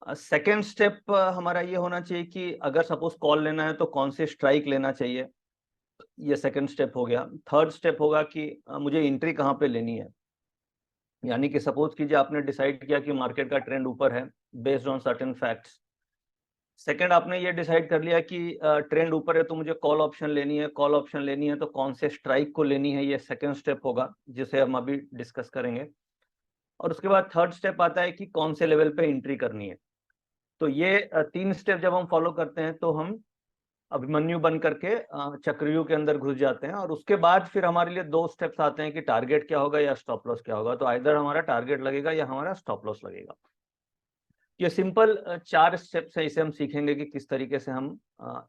Second step हमारा ये होना चाहिए कि अगर सपोज कॉल लेना है तो कौन से स्ट्राइक लेना चाहिए, ये सेकेंड स्टेप हो गया। थर्ड स्टेप होगा कि मुझे एंट्री कहाँ पे लेनी है, यानी कि सपोज कीजिए आपने डिसाइड किया कि मार्केट का ट्रेंड ऊपर है based on certain facts. Second, आपने ये डिसाइड कर लिया कि ट्रेंड ऊपर है तो मुझे कॉल ऑप्शन लेनी है, कॉल ऑप्शन लेनी है तो कौन से स्ट्राइक को लेनी है, ये सेकंड स्टेप होगा जिसे हम अभी डिस्कस करेंगे। और उसके बाद थर्ड स्टेप आता है कि कौन से लेवल पे एंट्री करनी है। तो ये तीन स्टेप जब हम फॉलो करते हैं तो हम अभिमन्यु बन करके चक्रव्यूह के अंदर घुस जाते हैं। और उसके बाद फिर हमारे लिए दो स्टेप्स आते हैं कि टारगेट क्या होगा या स्टॉप लॉस क्या होगा। तो आइदर हमारा टारगेट लगेगा या हमारा स्टॉप लॉस लगेगा। ये सिंपल चार स्टेप्स है, इसे हम सीखेंगे कि किस तरीके से हम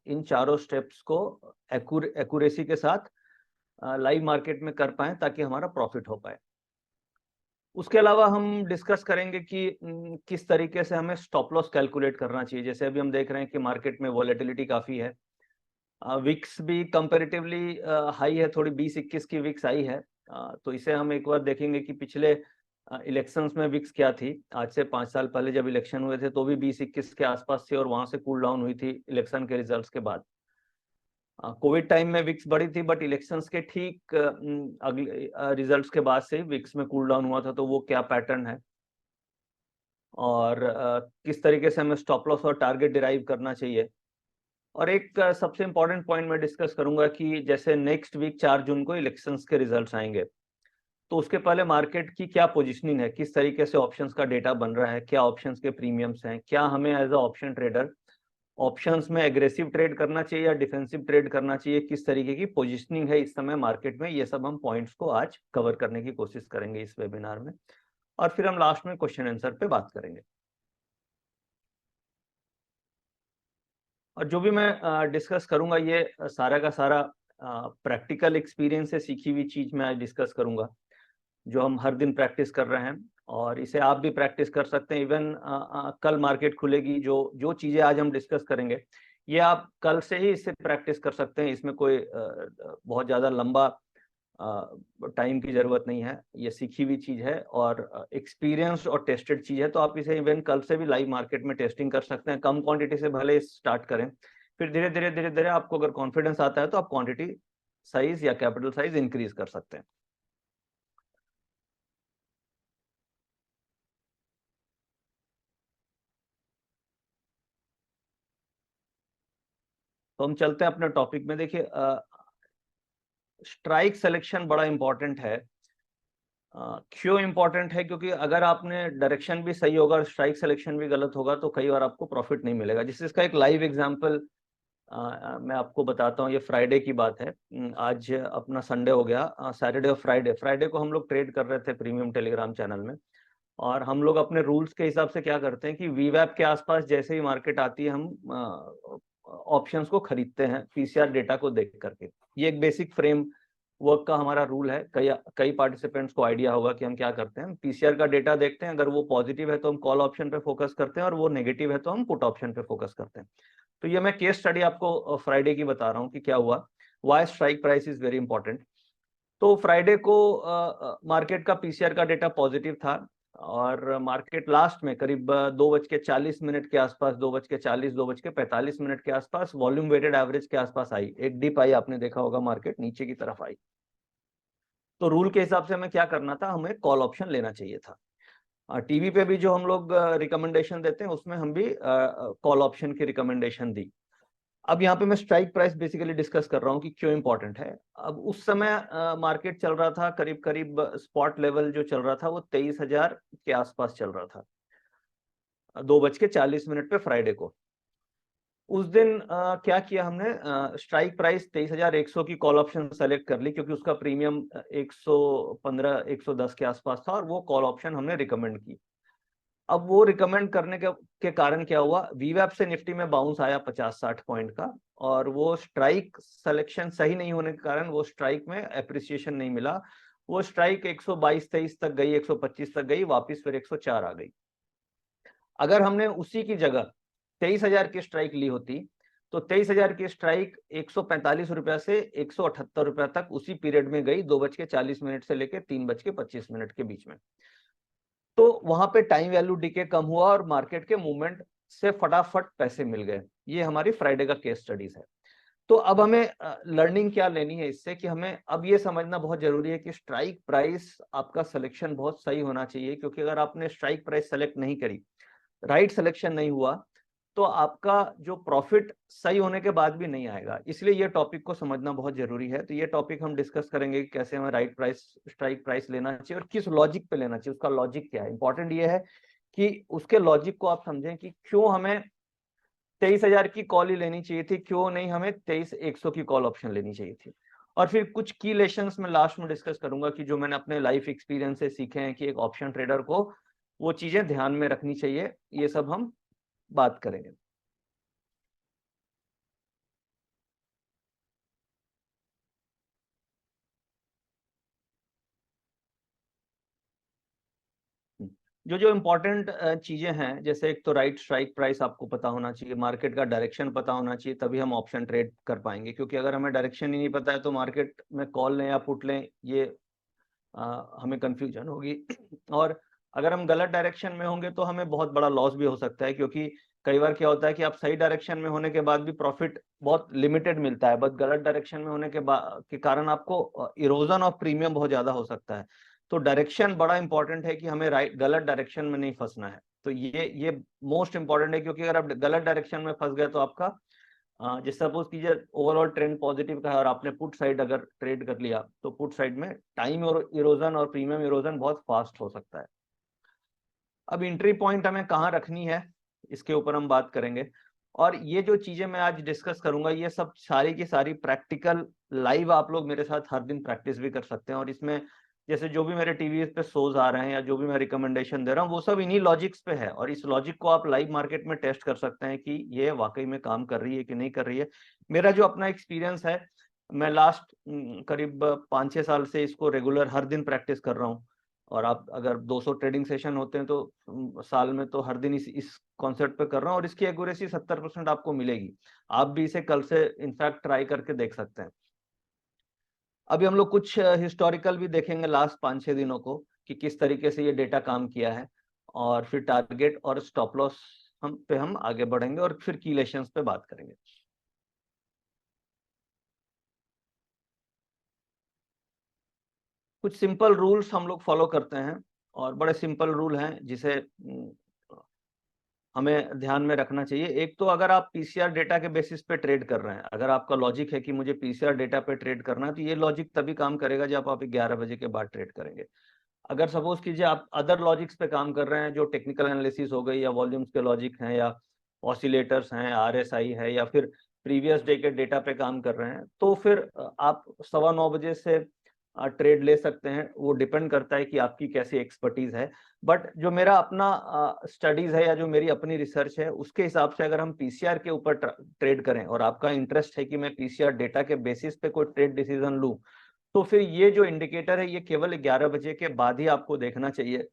इन चारों स्टेप्स को एक्यूरेसी के साथ लाइव मार्केट में कर पाए ताकि हमारा प्रॉफिट हो पाए। उसके अलावा हम डिस्कस करेंगे कि किस तरीके से हमें स्टॉप लॉस कैलकुलेट करना चाहिए। जैसे अभी हम देख रहे हैं कि मार्केट में वॉलेटिलिटी काफी है, विक्स भी कंपैरेटिवली हाई है, थोड़ी 20-21 की विक्स आई है। तो इसे हम एक बार देखेंगे कि पिछले इलेक्शंस में विक्स क्या थी। आज से 5 साल पहले जब इलेक्शन हुए थे तो भी 20-21 के आसपास थी और वहां से कूल डाउन हुई थी इलेक्शन के रिजल्ट्स के बाद। कोविड टाइम में विक्स बढ़ी थी बट इलेक्शंस के ठीक अगले रिजल्ट्स के बाद से विक्स में कूल डाउन हुआ था। तो वो क्या पैटर्न है और किस तरीके से हमें स्टॉप लॉस और टारगेट डिराइव करना चाहिए। और एक सबसे इंपॉर्टेंट पॉइंट मैं डिस्कस करूंगा कि जैसे नेक्स्ट वीक 4 जून को इलेक्शंस के रिजल्ट्स आएंगे, तो उसके पहले मार्केट की क्या पोजीशनिंग है, किस तरीके से ऑप्शंस का डेटा बन रहा है, क्या ऑप्शंस के प्रीमियम्स हैं, क्या हमें as a option trader options में एग्रेसिव ट्रेड करना चाहिए या डिफेंसिव ट्रेड करना चाहिए, किस तरीके की पोजीशनिंग है इस समय मार्केट में। ये सब हम पॉइंट्स को आज कवर करने की कोशिश करेंगे इस वेबिनार में। और फिर हम लास्ट में क्वेश्चन आंसर पे बात करेंगे। और जो भी मैं डिस्कस करूंगा ये सारा का सारा प्रैक्टिकल एक्सपीरियंस से सीखी हुई चीज मैं आज डिस्कस करूंगा, जो हम हर दिन प्रैक्टिस कर रहे हैं। और इसे आप भी प्रैक्टिस कर सकते हैं। इवन कल मार्केट खुलेगी, जो जो चीजें आज हम डिस्कस करेंगे ये आप कल से ही इससे प्रैक्टिस कर सकते हैं। इसमें कोई बहुत ज्यादा लंबा टाइम की जरूरत नहीं है, ये सीखी हुई चीज है और एक्सपीरियंस और टेस्टेड चीज है। तो आप इसे इवन कल से भी लाइव मार्केट में टेस्टिंग कर सकते हैं। कम क्वांटिटी से भले स्टार्ट करें, फिर धीरे धीरे आपको अगर कॉन्फिडेंस आता है तो आप क्वांटिटी साइज या कैपिटल साइज इंक्रीज कर सकते हैं। तो हम चलते हैं अपने टॉपिक में। देखिए, स्ट्राइक सिलेक्शन बड़ा इंपॉर्टेंट है। क्यों इंपॉर्टेंट है? क्योंकि अगर आपने डायरेक्शन भी सही होगा और स्ट्राइक सिलेक्शन भी गलत होगा तो कई बार आपको प्रॉफिट नहीं मिलेगा। जिससे इसका एक लाइव एग्जांपल मैं आपको बताता हूँ। ये फ्राइडे की बात है। आज अपना संडे हो गया, सैटरडे और फ्राइडे। फ्राइडे को हम लोग ट्रेड कर रहे थे प्रीमियम टेलीग्राम चैनल में। और हम लोग अपने रूल्स के हिसाब से क्या करते हैं कि वीवैप के आसपास जैसे ही मार्केट आती है हम ऑप्शंस को खरीदते हैं पीसीआर डेटा को देख करके। ये एक बेसिक फ्रेम वर्क का हमारा रूल है। कई कई पार्टिसिपेंट्स को आइडिया होगा कि हम क्या करते हैं। पीसीआर का डेटा देखते हैं, अगर वो पॉजिटिव है तो हम कॉल ऑप्शन पे फोकस करते हैं और वो नेगेटिव है तो हम पुट ऑप्शन पे फोकस करते हैं। तो ये मैं केस स्टडी आपको फ्राइडे की बता रहा हूँ कि क्या हुआ, why strike price is very important. तो फ्राइडे को मार्केट का पीसीआर का डेटा पॉजिटिव था और मार्केट लास्ट में करीब 2:40 के आसपास, 2:40, 2:45 के आसपास वॉल्यूम वेटेड एवरेज के आसपास आई। एक डिप आई, आपने देखा होगा, मार्केट नीचे की तरफ आई। तो रूल के हिसाब से हमें क्या करना था, हमें कॉल ऑप्शन लेना चाहिए था। टीवी पे भी जो हम लोग रिकमेंडेशन देते हैं उसमें हम भी कॉल ऑप्शन की रिकमेंडेशन दी। अब यहाँ पे मैं स्ट्राइक प्राइस बेसिकली डिस्कस कर रहा हूँ कि क्यों इंपॉर्टेंट है। अब उस समय मार्केट चल रहा था करीब करीब, स्पॉट लेवल जो चल रहा था वो 23,000 के आसपास चल रहा था 2:40 पे फ्राइडे को। उस दिन क्या किया हमने, स्ट्राइक प्राइस 23,100 की कॉल ऑप्शन सेलेक्ट कर ली क्योंकि उसका प्रीमियम 115 110 के आसपास था और वो कॉल ऑप्शन हमने रिकमेंड की। अब वो रिकमेंड करने के कारण क्या हुआ, वीवैप से निफ्टी में बाउंस आया 50-60 पॉइंट का। और वो स्ट्राइक सिलेक्शन सही नहीं होने के कारण वो स्ट्राइक में एप्रिसिएशन नहीं मिला। वो स्ट्राइक 122-23 तक गई, 125 तक गई, वापस फिर 104 आ गई। अगर हमने उसी की जगह 23,000 की स्ट्राइक ली होती तो 23,000 की स्ट्राइक 145 रुपया से 178 रुपया तक उसी पीरियड में गई, 2:40 से लेकर 3:25 के बीच में। तो वहां पे टाइम वैल्यू डीके कम हुआ और मार्केट के मूवमेंट से फटाफट पैसे मिल गए। ये हमारी फ्राइडे का केस स्टडीज है। तो अब हमें लर्निंग क्या लेनी है इससे, कि हमें अब ये समझना बहुत जरूरी है कि स्ट्राइक प्राइस आपका सिलेक्शन बहुत सही होना चाहिए, क्योंकि अगर आपने स्ट्राइक प्राइस सेलेक्ट नहीं करी, राइट सिलेक्शन नहीं हुआ, तो आपका जो प्रॉफिट सही होने के बाद भी नहीं आएगा। इसलिए ये टॉपिक को समझना बहुत जरूरी है। तो ये टॉपिक हम डिस्कस करेंगे कि कैसे हमें राइट प्राइस स्ट्राइक प्राइस लेना चाहिए और किस लॉजिक पे लेना चाहिए, उसका लॉजिक क्या है। इंपॉर्टेंट ये है कि उसके लॉजिक को आप समझें कि क्यों हमें 23,000 की कॉल ही लेनी चाहिए थी, क्यों नहीं हमें 23,100 की कॉल ऑप्शन लेनी चाहिए थी। और फिर कुछ की लेसन्स में लास्ट में डिस्कस करूंगा कि जो मैंने अपने लाइफ एक्सपीरियंस से सीखे हैं कि एक ऑप्शन ट्रेडर को वो चीजें ध्यान में रखनी चाहिए। ये सब हम बात करेंगे। जो जो इम्पोर्टेंट चीजें हैं, जैसे एक तो राइट स्ट्राइक प्राइस आपको पता होना चाहिए, मार्केट का डायरेक्शन पता होना चाहिए, तभी हम ऑप्शन ट्रेड कर पाएंगे। क्योंकि अगर हमें डायरेक्शन ही नहीं पता है तो मार्केट में कॉल लें या पुट लें, ये हमें कंफ्यूजन होगी। और अगर हम गलत डायरेक्शन में होंगे तो हमें बहुत बड़ा लॉस भी हो सकता है, क्योंकि कई बार क्या होता है कि आप सही डायरेक्शन में होने के बाद भी प्रॉफिट बहुत लिमिटेड मिलता है, बट गलत डायरेक्शन में होने के कारण आपको इरोजन ऑफ प्रीमियम बहुत ज्यादा हो सकता है। तो डायरेक्शन बड़ा इंपॉर्टेंट है कि हमें राइट गलत डायरेक्शन में नहीं फंसना है। तो ये मोस्ट इंपॉर्टेंट है, क्योंकि अगर आप गलत डायरेक्शन में फंस गए तो आपका जैसे सपोज कीजिए ओवरऑल ट्रेंड पॉजिटिव का है और आपने पुट साइड अगर ट्रेड कर लिया, तो पुट साइड में टाइम और इरोजन और प्रीमियम इरोजन बहुत फास्ट हो सकता है। अब एंट्री पॉइंट हमें कहाँ रखनी है, इसके ऊपर हम बात करेंगे। और ये जो चीजें मैं आज डिस्कस करूंगा, ये सब सारी की सारी प्रैक्टिकल लाइव आप लोग मेरे साथ हर दिन प्रैक्टिस भी कर सकते हैं। और इसमें जैसे जो भी मेरे टीवी पे शोज आ रहे हैं या जो भी मैं रिकमेंडेशन दे रहा हूँ, वो सब इन्हीं लॉजिक्स पे है। और इस लॉजिक को आप लाइव मार्केट में टेस्ट कर सकते हैं कि ये वाकई में काम कर रही है कि नहीं कर रही है। मेरा जो अपना एक्सपीरियंस है, मैं लास्ट करीब 5-6 साल से इसको रेगुलर हर दिन प्रैक्टिस कर रहा हूँ। और आप अगर 200 ट्रेडिंग सेशन होते हैं तो साल में तो हर दिन इस कॉन्सेप्ट पे कर रहा हूँ, और इसकी एक्यूरेसी 70% आपको मिलेगी। आप भी इसे कल से इनफैक्ट ट्राई करके देख सकते हैं। अभी हम लोग कुछ हिस्टोरिकल भी देखेंगे लास्ट 5-6 दिनों को, कि किस तरीके से ये डेटा काम किया है। और फिर टारगेट और स्टॉप लॉस हम आगे बढ़ेंगे, और फिर की लेशंस पे बात करेंगे। कुछ सिंपल रूल्स हम लोग फॉलो करते हैं, और बड़े सिंपल रूल हैं जिसे हमें ध्यान में रखना चाहिए। एक तो अगर आप पीसीआर डेटा के बेसिस पे ट्रेड कर रहे हैं, अगर आपका लॉजिक है कि मुझे पीसीआर डेटा पे ट्रेड करना है, तो ये लॉजिक तभी काम करेगा जब आप 11 बजे के बाद ट्रेड करेंगे। अगर सपोज कीजिए आप अदर लॉजिक्स पे काम कर रहे हैं, जो टेक्निकल एनालिसिस हो गई, या वॉल्यूम्स के लॉजिक हैं, या ऑसिलेटर्स हैं, आरएसआई है, या फिर प्रीवियस डे के डेटा पे काम कर रहे हैं, तो फिर आप 9:15 से ट्रेड ले सकते हैं। वो डिपेंड करता है कि आपकी कैसी एक्सपर्टीज है। बट जो मेरा अपना स्टडीज है या जो मेरी अपनी रिसर्च है, उसके हिसाब से अगर हम पीसीआर के ऊपर ट्रेड करें, और आपका इंटरेस्ट है कि मैं पीसीआर डेटा के बेसिस पे कोई ट्रेड डिसीजन लूं, तो फिर ये जो इंडिकेटर है, ये केवल 11 बजे के बाद ही आपको देखना चाहिए।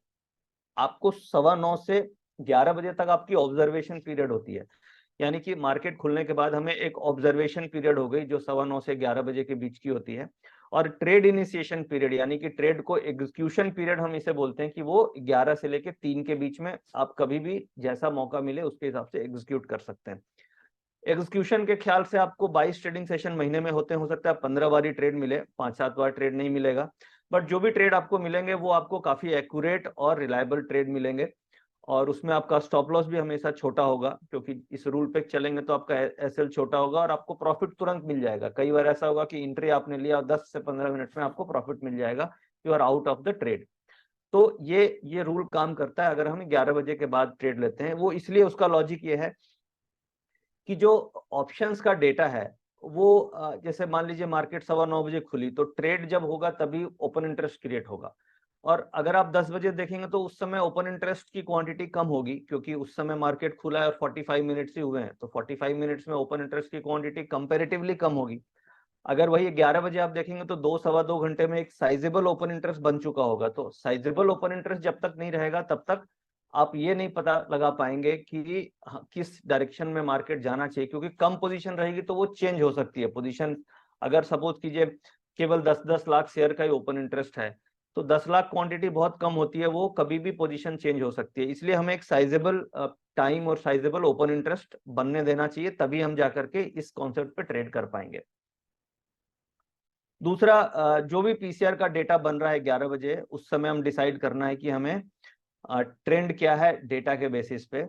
आपको 9:15 से 11 बजे तक आपकी ऑब्जर्वेशन पीरियड होती है। यानी कि मार्केट खुलने के बाद हमें एक ऑब्जर्वेशन पीरियड हो गई, जो 9:15 से 11 बजे के बीच की होती है। और ट्रेड इनिशिएशन पीरियड, यानी कि ट्रेड को एग्जीक्यूशन पीरियड हम इसे बोलते हैं, कि वो 11 से लेके 3 के बीच में आप कभी भी जैसा मौका मिले उसके हिसाब से एग्जीक्यूट कर सकते हैं। एग्जीक्यूशन के ख्याल से आपको 22 ट्रेडिंग सेशन महीने में होते हैं, हो सकता है 15 बार ही ट्रेड मिले, 5-7 बार ट्रेड नहीं मिलेगा। बट जो भी ट्रेड आपको मिलेंगे वो आपको काफी एक्यूरेट और रिलायबल ट्रेड मिलेंगे। और उसमें आपका स्टॉप लॉस भी हमेशा छोटा होगा, क्योंकि इस रूल पे चलेंगे तो आपका एसएल छोटा होगा और आपको प्रॉफिट तुरंत मिल जाएगा। कई बार ऐसा होगा कि इंट्री आपने लिया और 10 से 15 मिनट में आपको प्रॉफिट मिल जाएगा, you are out of the trade. तो ये रूल काम करता है अगर हम 11 बजे के बाद ट्रेड लेते हैं। वो इसलिए, उसका लॉजिक ये है कि जो ऑप्शंस का डेटा है, वो जैसे मान लीजिए मार्केट 9:15 बजे खुली, तो ट्रेड जब होगा तभी ओपन इंटरेस्ट क्रिएट होगा। और अगर आप 10 बजे देखेंगे तो उस समय ओपन इंटरेस्ट की क्वांटिटी कम होगी, क्योंकि उस समय मार्केट खुला है और 45 मिनट्स ही हुए हैं, तो 45 मिनट्स में ओपन इंटरेस्ट की क्वांटिटी कंपेरेटिवली कम होगी। अगर वही 11 बजे आप देखेंगे तो 2-2.25 घंटे में एक साइजेबल ओपन इंटरेस्ट बन चुका होगा। तो साइजेबल ओपन इंटरेस्ट जब तक नहीं रहेगा, तब तक आप ये नहीं पता लगा पाएंगे कि किस डायरेक्शन में मार्केट जाना चाहिए, क्योंकि कम पोजीशन रहेगी तो वो चेंज हो सकती है पोजीशन। अगर सपोज कीजिए केवल 10-10 लाख शेयर का ही ओपन इंटरेस्ट है, तो 10 लाख क्वांटिटी बहुत कम होती है, वो कभी भी पोजीशन चेंज हो सकती है। इसलिए हमें एक साइजेबल टाइम और साइजेबल ओपन इंटरेस्ट बनने देना चाहिए, तभी हम जाकर के इस कॉन्सेप्ट पे ट्रेड कर पाएंगे। दूसरा, जो भी पीसीआर का डेटा बन रहा है 11 बजे, उस समय हम डिसाइड करना है कि हमें ट्रेंड क्या है डेटा के बेसिस पे,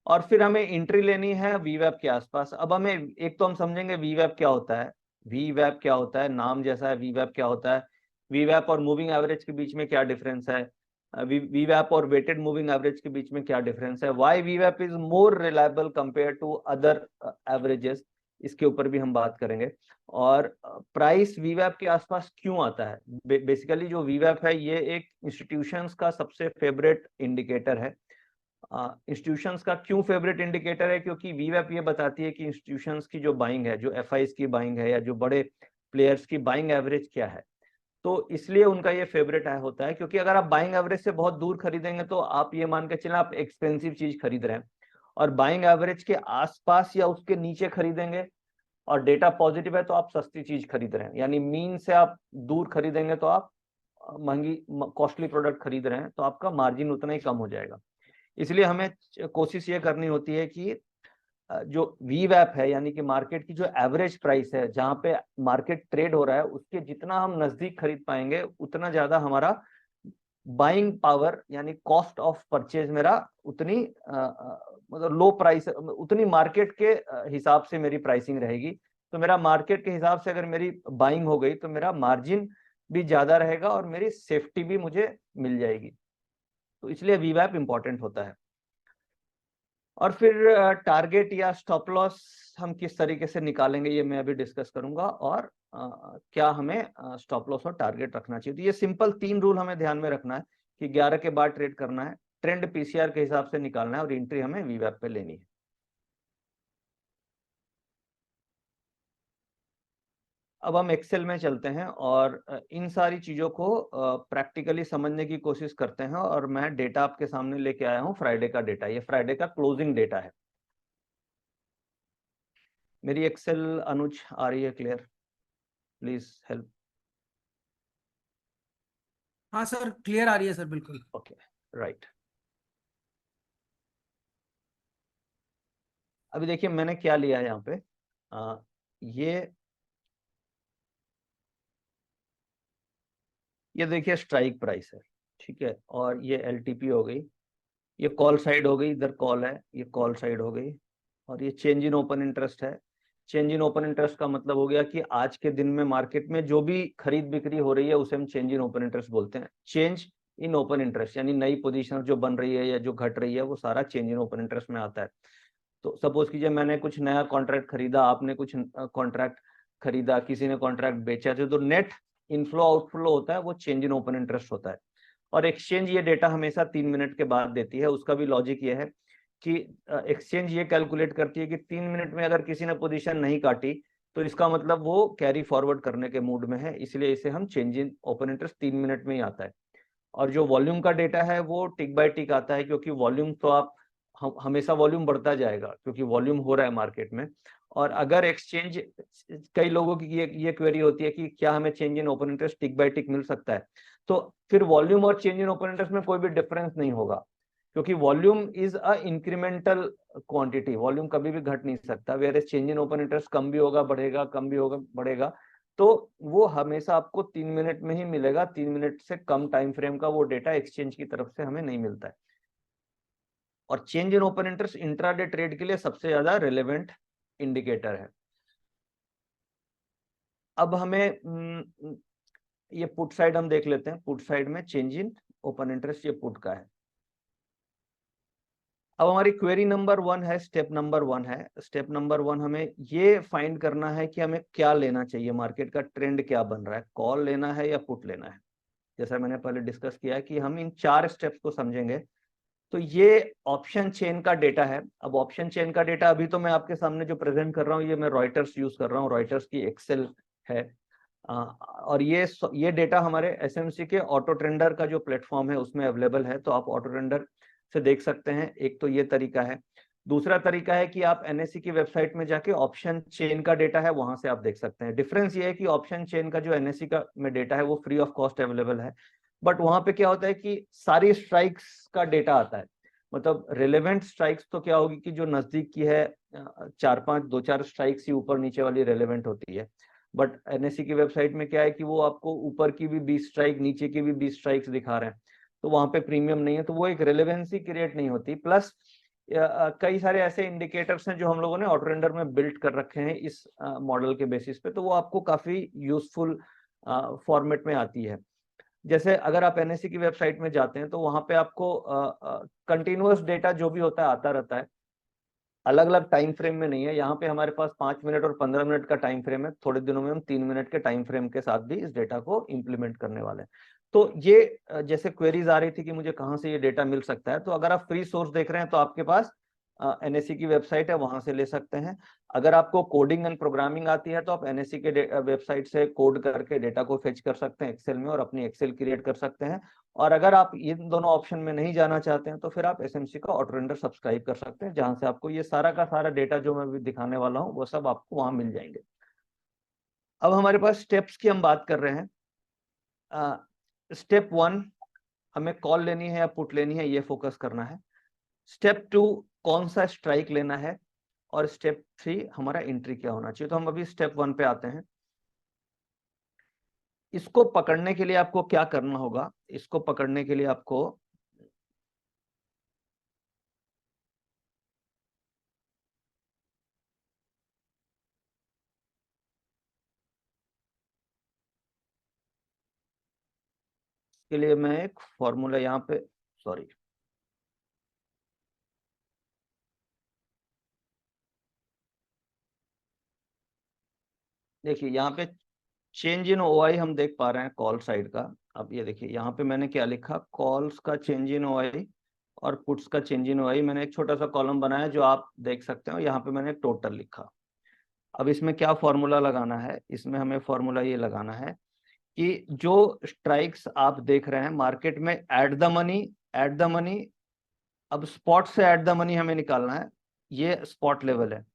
और फिर हमें एंट्री लेनी है वीवैप के आसपास। अब हमें एक तो हम समझेंगे वीवैप क्या होता है। वीवैप क्या होता है, नाम जैसा है, वीवैप क्या होता है, वीवैप और मूविंग एवरेज के बीच में क्या डिफरेंस है, वीवैप और वेटेड मूविंग एवरेज के बीच में क्या डिफरेंस है, why VVPAT is more reliable compare to other averages, इसके ऊपर भी हम बात करेंगे। और प्राइस वीवैप के आसपास क्यों आता है। बेसिकली जो वीवैप है ये एक इंस्टीट्यूशंस का सबसे फेवरेट इंडिकेटर है। इंस्टीट्यूशंस का क्यों फेवरेट इंडिकेटर है, क्योंकि वीवैप ये बताती है कि इंस्टीट्यूशंस की जो बाइंग है, जो एफआईज की बाइंग है या जो बड़े प्लेयर्स की बाइंग एवरेज क्या है। तो इसलिए उनका ये फेवरेट होता है, क्योंकि अगर आप बाइंग एवरेज से बहुत दूर खरीदेंगे तो आप ये मान के चलें आप एक्सपेंसिव चीज खरीद रहे हैं, और बाइंग एवरेज के आसपास या उसके नीचे खरीदेंगे और डेटा पॉजिटिव है तो आप सस्ती चीज खरीद रहे हैं। यानी मीन से आप दूर खरीदेंगे तो आप महंगी कॉस्टली प्रोडक्ट खरीद रहे हैं, तो आपका मार्जिन उतना ही कम हो जाएगा। इसलिए हमें कोशिश ये करनी होती है कि जो वीवैप है, यानी कि मार्केट की जो एवरेज प्राइस है, जहां पे मार्केट ट्रेड हो रहा है, उसके जितना हम नजदीक खरीद पाएंगे उतना ज्यादा हमारा बाइंग पावर, यानी कॉस्ट ऑफ परचेज मेरा उतनी मतलब लो प्राइस, उतनी मार्केट के हिसाब से मेरी प्राइसिंग रहेगी। तो मेरा मार्केट के हिसाब से अगर मेरी बाइंग हो गई तो मेरा मार्जिन भी ज्यादा रहेगा और मेरी सेफ्टी भी मुझे मिल जाएगी। तो इसलिए वीवैप इंपॉर्टेंट होता है। और फिर टारगेट या स्टॉप लॉस हम किस तरीके से निकालेंगे ये मैं अभी डिस्कस करूंगा, और क्या हमें स्टॉप लॉस और टारगेट रखना चाहिए। तो ये सिंपल 3 रूल हमें ध्यान में रखना है कि 11 के बाद ट्रेड करना है, ट्रेंड पीसीआर के हिसाब से निकालना है, और एंट्री हमें वीवैप पे लेनी है। अब हम एक्सेल में चलते हैं और इन सारी चीजों को प्रैक्टिकली समझने की कोशिश करते हैं। और मैं डेटा आपके सामने लेके आया हूँ फ्राइडे का डेटा, ये फ्राइडे का क्लोजिंग डेटा है। मेरी एक्सेल अनुज आ रही है क्लियर? Please help. हाँ सर, क्लियर आ रही है सर, बिल्कुल। Okay, right. अभी देखिए मैंने क्या लिया है यहाँ पे, आ, ये देखिए स्ट्राइक प्राइस है, ठीक है, और ये एलटीपी हो गई, ये कॉल साइड हो गई, इधर कॉल है, ये कॉल साइड हो गई, और ये चेंज इन ओपन इंटरेस्ट है। चेंज इन ओपन इंटरेस्ट का मतलब हो गया कि आज के दिन में मार्केट में जो भी खरीद बिक्री हो रही है उसे हम चेंज इन ओपन इंटरेस्ट बोलते हैं। चेंज इन ओपन इंटरेस्ट यानी नई पोजीशन जो बन रही है या जो घट रही है वो सारा चेंज इन ओपन इंटरेस्ट में आता है। तो सपोज कीजिए मैंने कुछ नया कॉन्ट्रैक्ट खरीदा, आपने कुछ कॉन्ट्रैक्ट खरीदा, किसी ने कॉन्ट्रैक्ट बेचा, तो नेट इनफ्लो आउटफ्लो होता है वो चेंज इन ओपन इंटरेस्ट होता है। और एक्सचेंज ये डेटा हमेशा 3 मिनट के बाद देती है। उसका भी लॉजिक ये है कि एक्सचेंज ये कैलकुलेट करती है कि 3 मिनट में अगर किसी ने पोजीशन नहीं काटी तो इसका मतलब वो कैरी फॉरवर्ड करने के मूड में है, इसलिए इसे हम change in open interest 3 minute में ही आता है। और जो वॉल्यूम का डेटा है वो टिक बाय टिक आता है, क्योंकि वॉल्यूम तो आप हमेशा वॉल्यूम बढ़ता जाएगा क्योंकि वॉल्यूम हो रहा है मार्केट में। और अगर एक्सचेंज, कई लोगों की ये क्वेरी होती है कि क्या हमें change in open interest tick by tick मिल सकता है, तो फिर वॉल्यूम और चेंज इन ओपन इंटरेस्ट में कोई भी डिफरेंस नहीं होगा, क्योंकि volume is a incremental quantity, volume कभी भी घट नहीं सकता। Whereas change in open interest कम भी होगा बढ़ेगा, कम भी होगा बढ़ेगा, तो वो हमेशा आपको 3 मिनट में ही मिलेगा। 3 मिनट से कम टाइम फ्रेम का वो डेटा एक्सचेंज की तरफ से हमें नहीं मिलता है। और change in open interest intraday trade के लिए सबसे ज्यादा रिलेवेंट इंडिकेटर है। अब हमें ये पुट साइड हम देख लेते हैं। पुट साइड में चेंज इन ओपन इंटरेस्ट ये पुट का है। अब हमारी क्वेरी नंबर 1 है, स्टेप नंबर 1 है। स्टेप नंबर 1 हमें ये फाइंड करना है कि हमें क्या लेना चाहिए, मार्केट का ट्रेंड क्या बन रहा है, कॉल लेना है या पुट लेना है। जैसा मैंने पहले डिस्कस किया कि हम इन 4 स्टेप्स को समझेंगे। तो ये ऑप्शन चेन का डेटा है। अब ऑप्शन चेन का डेटा अभी तो मैं आपके सामने जो प्रेजेंट कर रहा हूँ ये मैं रॉयटर्स यूज कर रहा हूँ, रॉयटर्स की एक्सेल है। और ये डेटा हमारे एसएमसी के ऑटो ट्रेंडर का जो प्लेटफॉर्म है उसमें अवेलेबल है, तो आप ऑटो ट्रेंडर से देख सकते हैं। एक तो ये तरीका है। दूसरा तरीका है कि आप एनएससी की वेबसाइट में जाके ऑप्शन चेन का डेटा है वहां से आप देख सकते हैं। डिफरेंस ये है कि ऑप्शन चेन का जो एनएससी का में डेटा है वो फ्री ऑफ कॉस्ट अवेलेबल है, बट वहां पे क्या होता है कि सारी स्ट्राइक्स का डेटा आता है, मतलब रिलेवेंट स्ट्राइक्स तो क्या होगी कि जो नजदीक की है, 4-5 2-4 स्ट्राइक्स ही ऊपर नीचे वाली रेलेवेंट होती है। बट एनएससी की वेबसाइट में क्या है कि वो आपको ऊपर की भी 20 स्ट्राइक, नीचे की भी 20 स्ट्राइक्स दिखा रहे हैं, तो वहां पे प्रीमियम नहीं है, तो वो एक रेलेवेंसी क्रिएट नहीं होती। प्लस कई सारे ऐसे इंडिकेटर्स हैं जो हम लोगों ने ऑटो रेंडर में बिल्ड कर रखे हैं इस मॉडल के बेसिस पे, तो वो आपको काफी यूजफुल फॉर्मेट में आती है। जैसे अगर आप एनएससी की वेबसाइट में जाते हैं तो वहां पे आपको कंटिन्यूअस डेटा जो भी होता है आता रहता है, अलग अलग टाइम फ्रेम में नहीं है। यहाँ पे हमारे पास 5 मिनट और 15 मिनट का टाइम फ्रेम है, थोड़े दिनों में हम 3 मिनट के टाइम फ्रेम के साथ भी इस डेटा को इम्प्लीमेंट करने वाले हैं। तो ये जैसे क्वेरीज आ रही थी कि मुझे कहाँ से ये डेटा मिल सकता है, तो अगर आप फ्री सोर्स देख रहे हैं तो आपके पास एनएससी की वेबसाइट है, वहां से ले सकते हैं। अगर आपको कोडिंग एंड प्रोग्रामिंग आती है तो आप एनएससी के वेबसाइट से कोड करके डेटा को फेच कर सकते हैं एक्सेल में और अपनी एक्सेल क्रिएट कर सकते हैं। और अगर आप इन दोनों ऑप्शन में नहीं जाना चाहते हैं तो फिर आप एसएमसी का ऑटो रेंडर सब्सक्राइब कर सकते हैं, जहां से आपको ये सारा का सारा डेटा जो मैं भी दिखाने वाला हूँ वो सब आपको वहां मिल जाएंगे। अब हमारे पास स्टेप्स की हम बात कर रहे हैं। स्टेप 1 हमें कॉल लेनी है या पुट लेनी है, ये फोकस करना है। स्टेप 2 कौन सा स्ट्राइक लेना है, और स्टेप 3 हमारा एंट्री क्या होना चाहिए। तो हम अभी स्टेप 1 पे आते हैं। इसको पकड़ने के लिए आपको क्या करना होगा, इसको पकड़ने के लिए आपको के लिए मैं एक फॉर्मूला यहाँ पे, सॉरी, देखिए यहाँ पे चेंज इन ओआई हम देख पा रहे हैं कॉल साइड का। अब ये देखिए यहाँ पे मैंने क्या लिखा, कॉल्स का चेंज इन ओआई और पुट्स का चेंज इन ओआई। मैंने एक छोटा सा कॉलम बनाया जो आप देख सकते हो, यहाँ पे मैंने एक टोटल लिखा। अब इसमें क्या फॉर्मूला लगाना है, इसमें हमें फॉर्मूला ये लगाना है कि जो स्ट्राइक्स आप देख रहे हैं मार्केट में, at the money, at the money, अब स्पॉट से एट द मनी हमें निकालना है। ये स्पॉट लेवल है,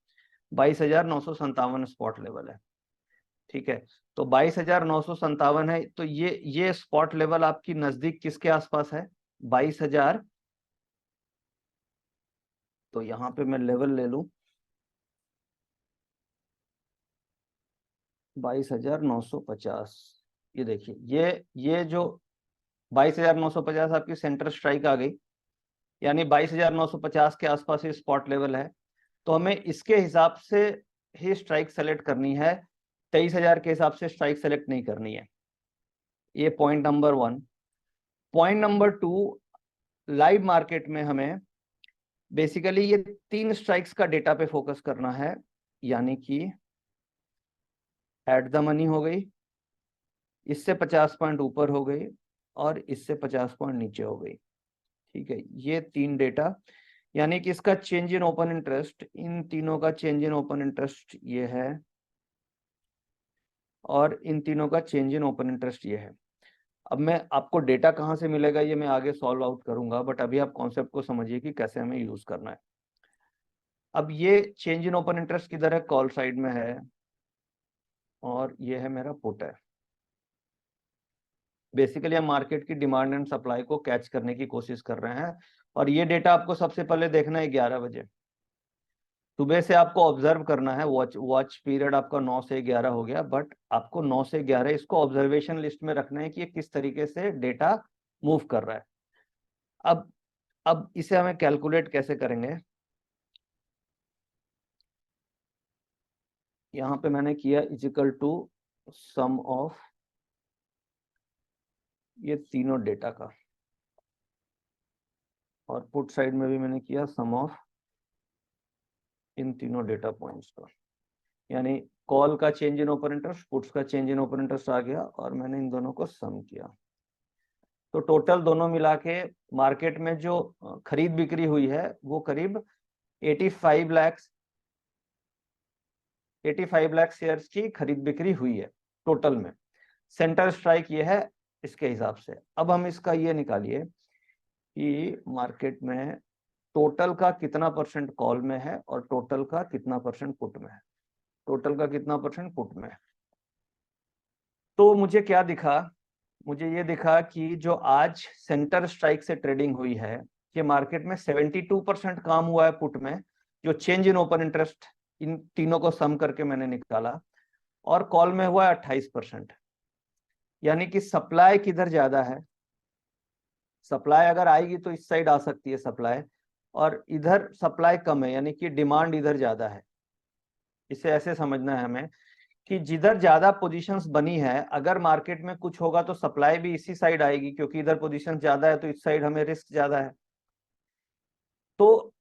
22,957 स्पॉट लेवल है, ठीक है। तो 22,957 है, तो ये स्पॉट लेवल आपकी नजदीक किसके आसपास है, 22,000। तो यहाँ पे मैं लेवल ले लूं 22,950। ये देखिए ये जो 22,950 आपकी सेंटर स्ट्राइक आ गई, यानी 22,950 के आसपास ये स्पॉट लेवल है। तो हमें इसके हिसाब से ही स्ट्राइक सेलेक्ट करनी है, 23,000 के हिसाब से स्ट्राइक सेलेक्ट नहीं करनी है। ये point number 1। Point number 2, live market में हमें बेसिकली ये 3 स्ट्राइक्स का डेटा पे फोकस करना है, यानी कि एट द मनी हो गई, इससे 50 पॉइंट ऊपर हो गई, और इससे 50 पॉइंट नीचे हो गई, ठीक है। ये 3 डेटा, यानी कि इसका चेंज इन ओपन इंटरेस्ट, इन तीनों का चेंज इन ओपन इंटरेस्ट ये है, और इन तीनों का चेंज इन ओपन इंटरेस्ट ये है। अब मैं आपको डेटा कहाँ से मिलेगा ये मैं आगे सॉल्व आउट करूंगा, बट अभी आप कॉन्सेप्ट को समझिए कि कैसे हमें यूज करना है। अब ये चेंज इन ओपन इंटरेस्ट किधर है, कॉल साइड में है, और ये है मेरा पुट है। बेसिकली हम मार्केट की डिमांड एंड सप्लाई को कैच करने की कोशिश कर रहे हैं, और ये डेटा आपको सबसे पहले देखना है 11 बजे सुबह से। आपको ऑब्जर्व करना है, वॉच वॉच पीरियड आपका 9 से 11 हो गया, बट आपको 9 से 11 इसको ऑब्जर्वेशन लिस्ट में रखना है कि ये किस तरीके से डेटा मूव कर रहा है। अब अब इसे हमें कैलकुलेट कैसे करेंगे, यहाँ पे मैंने किया इजिकल टू सम ऑफ ये तीनों डेटा का, और पुट साइड में भी मैंने किया सम ऑफ इन तीनों डेटा पॉइंट्स का। यानी कॉल का change in open interest, puts का चेंज इन ओपन इंटरेस्ट आ गया, और मैंने इन दोनों को सम किया। तो टोटल दोनों मिला के मार्केट में जो खरीद बिक्री हुई है वो करीब 85 लाख 85 लाख शेयर्स की खरीद बिक्री हुई है टोटल में। सेंटर स्ट्राइक ये है इसके हिसाब से। अब हम इसका ये निकालिए कि मार्केट में टोटल का कितना परसेंट कॉल में है और टोटल का कितना परसेंट पुट में है, टोटल का कितना परसेंट पुट में है। तो मुझे क्या दिखा मुझे ये दिखा कि जो आज सेंटर स्ट्राइक से ट्रेडिंग हुई है, कि मार्केट में 72% काम हुआ है पुट में, जो change in open interest in तीनों को सम करके मैंने निकाला, और कॉल में हुआ है 28%। यानी कि सप्लाई किधर ज्यादा है, सप्लाई अगर आएगी तो इस साइड आ सकती है सप्लाई, और इधर सप्लाई कम है, यानी कि डिमांड इधर ज्यादा है। इसे ऐसे समझना है हमें कि जिधर ज्यादा पोजीशंस बनी है, अगर मार्केट में कुछ होगा तो सप्लाई भी इसी साइड आएगी, क्योंकि इधर पोजीशन ज्यादा है तो इस साइड हमें रिस्क ज्यादा है। तो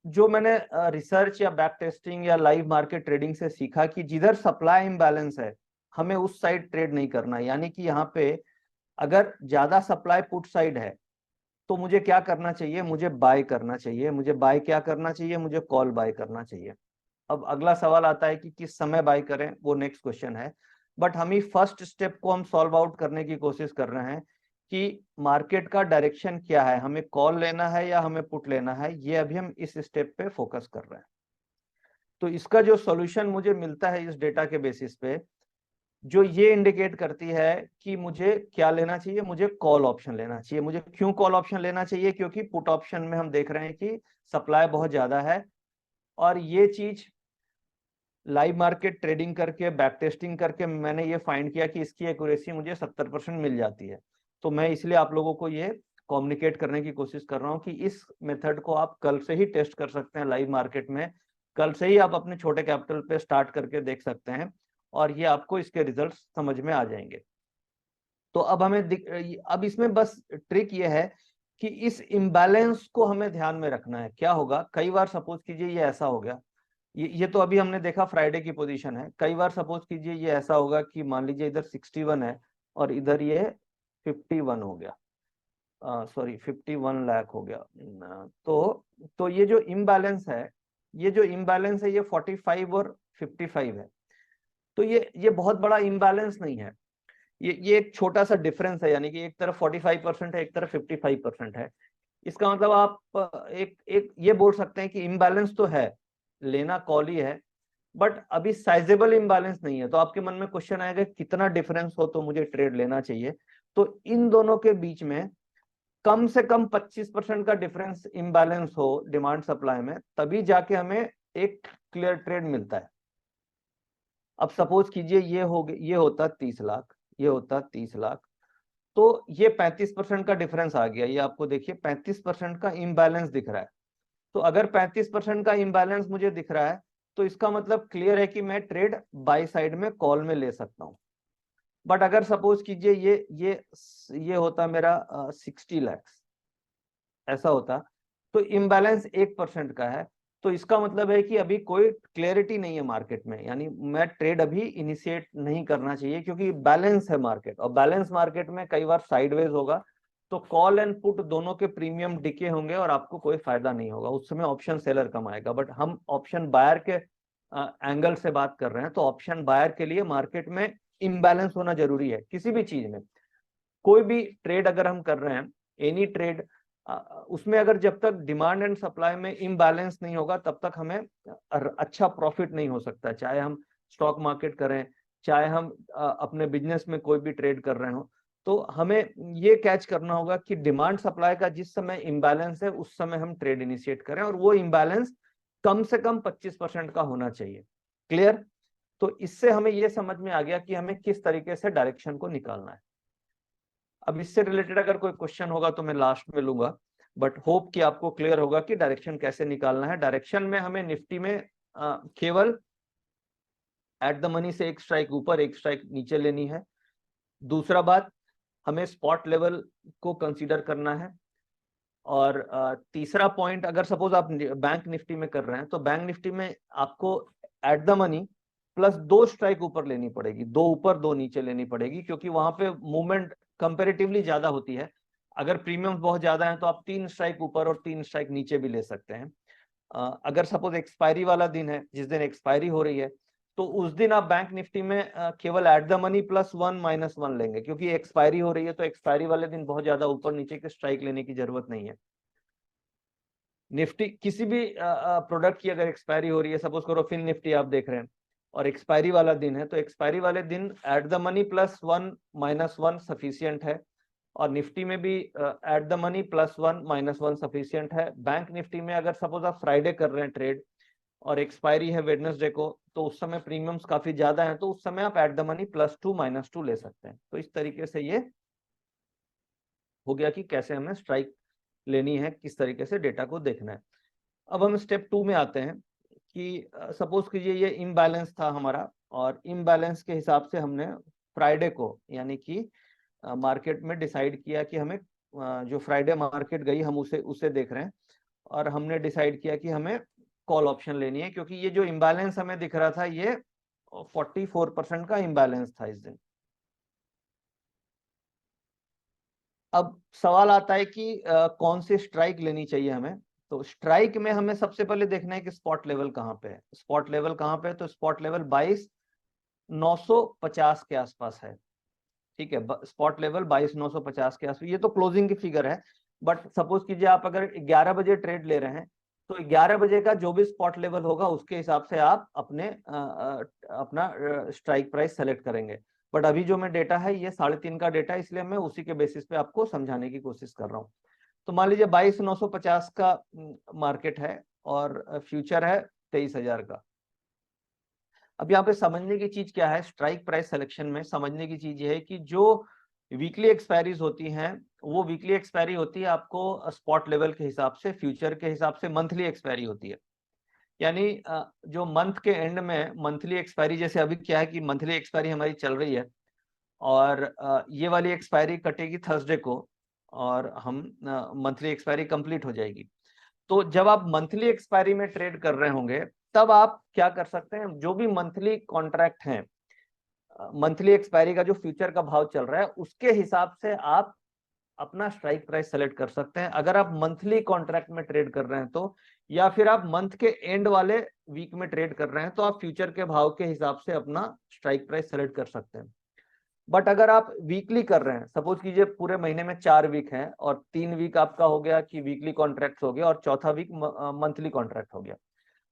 जो मैंने रिसर्च या बैक टेस्टिंग या लाइव मार्केट ट्रेडिंग से सीखा कि जिधर सप्लाई इम्बैलेंस है हमें उस साइड ट्रेड नहीं करना। यानी कि यहाँ पे अगर ज्यादा सप्लाई पुट साइड है तो मुझे क्या करना चाहिए, मुझे बाय करना चाहिए। मुझे बाय क्या करना चाहिए, मुझे कॉल बाय करना चाहिए। अब अगला सवाल आता है कि किस समय बाय करें, वो नेक्स्ट क्वेश्चन है। बट हम ही फर्स्ट स्टेप को हम सॉल्व आउट करने की कोशिश कर रहे हैं कि मार्केट का डायरेक्शन क्या है, हमें कॉल लेना है या हमें पुट लेना है, ये अभी हम इस स्टेप पे फोकस कर रहे हैं। तो इसका जो सॉल्यूशन मुझे मिलता है इस डेटा के बेसिस पे, जो ये इंडिकेट करती है कि मुझे क्या लेना चाहिए, मुझे कॉल ऑप्शन लेना चाहिए। मुझे क्यों कॉल ऑप्शन लेना चाहिए, क्योंकि पुट ऑप्शन में हम देख रहे हैं कि सप्लाई बहुत ज्यादा है, और ये चीज लाइव मार्केट ट्रेडिंग करके बैक टेस्टिंग करके मैंने ये फाइंड किया कि इसकी एक्यूरेसी मुझे 70% मिल जाती है। तो मैं इसलिए आप लोगों को ये कम्युनिकेट करने की कोशिश कर रहा हूँ कि इस मेथड को आप कल से ही टेस्ट कर सकते हैं लाइव मार्केट में। कल से ही आप अपने छोटे कैपिटल पे स्टार्ट करके देख सकते हैं, और ये आपको इसके रिजल्ट्स समझ में आ जाएंगे। तो अब अब इसमें बस ट्रिक ये है कि इस इम्बैलेंस को हमें ध्यान में रखना है। क्या होगा, कई बार सपोज कीजिए ये ऐसा हो गया, ये तो अभी हमने देखा फ्राइडे की पोजीशन है। कई बार सपोज कीजिए ये ऐसा होगा कि मान लीजिए इधर 61 है और इधर ये 51 हो गया, सॉरी 51 लाख हो गया। तो ये जो इम्बैलेंस है, ये 45 और 55 है। तो ये बहुत बड़ा इम्बैलेंस नहीं है, ये एक छोटा सा डिफरेंस है। यानी कि एक तरफ 45% है, एक तरफ 55% है। इसका मतलब आप एक एक ये बोल सकते हैं कि इम्बैलेंस तो है, लेना कॉल ही है, बट अभी साइजेबल इम्बैलेंस नहीं है। तो आपके मन में क्वेश्चन आएगा कितना डिफरेंस हो तो मुझे ट्रेड लेना चाहिए। तो इन दोनों के बीच में कम से कम 25% का डिफरेंस इम्बैलेंस हो डिमांड सप्लाई में, तभी जाके हमें एक क्लियर ट्रेड मिलता है। अब सपोज कीजिए ये होता 30 लाख, ये होता 30 लाख, तो ये 35% का डिफरेंस आ गया। ये आपको देखिए 35% का इम्बैलेंस दिख रहा है। तो अगर 35% का इम्बैलेंस मुझे दिख रहा है तो इसका मतलब क्लियर है कि मैं ट्रेड बाय साइड में कॉल में ले सकता हूं। बट अगर सपोज कीजिए ये होता मेरा 60 लाख, ऐसा होता, तो इम्बैलेंस 1% का है। तो इसका मतलब है कि अभी कोई क्लैरिटी नहीं है मार्केट में, यानी मैं ट्रेड अभी इनिशिएट नहीं करना चाहिए, क्योंकि बैलेंस है मार्केट, और बैलेंस मार्केट में कई बार साइडवेज होगा। तो कॉल एंड पुट दोनों के प्रीमियम डिके होंगे और आपको कोई फायदा नहीं होगा, उस समय ऑप्शन सेलर कम आएगा। बट हम ऑप्शन बायर के एंगल से बात कर रहे हैं, तो ऑप्शन बायर के लिए मार्केट में इम्बैलेंस होना जरूरी है। किसी भी चीज में कोई भी ट्रेड अगर हम कर रहे हैं, एनी ट्रेड, उसमें अगर जब तक डिमांड एंड सप्लाई में इम्बैलेंस नहीं होगा तब तक हमें अच्छा प्रॉफिट नहीं हो सकता। चाहे हम स्टॉक मार्केट करें, चाहे हम अपने बिजनेस में कोई भी ट्रेड कर रहे हो, तो हमें ये कैच करना होगा कि डिमांड सप्लाई का जिस समय इम्बैलेंस है उस समय हम ट्रेड इनिशिएट करें, और वो इम्बैलेंस कम से कम 25% का होना चाहिए। क्लियर? तो इससे हमें ये समझ में आ गया कि हमें किस तरीके से डायरेक्शन को निकालना है। अब इससे रिलेटेड अगर कोई क्वेश्चन होगा तो मैं लास्ट में लूंगा, बट होप कि आपको क्लियर होगा कि डायरेक्शन कैसे निकालना है। डायरेक्शन में हमें निफ्टी में केवल एट द मनी से एक स्ट्राइक ऊपर एक स्ट्राइक नीचे लेनी है। दूसरा बात, हमें स्पॉट लेवल को कंसीडर करना है। और तीसरा पॉइंट, अगर सपोज आप बैंक निफ्टी में कर रहे हैं तो बैंक निफ्टी में आपको at the money plus 2 strike ऊपर लेनी पड़ेगी, 2 ऊपर 2 नीचे लेनी पड़ेगी, क्योंकि वहां पे मूवमेंट कंपेरेटिवली ज्यादा होती है। अगर प्रीमियम बहुत ज्यादा है तो आप 3 स्ट्राइक ऊपर और 3 स्ट्राइक नीचे भी ले सकते हैं। अगर सपोज एक्सपायरी वाला दिन है, जिस दिन एक्सपायरी हो रही है, तो उस दिन आप बैंक निफ्टी में केवल एट द मनी +1 -1 लेंगे, क्योंकि एक्सपायरी हो रही है। तो एक्सपायरी वाले दिन बहुत ज्यादा ऊपर नीचे के स्ट्राइक लेने की जरूरत नहीं है। निफ्टी किसी भी प्रोडक्ट की अगर एक्सपायरी हो रही है, सपोज करो फिन निफ्टी आप देख रहे हैं और एक्सपायरी वाला दिन है, तो एक्सपायरी वाले दिन एट द मनी +1 -1 सफिशियंट है, और निफ्टी में भी एट द मनी +1 -1 सफिशियंट है। बैंक निफ्टी में अगर सपोज आप फ्राइडे कर रहे हैं ट्रेड और एक्सपायरी है वेडनेसडे को, तो उस समय प्रीमियम्स काफी ज्यादा हैं, तो उस समय आप एट द मनी +2 -2 ले सकते हैं। तो इस तरीके से ये हो गया कि कैसे हमें स्ट्राइक लेनी है, किस तरीके से डेटा को देखना है। अब हम स्टेप 2 में आते हैं कि सपोज कीजिए ये इम्बैलेंस था हमारा, और इम्बैलेंस के हिसाब से हमने फ्राइडे को, यानी कि मार्केट में डिसाइड किया कि हमें जो फ्राइडे मार्केट गई हम उसे देख रहे हैं, और हमने डिसाइड किया कि हमें कॉल ऑप्शन लेनी है, क्योंकि ये जो इम्बैलेंस हमें दिख रहा था ये 44% का इम्बैलेंस था इस दिन। अब सवाल आता है कि कौन सी स्ट्राइक लेनी चाहिए हमें। तो स्ट्राइक में हमें सबसे पहले देखना है कि स्पॉट लेवल कहाँ पे है। स्पॉट लेवल कहाँ पे है? तो स्पॉट लेवल 22,950 के आसपास है। ठीक है, स्पॉट लेवल 22,950 के आसपास। ये तो क्लोजिंग की फिगर है, बट सपोज कीजिए आप अगर 11 बजे ट्रेड ले रहे हैं, तो 11 बजे का जो भी स्पॉट लेवल होगा उसके हिसाब से आप अपना स्ट्राइक प्राइस सेलेक्ट करेंगे। बट अभी जो मैं डेटा है ये 3.5 का डेटा है, इसलिए मैं उसी के बेसिस पे आपको समझाने की कोशिश कर रहा हूँ। तो मान लीजिए 22,950 का मार्केट है और फ्यूचर है 23,000 का। अब यहाँ पे समझने की चीज क्या है, स्ट्राइक प्राइस सिलेक्शन में समझने की चीज ये है कि जो वीकली एक्सपायरीज होती हैं, वो वीकली एक्सपायरी होती है आपको स्पॉट लेवल के हिसाब से, फ्यूचर के हिसाब से मंथली एक्सपायरी होती है। यानी जो मंथ के एंड में मंथली एक्सपायरी, जैसे अभी क्या है कि मंथली एक्सपायरी हमारी चल रही है, और ये वाली एक्सपायरी कटेगी थर्सडे को, और हम मंथली एक्सपायरी कंप्लीट हो जाएगी। तो जब आप मंथली एक्सपायरी में ट्रेड कर रहे होंगे, तब आप क्या कर सकते हैं, जो भी मंथली कॉन्ट्रैक्ट हैं, मंथली एक्सपायरी का जो फ्यूचर का भाव चल रहा है उसके हिसाब से आप अपना स्ट्राइक प्राइस सेलेक्ट कर सकते हैं, अगर आप मंथली कॉन्ट्रैक्ट में ट्रेड कर रहे हैं तो। या फिर आप मंथ के एंड वाले वीक में ट्रेड कर रहे हैं तो आप फ्यूचर के भाव के हिसाब से अपना स्ट्राइक प्राइस सेलेक्ट कर सकते हैं। बट अगर आप वीकली कर रहे हैं, सपोज कीजिए पूरे महीने में 4 वीक हैं, और 3 वीक आपका हो गया कि वीकली कॉन्ट्रैक्ट हो गया, और चौथा वीक मंथली कॉन्ट्रैक्ट हो गया,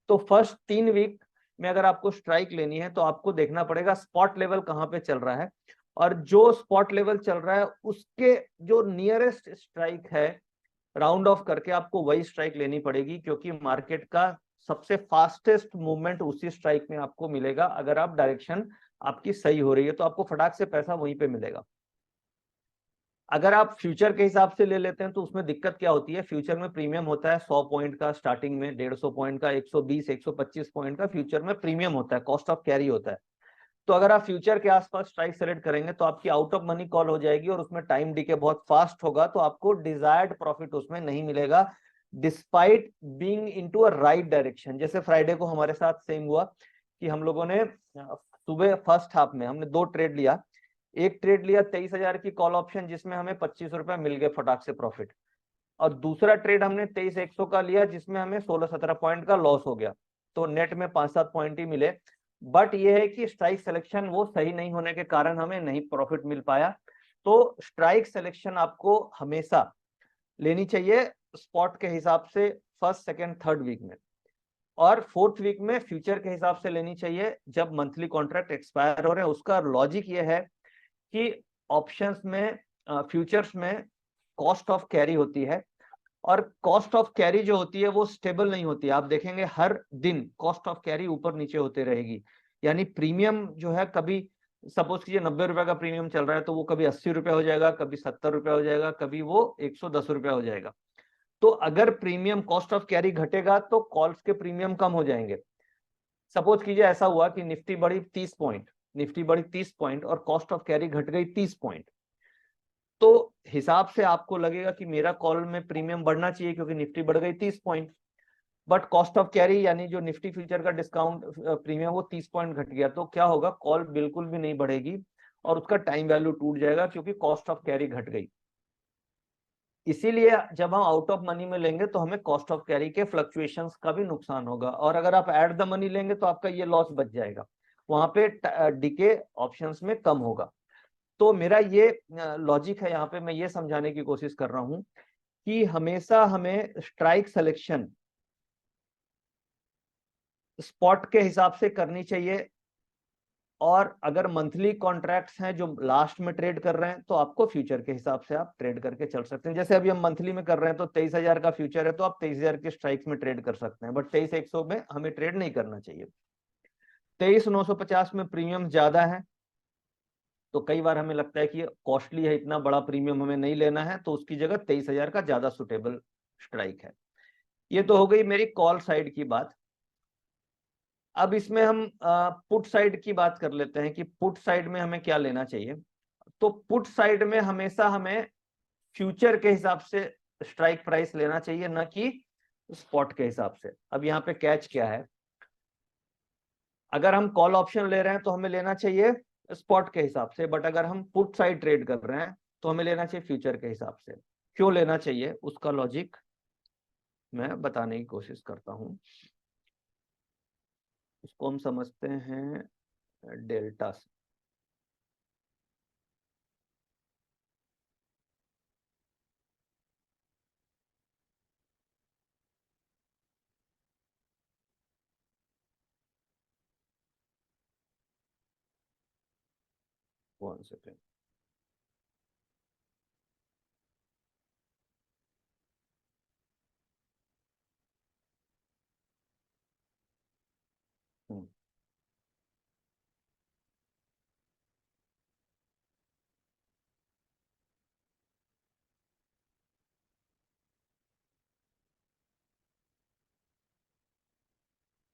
तो फर्स्ट 3 वीक में अगर आपको स्ट्राइक लेनी है तो आपको देखना पड़ेगा स्पॉट लेवल कहाँ पे चल रहा है, और जो स्पॉट लेवल चल रहा है उसके जो नियरेस्ट स्ट्राइक है, राउंड ऑफ करके आपको वही स्ट्राइक लेनी पड़ेगी, क्योंकि मार्केट का सबसे फास्टेस्ट मूवमेंट उसी स्ट्राइक में आपको मिलेगा। अगर आप डायरेक्शन आपकी सही हो रही है तो आपको फटाक से पैसा वहीं पे मिलेगा। अगर आप फ्यूचर के हिसाब से ले लेते हैं तो उसमें दिक्कत क्या होती है, फ्यूचर में प्रीमियम होता है 100 पॉइंट का, स्टार्टिंग में 150 पॉइंट का, 120 125 पॉइंट का फ्यूचर में प्रीमियम होता है, कॉस्ट ऑफ कैरी होता है। तो अगर आप फ्यूचर के आसपास स्ट्राइक सेलेक्ट करेंगे तो आपकी आउट ऑफ मनी कॉल हो जाएगी, और उसमें टाइम डीके बहुत फास्ट होगा, तो आपको डिजायर्ड प्रॉफिट उसमें नहीं मिलेगा, despite being into a right direction. जैसे फ्राइडे को हमारे साथ सेम हुआ कि हम लोगों ने सुबह फर्स्ट हाफ में हमने 2 ट्रेड लिया। एक ट्रेड लिया 23,000 की कॉल ऑप्शन, जिसमें हमें 25 रुपए मिल गए फटाक से प्रॉफिट, और दूसरा ट्रेड हमने 23,100 का लिया, जिसमें हमें 16-17 पॉइंट का लॉस हो गया। तो नेट में 5-7 पॉइंट ही मिले। बट ये है कि स्ट्राइक सिलेक्शन वो सही नहीं होने के कारण हमें नहीं प्रॉफिट मिल पाया। तो स्ट्राइक सिलेक्शन आपको हमेशा लेनी चाहिए स्पॉट के हिसाब से फर्स्ट सेकेंड थर्ड वीक में, और फोर्थ वीक में फ्यूचर के हिसाब से लेनी चाहिए जब मंथली कॉन्ट्रैक्ट एक्सपायर हो रहे हैं। उसका लॉजिक ये है कि ऑप्शंस में फ्यूचर्स में कॉस्ट ऑफ कैरी होती है, और कॉस्ट ऑफ कैरी जो होती है वो स्टेबल नहीं होती है। आप देखेंगे हर दिन कॉस्ट ऑफ कैरी ऊपर नीचे होते रहेगी, यानी प्रीमियम जो है, कभी सपोज कीजिए 90 रुपए का प्रीमियम चल रहा है तो वो कभी 80 रुपए हो जाएगा, कभी 70 रुपए हो जाएगा, कभी वो 110 रुपए हो जाएगा। तो अगर प्रीमियम कॉस्ट ऑफ कैरी घटेगा तो कॉल्स के प्रीमियम कम हो जाएंगे। सपोज कीजिए ऐसा हुआ कि निफ्टी बढ़ी 30 पॉइंट, निफ्टी बढ़ी 30 पॉइंट और कॉस्ट ऑफ कैरी घट गई 30 पॉइंट, तो हिसाब से आपको लगेगा कि मेरा कॉल में प्रीमियम बढ़ना चाहिए क्योंकि निफ्टी बढ़ गई 30 point, but cost of carry यानी जो निफ्टी फ्यूचर का डिस्काउंट प्रीमियम वो 30 पॉइंट घट गया, तो क्या होगा, कॉल बिल्कुल भी नहीं बढ़ेगी और उसका टाइम वैल्यू टूट जाएगा क्योंकि कॉस्ट ऑफ कैरी घट गई। इसीलिए जब हम आउट ऑफ मनी में लेंगे तो हमें कॉस्ट ऑफ कैरी के फ्लक्चुएशंस का भी नुकसान होगा, और अगर आप एट द मनी लेंगे तो आपका ये लॉस बच जाएगा, वहां पे डीके ऑप्शंस में कम होगा। तो मेरा ये लॉजिक है, यहाँ पे मैं ये समझाने की कोशिश कर रहा हूं कि हमेशा हमें स्ट्राइक सिलेक्शन स्पॉट के हिसाब से करनी चाहिए, और अगर मंथली कॉन्ट्रैक्ट्स हैं जो लास्ट में ट्रेड कर रहे हैं तो आपको फ्यूचर के हिसाब से आप ट्रेड करके चल सकते हैं। जैसे अभी हम मंथली में कर रहे हैं तो 23,000 का फ्यूचर है तो आप 23,000 के स्ट्राइक्स में ट्रेड कर सकते हैं, बट 23,100 में हमें ट्रेड नहीं करना चाहिए। 23,950 में प्रीमियम ज्यादा है, तो कई बार हमें लगता है कि कॉस्टली है, इतना बड़ा प्रीमियम हमें नहीं लेना है, तो उसकी जगह 23,000 का ज्यादा सुटेबल स्ट्राइक है। ये तो हो गई मेरी कॉल साइड की बात। अब इसमें हम पुट साइड की बात कर लेते हैं कि पुट साइड में हमें क्या लेना चाहिए। तो पुट साइड में हमेशा हमें फ्यूचर के हिसाब से स्ट्राइक प्राइस लेना चाहिए, ना कि स्पॉट के हिसाब से। अब यहाँ पे कैच क्या है, अगर हम कॉल ऑप्शन ले रहे हैं तो हमें लेना चाहिए स्पॉट के हिसाब से, बट अगर हम पुट साइड ट्रेड कर रहे हैं तो हमें लेना चाहिए फ्यूचर के हिसाब से। क्यों लेना चाहिए उसका लॉजिक मैं बताने की कोशिश करता हूं। उसको हम समझते हैं डेल्टा से। One second.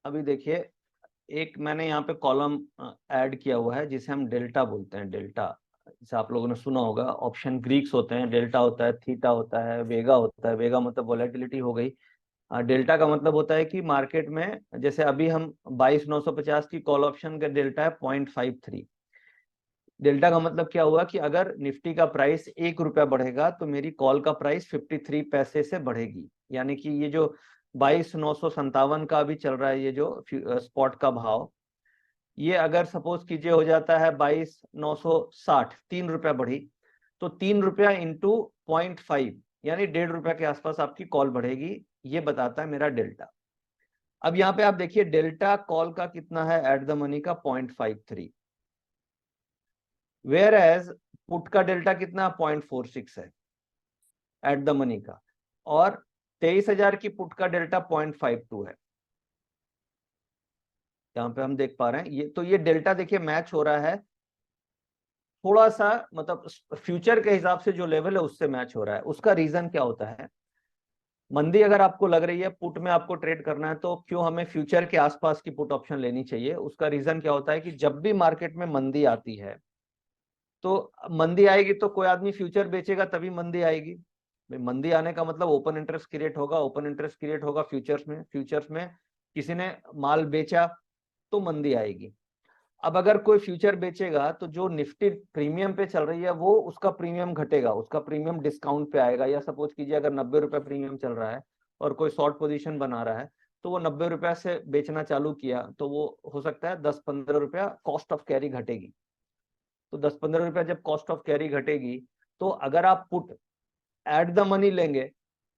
अभी देखिए, एक मैंने यहाँ पे कॉलम ऐड किया हुआ है जिसे हम डेल्टा बोलते हैं। डेल्टा जैसे आप लोगों ने सुना होगा, ऑप्शन ग्रीक्स होते हैं, डेल्टा होता है, थीटा होता है, वेगा होता है। वेगा मतलब वोलेटिलिटी हो गई। डेल्टा का मतलब होता है कि मार्केट में, जैसे अभी हम 22,950 की कॉल ऑप्शन का डेल्टा है 0.53। डेल्टा का मतलब क्या हुआ कि अगर निफ्टी का प्राइस 1 रुपया बढ़ेगा तो मेरी कॉल का प्राइस 53 पैसे से बढ़ेगी। यानी कि ये जो 22,957 का अभी चल रहा है, ये जो स्पॉट का भाव, ये अगर सपोज कीजिए हो जाता है 22,960, 3 रुपया बढ़ी, तो 3 रुपया इंटू 0.5 यानी 1.5 रुपया के आसपास आपकी कॉल बढ़ेगी। ये बताता है मेरा डेल्टा। अब यहाँ पे आप देखिए डेल्टा कॉल का कितना है एट द मनी का 0.53, वेयर एज पुट का डेल्टा कितना 0.46 है एट द मनी का, और 23,000 की पुट का डेल्टा 0.52 है। यहाँ पे हम देख पा रहे हैं ये, तो ये डेल्टा देखिए मैच हो रहा है थोड़ा सा, मतलब फ्यूचर के हिसाब से जो लेवल है उससे मैच हो रहा है। उसका रीजन क्या होता है, मंदी अगर आपको लग रही है पुट में आपको ट्रेड करना है तो क्यों हमें फ्यूचर के आसपास की पुट ऑप्शन लेनी चाहिए। उसका रीजन क्या होता है कि जब भी मार्केट में मंदी आती है, तो मंदी आएगी तो कोई आदमी फ्यूचर बेचेगा तभी मंदी आएगी। मंदी आने का मतलब ओपन इंटरेस्ट क्रिएट होगा, ओपन इंटरेस्ट क्रिएट होगा फ्यूचर्स में, फ्यूचर्स में किसी ने माल बेचा तो मंदी आएगी। अब अगर कोई फ्यूचर बेचेगा तो जो निफ्टी प्रीमियम पे चल रही है वो उसका प्रीमियम घटेगा, उसका प्रीमियम डिस्काउंट पे आएगा। या सपोज कीजिए अगर 90 रुपए प्रीमियम चल रहा है और कोई शॉर्ट पोजीशन बना रहा है, तो वो 90 रुपया से बेचना चालू किया तो वो हो सकता है 10-15 रुपया कॉस्ट ऑफ कैरी घटेगी। तो 10-15 रुपया जब कॉस्ट ऑफ कैरी घटेगी, तो अगर आप पुट एट द मनी लेंगे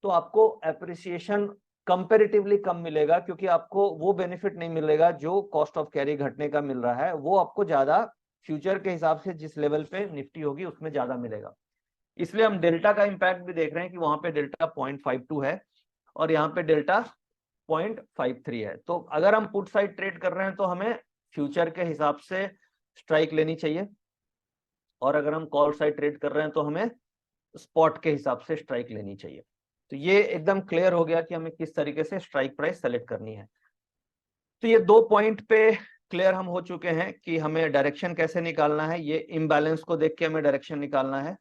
तो आपको एप्रिसिएशन कंपेरेटिवली कम मिलेगा, क्योंकि आपको वो बेनिफिट नहीं मिलेगा जो कॉस्ट ऑफ कैरी घटने का मिल रहा है, वो आपको ज्यादा फ्यूचर के हिसाब से जिस लेवल पे निफ्टी होगी उसमें ज्यादा मिलेगा। इसलिए हम डेल्टा का इंपैक्ट भी देख रहे हैं कि वहां पे डेल्टा 0.52 है और यहाँ पे डेल्टा 0.53 है। तो अगर हम पुट साइड ट्रेड कर रहे हैं तो हमें फ्यूचर के हिसाब से स्ट्राइक लेनी चाहिए, और अगर हम कॉल साइड ट्रेड कर रहे हैं तो हमें स्पॉट के हिसाब से स्ट्राइक लेनी चाहिए। तो ये एकदम क्लियर हो गया कि हमें किस तरीके से स्ट्राइक प्राइस सेलेक्ट करनी है। तो ये 2 पॉइंट पे क्लियर हम हो चुके हैं कि हमें डायरेक्शन कैसे निकालना है, ये इम्बैलेंस को देख के हमें डायरेक्शन निकालना है।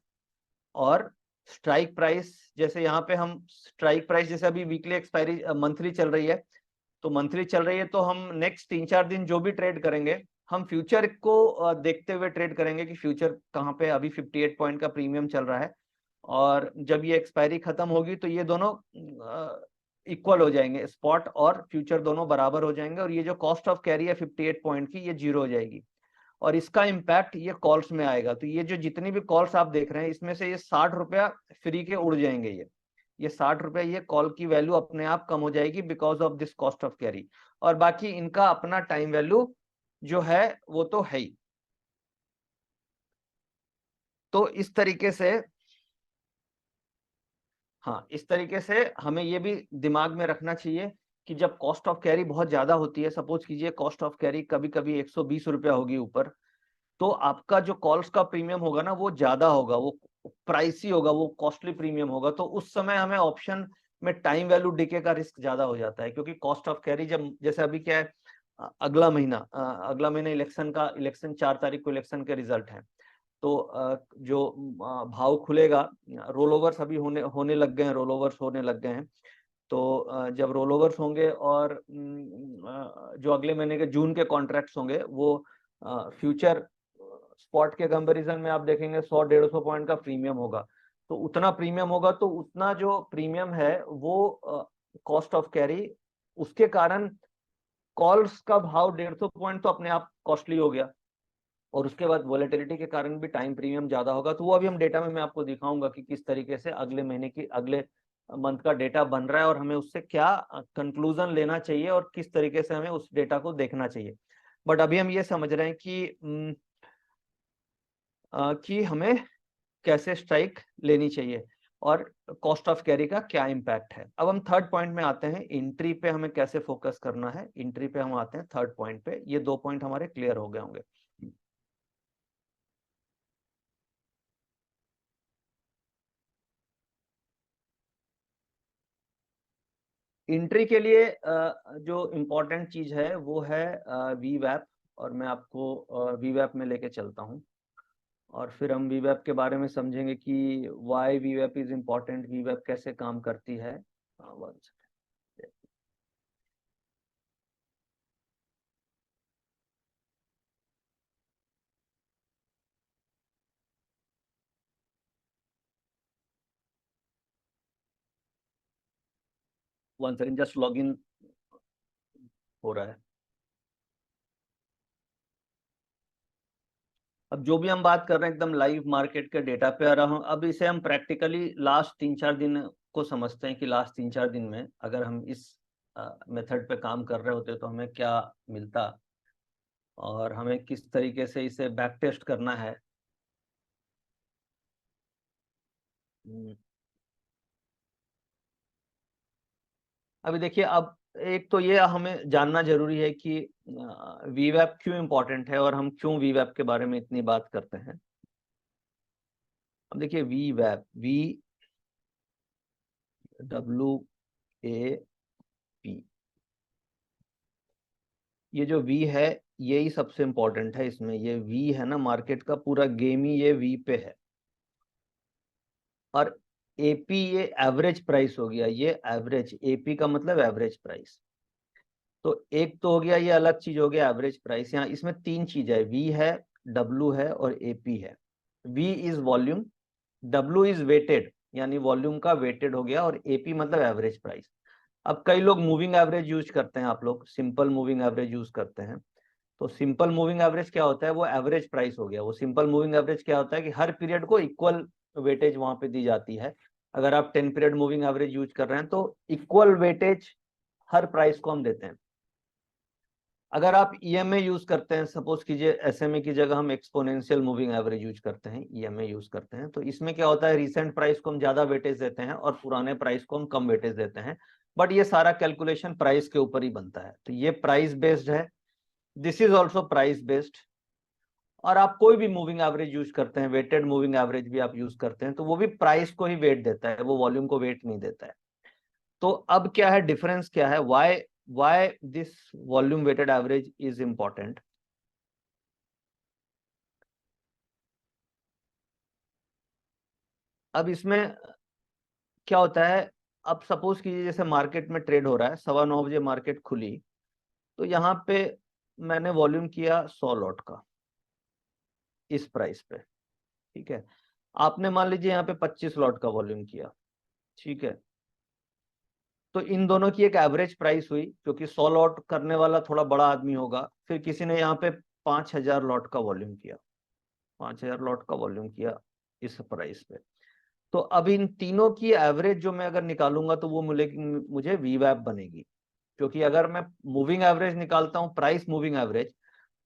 और स्ट्राइक प्राइस, जैसे यहाँ पे हम स्ट्राइक प्राइस, जैसे अभी वीकली एक्सपायरी मंथली चल रही है, तो मंथली चल रही है तो हम नेक्स्ट 3-4 दिन जो भी ट्रेड करेंगे हम फ्यूचर को देखते हुए ट्रेड करेंगे कि फ्यूचर कहाँ पे, अभी 58 पॉइंट का प्रीमियम चल रहा है और जब ये एक्सपायरी खत्म होगी तो ये दोनों इक्वल हो जाएंगे, स्पॉट और फ्यूचर दोनों बराबर हो जाएंगे, और ये जो कॉस्ट ऑफ कैरी है 58 पॉइंट की ये 0 हो जाएगी, और इसका इम्पैक्ट ये कॉल्स में आएगा। तो ये जो जितनी भी कॉल्स आप देख रहे हैं इसमें से ये 60 रुपया फ्री के उड़ जाएंगे। ये 60 रुपया, ये कॉल की वैल्यू अपने आप कम हो जाएगी because of this cost of carry, और बाकी इनका अपना टाइम वैल्यू जो है वो तो है ही। तो इस तरीके से, हाँ, इस तरीके से हमें ये भी दिमाग में रखना चाहिए कि जब कॉस्ट ऑफ कैरी बहुत ज्यादा होती है, सपोज कीजिए कॉस्ट ऑफ कैरी कभी कभी 120 रुपया होगी ऊपर, तो आपका जो कॉल्स का प्रीमियम होगा ना वो ज्यादा होगा, वो प्राइसी होगा, वो कॉस्टली प्रीमियम होगा। तो उस समय हमें ऑप्शन में टाइम वैल्यू डिके का रिस्क ज्यादा हो जाता है, क्योंकि कॉस्ट ऑफ कैरी जब, जैसे अभी क्या है, अगला महीना इलेक्शन 4 तारीख को इलेक्शन के रिजल्ट है। तो जो भाव खुलेगा, रोल ओवर्स अभी होने होने लग गए हैं, रोल ओवर्स होने लग गए हैं। तो जब रोल ओवर्स होंगे और जो अगले महीने के जून के कॉन्ट्रैक्ट्स होंगे, वो फ्यूचर स्पॉट के कंपैरिजन में आप देखेंगे 100-150 पॉइंट का प्रीमियम होगा। तो उतना प्रीमियम होगा, तो उतना जो प्रीमियम है वो कॉस्ट ऑफ कैरी, उसके कारण कॉल्स का भाव 150 पॉइंट तो अपने आप कॉस्टली हो गया, और उसके बाद वोलेटिलिटी के कारण भी टाइम प्रीमियम ज्यादा होगा। तो वो अभी हम डेटा में मैं आपको दिखाऊंगा कि किस तरीके से अगले महीने की, अगले मंथ का डेटा बन रहा है और हमें उससे क्या कंक्लूजन लेना चाहिए और किस तरीके से हमें उस डेटा को देखना चाहिए। बट अभी हम ये समझ रहे हैं कि हमें कैसे स्ट्राइक लेनी चाहिए और कॉस्ट ऑफ कैरी का क्या इम्पैक्ट है। अब हम थर्ड पॉइंट में आते हैं, एंट्री पे हमें कैसे फोकस करना है। एंट्री पे हम आते हैं थर्ड पॉइंट पे। ये 2 पॉइंट हमारे क्लियर हो गए होंगे। एंट्री के लिए जो इम्पोर्टेंट चीज है वो है वीवैप, और मैं आपको वीवैप में लेके चलता हूँ, और फिर हम वीवैप के बारे में समझेंगे कि वाई वीवैप इज इम्पोर्टेंट, वीवैप कैसे काम करती है। One second. One second, just log in हो रहा है। अब जो भी हम बात कर रहे हैं एकदम लाइव मार्केट के डेटा पे आ रहा हूँ। अब इसे हम प्रैक्टिकली लास्ट 3-4 दिन को समझते हैं कि लास्ट 3-4 दिन में अगर हम इस मेथड पे काम कर रहे होते तो हमें क्या मिलता, और हमें किस तरीके से इसे बैक टेस्ट करना है। हम्म, अभी देखिए, अब एक तो ये हमें जानना जरूरी है कि वीवैप क्यों इम्पोर्टेंट है और हम क्यों वीवैप के बारे में इतनी बात करते हैं। अब देखिए, वीवैप, WAP, ये जो वी है ये ही सबसे इम्पोर्टेंट है इसमें। ये वी है ना, मार्केट का पूरा गेम ही ये वी पे है। और एपी ये एवरेज प्राइस हो गया, ये एवरेज, एपी का मतलब एवरेज प्राइस। तो एक तो हो गया, ये अलग चीज हो गया एवरेज प्राइस। यहाँ इसमें 3 चीज है, वी है, डब्लू है और एपी है। V is volume, W is weighted, यानी वॉल्यूम का वेटेड हो गया, और एपी मतलब एवरेज प्राइस। अब कई लोग मूविंग एवरेज यूज करते हैं, आप लोग सिंपल मूविंग एवरेज यूज करते हैं। तो सिंपल मूविंग एवरेज क्या होता है, वो एवरेज प्राइस हो गया। वो सिंपल मूविंग एवरेज क्या होता है कि हर पीरियड को इक्वल वेटेज वहां पे दी जाती है। अगर आप 10 पीरियड मूविंग एवरेज यूज कर रहे हैं तो इक्वल वेटेज हर प्राइस को हम देते हैं। अगर आप ईएमए यूज करते हैं, सपोज कीजिए एसएमए की जगह हम एक्सपोनेंशियल मूविंग एवरेज यूज करते हैं, ईएमए यूज करते हैं, तो इसमें क्या होता है, रिसेंट प्राइस को हम ज्यादा वेटेज देते हैं और पुराने प्राइस को हम कम वेटेज देते हैं। बट ये सारा कैलकुलेशन प्राइस के ऊपर ही बनता है, तो ये प्राइस बेस्ड है। This is also price based. और आप कोई भी मूविंग एवरेज यूज करते हैं, वेटेड मूविंग एवरेज भी आप यूज करते हैं, तो वो भी प्राइस को ही वेट देता है, वो वॉल्यूम को वेट नहीं देता है। तो अब क्या है डिफरेंस, क्या है, why this volume weighted average is important. अब इसमें क्या होता है, अब सपोज कीजिए जैसे मार्केट में ट्रेड हो रहा है, 9:15 बजे मार्केट खुली, तो यहाँ पे मैंने वॉल्यूम किया 100 लॉट का इस प्राइस पे, ठीक है। आपने मान लीजिए यहाँ पे 25 लॉट का वॉल्यूम किया, ठीक है। तो इन दोनों की एक एवरेज प्राइस हुई, क्योंकि 100 लॉट करने वाला थोड़ा बड़ा आदमी होगा। फिर किसी ने यहाँ पे 5,000 लॉट का वॉल्यूम किया, 5,000 लॉट का वॉल्यूम किया इस प्राइस पे। तो अब इन तीनों की एवरेज जो मैं अगर निकालूंगा तो वो मिलेगी, मुझे वीवैप बनेगी। क्योंकि अगर मैं मूविंग एवरेज निकालता हूँ, प्राइस मूविंग एवरेज,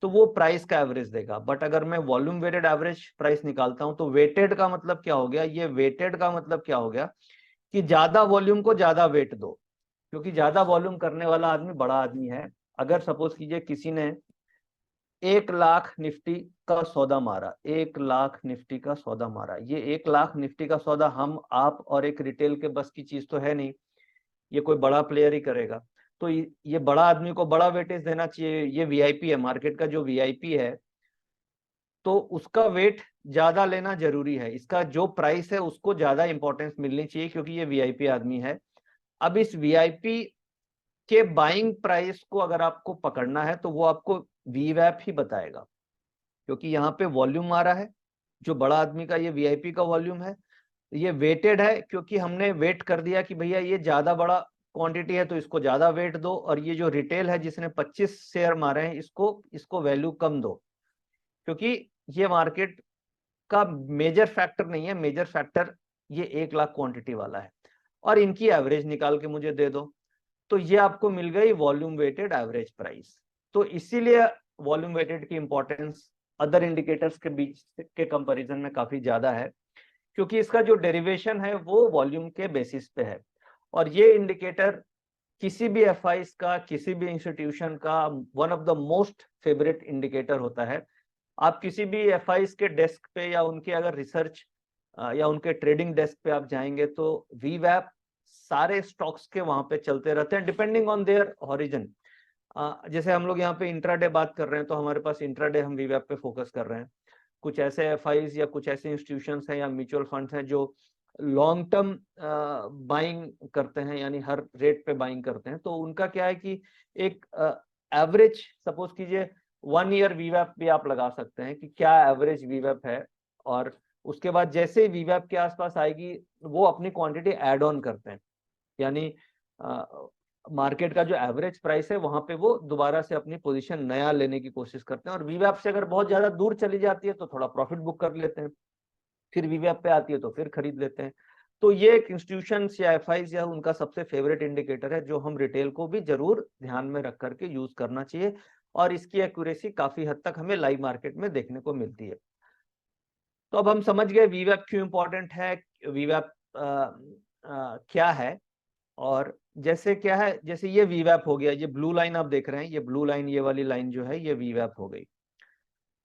तो वो प्राइस का एवरेज देगा। बट अगर मैं वॉल्यूम वेटेड एवरेज प्राइस निकालता हूं तो वेटेड का मतलब क्या हो गया, ये वेटेड का मतलब क्या हो गया कि ज्यादा वॉल्यूम को ज्यादा वेट दो, क्योंकि ज्यादा वॉल्यूम करने वाला आदमी बड़ा आदमी है। अगर सपोज कीजिए किसी ने 1 लाख निफ्टी का सौदा मारा, 1 लाख निफ्टी का सौदा मारा, ये 1 लाख निफ्टी का सौदा हम आप और एक रिटेल के बस की चीज तो है नहीं, ये कोई बड़ा प्लेयर ही करेगा। तो ये बड़ा आदमी को बड़ा वेटेज देना चाहिए, ये वीआईपी है, मार्केट का जो वीआईपी है, तो उसका वेट ज्यादा लेना जरूरी है, इसका जो प्राइस है उसको ज्यादा इंपॉर्टेंस मिलनी चाहिए क्योंकि ये वीआईपी आदमी है। अब इस वीआईपी के बाइंग प्राइस को अगर आपको पकड़ना है तो वो आपको वीवैप ही बताएगा, क्योंकि यहाँ पे वॉल्यूम आ रहा है, जो बड़ा आदमी का ये वीआईपी का वॉल्यूम है, ये वेटेड है क्योंकि हमने वेट कर दिया कि भैया ये ज्यादा बड़ा क्वांटिटी है तो इसको ज्यादा वेट दो, और ये जो रिटेल है जिसने 25 शेयर मारे हैं इसको इसको वैल्यू कम दो, क्योंकि ये मार्केट का मेजर फैक्टर नहीं है, मेजर फैक्टर ये 1 लाख क्वांटिटी वाला है। और इनकी एवरेज निकाल के मुझे दे दो, तो ये आपको मिल गई वॉल्यूम वेटेड एवरेज प्राइस। तो इसीलिए वॉल्यूम वेटेड की इंपॉर्टेंस अदर इंडिकेटर्स के बीच के कंपैरिजन में काफी ज्यादा है, क्योंकि इसका जो डेरिवेशन है वो वॉल्यूम के बेसिस पे है। और ये इंडिकेटर किसी भी एफआईज का, किसी भी इंस्टीट्यूशन का one of the most favourite indicator होता है। आप किसी भी एफआईज के डेस्क पे या उनके अगर रिसर्च या उनके ट्रेडिंग डेस्क पे आप जाएंगे तो वीवैप सारे स्टॉक्स के वहां पे चलते रहते हैं डिपेंडिंग ऑन देयर हॉरिजन। जैसे हम लोग यहाँ पे इंट्राडे बात कर रहे हैं तो हमारे पास इंट्राडे हम वीवैप पे फोकस कर रहे हैं। कुछ ऐसे एफआईज या कुछ ऐसे इंस्टीट्यूशंस हैं या म्यूचुअल फंड्स हैं जो लॉन्ग टर्म बाइंग करते हैं, यानी हर रेट पे बाइंग करते हैं, तो उनका क्या है कि एक एवरेज सपोज कीजिए 1 ईयर वीवैप भी आप लगा सकते हैं कि क्या एवरेज वीवैप है, और उसके बाद जैसे ही वीवैप के आसपास आएगी वो अपनी क्वांटिटी ऐड ऑन करते हैं, यानी मार्केट का जो एवरेज प्राइस है वहां पे वो दोबारा से अपनी पोजीशन नया लेने की कोशिश करते हैं, और वीवैप से अगर बहुत ज्यादा दूर चली जाती है तो थोड़ा प्रॉफिट बुक कर लेते हैं, फिर वीवैप पे आती है तो फिर खरीद लेते हैं। तो ये एक इंस्टीट्यूशन या एफआईज या उनका सबसे फेवरेट इंडिकेटर है जो हम रिटेल को भी जरूर ध्यान में रख करके यूज करना चाहिए, और इसकी एक्यूरेसी काफी हद तक हमें लाइव मार्केट में देखने को मिलती है। तो अब हम समझ गए वीवैप क्यों इंपॉर्टेंट है, वीवैप क्या है, और जैसे क्या है, जैसे ये वीवैप हो गया, ये ब्लू लाइन आप देख रहे हैं, ये ब्लू लाइन, ये वाली लाइन जो है ये वीवैप हो गई।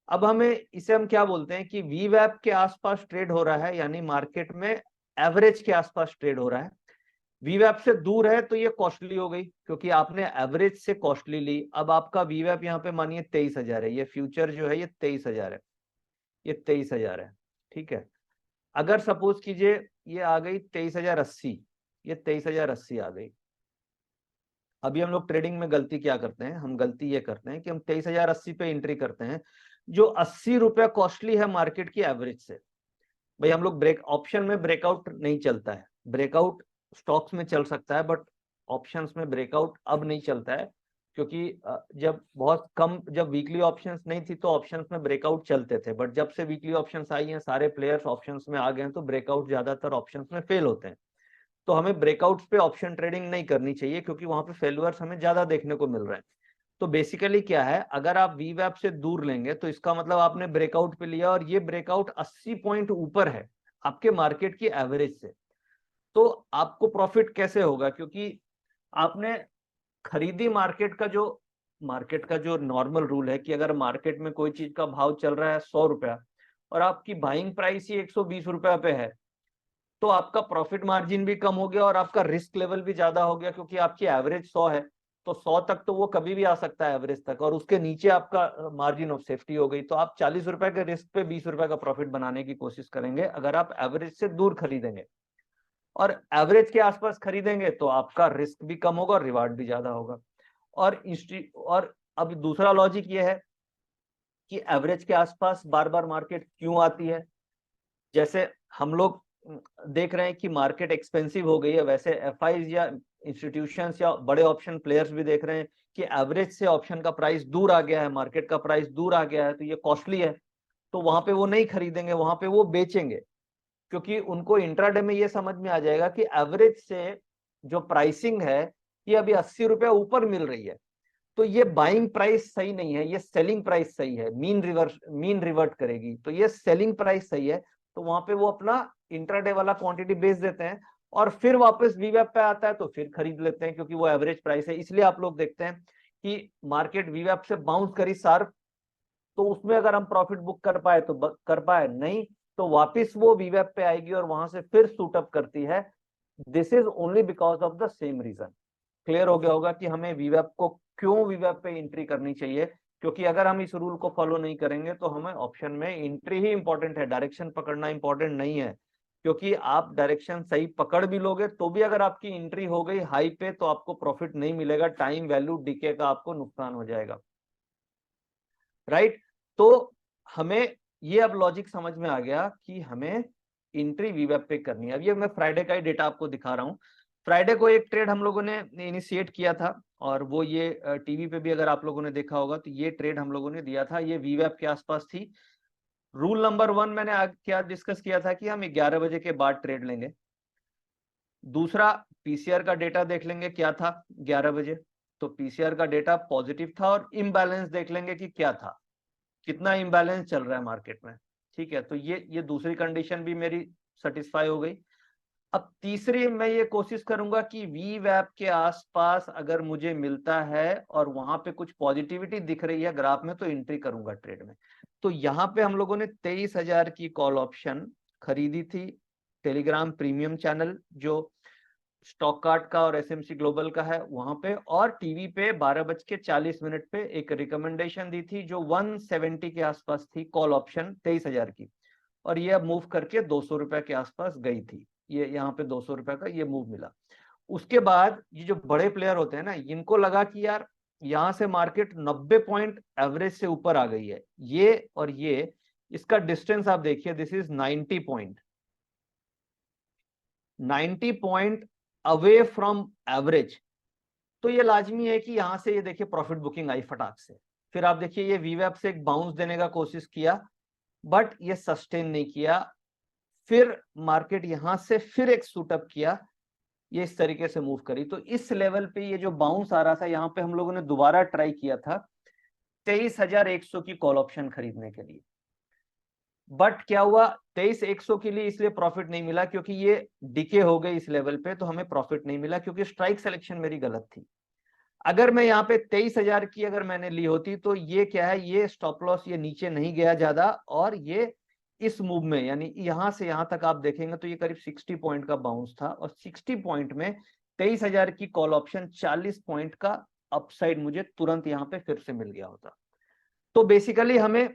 अब हमें इसे हम क्या बोलते हैं कि वीवैप के आसपास ट्रेड हो रहा है, यानी मार्केट में एवरेज के आसपास ट्रेड हो रहा है। वीवैप से दूर है तो ये कॉस्टली हो गई क्योंकि आपने एवरेज से कॉस्टली ली। अब आपका वीवैप यहाँ पे मानिए 23,000 है, ये फ्यूचर जो है ये 23,000 है, ये 23,000 है, ठीक है। अगर सपोज कीजिए ये आ गई 23,080, ये 23,080 आ गई। अभी हम लोग ट्रेडिंग में गलती क्या करते हैं, हम गलती ये करते हैं कि हम 23,080 पे एंट्री करते हैं, जो 80 रुपया कॉस्टली है मार्केट की एवरेज से। भाई हम लोग ब्रेक ऑप्शन में ब्रेकआउट नहीं चलता है, ब्रेकआउट स्टॉक्स में चल सकता है बट ऑप्शंस में ब्रेकआउट अब नहीं चलता है, क्योंकि जब बहुत कम, जब वीकली ऑप्शंस नहीं थी तो ऑप्शंस में ब्रेकआउट चलते थे, बट जब से वीकली ऑप्शंस आई हैं सारे प्लेयर्स ऑप्शंस में आ गए हैं तो ब्रेकआउट ज्यादातर ऑप्शंस में फेल होते हैं। तो हमें ब्रेकआउट्स पे ऑप्शन ट्रेडिंग नहीं करनी चाहिए क्योंकि वहां पे फेल्यूअर्स हमें ज्यादा देखने को मिल रहे हैं। तो बेसिकली क्या है, अगर आप वीवैप से दूर लेंगे तो इसका मतलब आपने ब्रेकआउट पे लिया और ये ब्रेकआउट 80 पॉइंट ऊपर है आपके मार्केट की एवरेज से, तो आपको प्रॉफिट कैसे होगा, क्योंकि आपने खरीदी मार्केट का जो नॉर्मल रूल है कि अगर मार्केट में कोई चीज का भाव चल रहा है 100 रुपया और आपकी बाइंग प्राइस ही 120 रुपया पे है, तो आपका प्रॉफिट मार्जिन भी कम हो गया और आपका रिस्क लेवल भी ज्यादा हो गया, क्योंकि आपकी एवरेज 100 है तो 100 तक तो वो कभी भी आ सकता है एवरेज तक, और उसके नीचे आपका मार्जिन ऑफ सेफ्टी हो गई, तो आप 40 रुपए के रिस्क पे 20 रुपए का प्रॉफिट बनाने की कोशिश करेंगे अगर आप एवरेज से दूर खरीदेंगे, और एवरेज के आसपास खरीदेंगे तो आपका रिस्क भी कम होगा और रिवार्ड भी ज्यादा होगा। और अब दूसरा लॉजिक ये है कि एवरेज के आसपास बार बार मार्केट क्यों आती है। जैसे हम लोग देख रहे हैं कि मार्केट एक्सपेंसिव हो गई है, वैसे एफआईज या इंस्टीट्यूशंस या बड़े ऑप्शन प्लेयर्स भी देख रहे हैं कि एवरेज से ऑप्शन का प्राइस दूर आ गया है, मार्केट का प्राइस दूर आ गया है, तो ये कॉस्टली है, तो वहां पे वो नहीं खरीदेंगे, वहां पे वो बेचेंगे, क्योंकि उनको इंट्राडे में ये समझ में आ जाएगा कि एवरेज से जो प्राइसिंग है ये अभी 80 रुपया ऊपर मिल रही है। तो ये बाइंग प्राइस सही नहीं है, ये सेलिंग प्राइस सही है, मीन रिवर्ट करेगी, तो ये सेलिंग प्राइस सही है। तो वहां पे वो अपना इंट्राडे वाला क्वांटिटी बेच देते हैं और फिर वापस वीवैप पे आता है तो फिर खरीद लेते हैं, क्योंकि वो एवरेज प्राइस है। इसलिए आप लोग देखते हैं कि मार्केट वीवैप से बाउंस करी शार्प, तो उसमें अगर हम प्रॉफिट बुक कर पाए तो कर पाए, नहीं तो वापस वो वीवैप पे आएगी और वहां से फिर सूट अप करती है। This is only because of the same reason. Clear हो गया होगा कि हमें वीवैप को क्यों वीवैप पे एंट्री करनी चाहिए, क्योंकि अगर हम इस रूल को फॉलो नहीं करेंगे तो हमें ऑप्शन में एंट्री ही इंपॉर्टेंट है, डायरेक्शन पकड़ना इंपॉर्टेंट नहीं है। क्योंकि आप डायरेक्शन सही पकड़ भी लोगे तो भी अगर आपकी एंट्री हो गई हाई पे तो आपको प्रॉफिट नहीं मिलेगा, टाइम वैल्यू डीके का आपको नुकसान हो जाएगा, राइट। तो हमें ये अब लॉजिक समझ में आ गया कि हमें एंट्री वीवैप पे करनी है। अब ये मैं फ्राइडे का ही डेटा आपको दिखा रहा हूँ। फ्राइडे को एक ट्रेड हम लोगों ने इनिशिएट किया था और वो ये टीवी पे भी अगर आप लोगों ने देखा होगा तो ये ट्रेड हम लोगों ने दिया था, ये वीवैप के आसपास थी। रूल नंबर 1 मैंने क्या डिस्कस किया था कि हम 11 बजे के बाद ट्रेड लेंगे। दूसरा, पीसीआर का डेटा देख लेंगे क्या था 11 बजे, तो पीसीआर का डेटा पॉजिटिव था, और इम्बैलेंस देख लेंगे कि क्या था, कितना इम्बैलेंस चल रहा है मार्केट में। ठीक है, तो ये दूसरी कंडीशन भी मेरी सेटिस्फाई हो गई। अब तीसरी मैं ये कोशिश करूंगा कि वी वैप के आसपास अगर मुझे मिलता है और वहां पे कुछ पॉजिटिविटी दिख रही है ग्राफ में तो एंट्री करूंगा ट्रेड में। तो यहाँ पे हम लोगों ने 23,000 की कॉल ऑप्शन खरीदी थी, टेलीग्राम प्रीमियम चैनल जो स्टॉक कार्ड का और एसएमसी ग्लोबल का है वहां पे, और टीवी पे 12:40 पे एक रिकमेंडेशन दी थी जो 170 के आसपास थी, कॉल ऑप्शन 23,000 की, और ये अब मूव करके 200 रुपए के आसपास गई थी। ये यहाँ पे 200 रुपए का ये मूव मिला। उसके बाद ये जो बड़े प्लेयर होते हैं ना, इनको लगा कि यार यहाँ से मार्केट 90 पॉइंट एवरेज से ऊपर आ गई है, ये और ये, इसका डिस्टेंस आप देखिए, this is 90 point, 90 point away from average. तो ये लाजमी है कि यहां से ये देखिए प्रॉफिट बुकिंग आई फटाक से। फिर आप देखिए ये वीवैप से एक बाउंस देने का कोशिश किया बट ये सस्टेन नहीं किया, फिर मार्केट यहां से फिर एक सूटअप किया, ये इस तरीके से मूव करी। तो इस लेवल पे ये जो बाउंस आ रहा था यहाँ पे हम लोगों ने दोबारा ट्राई किया था 23,100 की कॉल ऑप्शन खरीदने के लिए, बट क्या हुआ 23,100 के लिए इसलिए प्रॉफिट नहीं मिला क्योंकि ये डिके हो गई इस लेवल पे, तो हमें प्रॉफिट नहीं मिला क्योंकि स्ट्राइक सिलेक्शन मेरी गलत थी। अगर मैं यहाँ पे 23,000 की अगर मैंने ली होती तो ये क्या है, ये स्टॉप लॉस ये नीचे नहीं गया ज्यादा, और ये इस मूव में यानी यहां से यहां तक आप देखेंगे तो ये करीब 60 पॉइंट का बाउंस था, और 60 पॉइंट में 23,000 की कॉल ऑप्शन 40 पॉइंट का अपसाइड मुझे तुरंत यहाँ पे फिर से मिल गया होता। तो बेसिकली हमें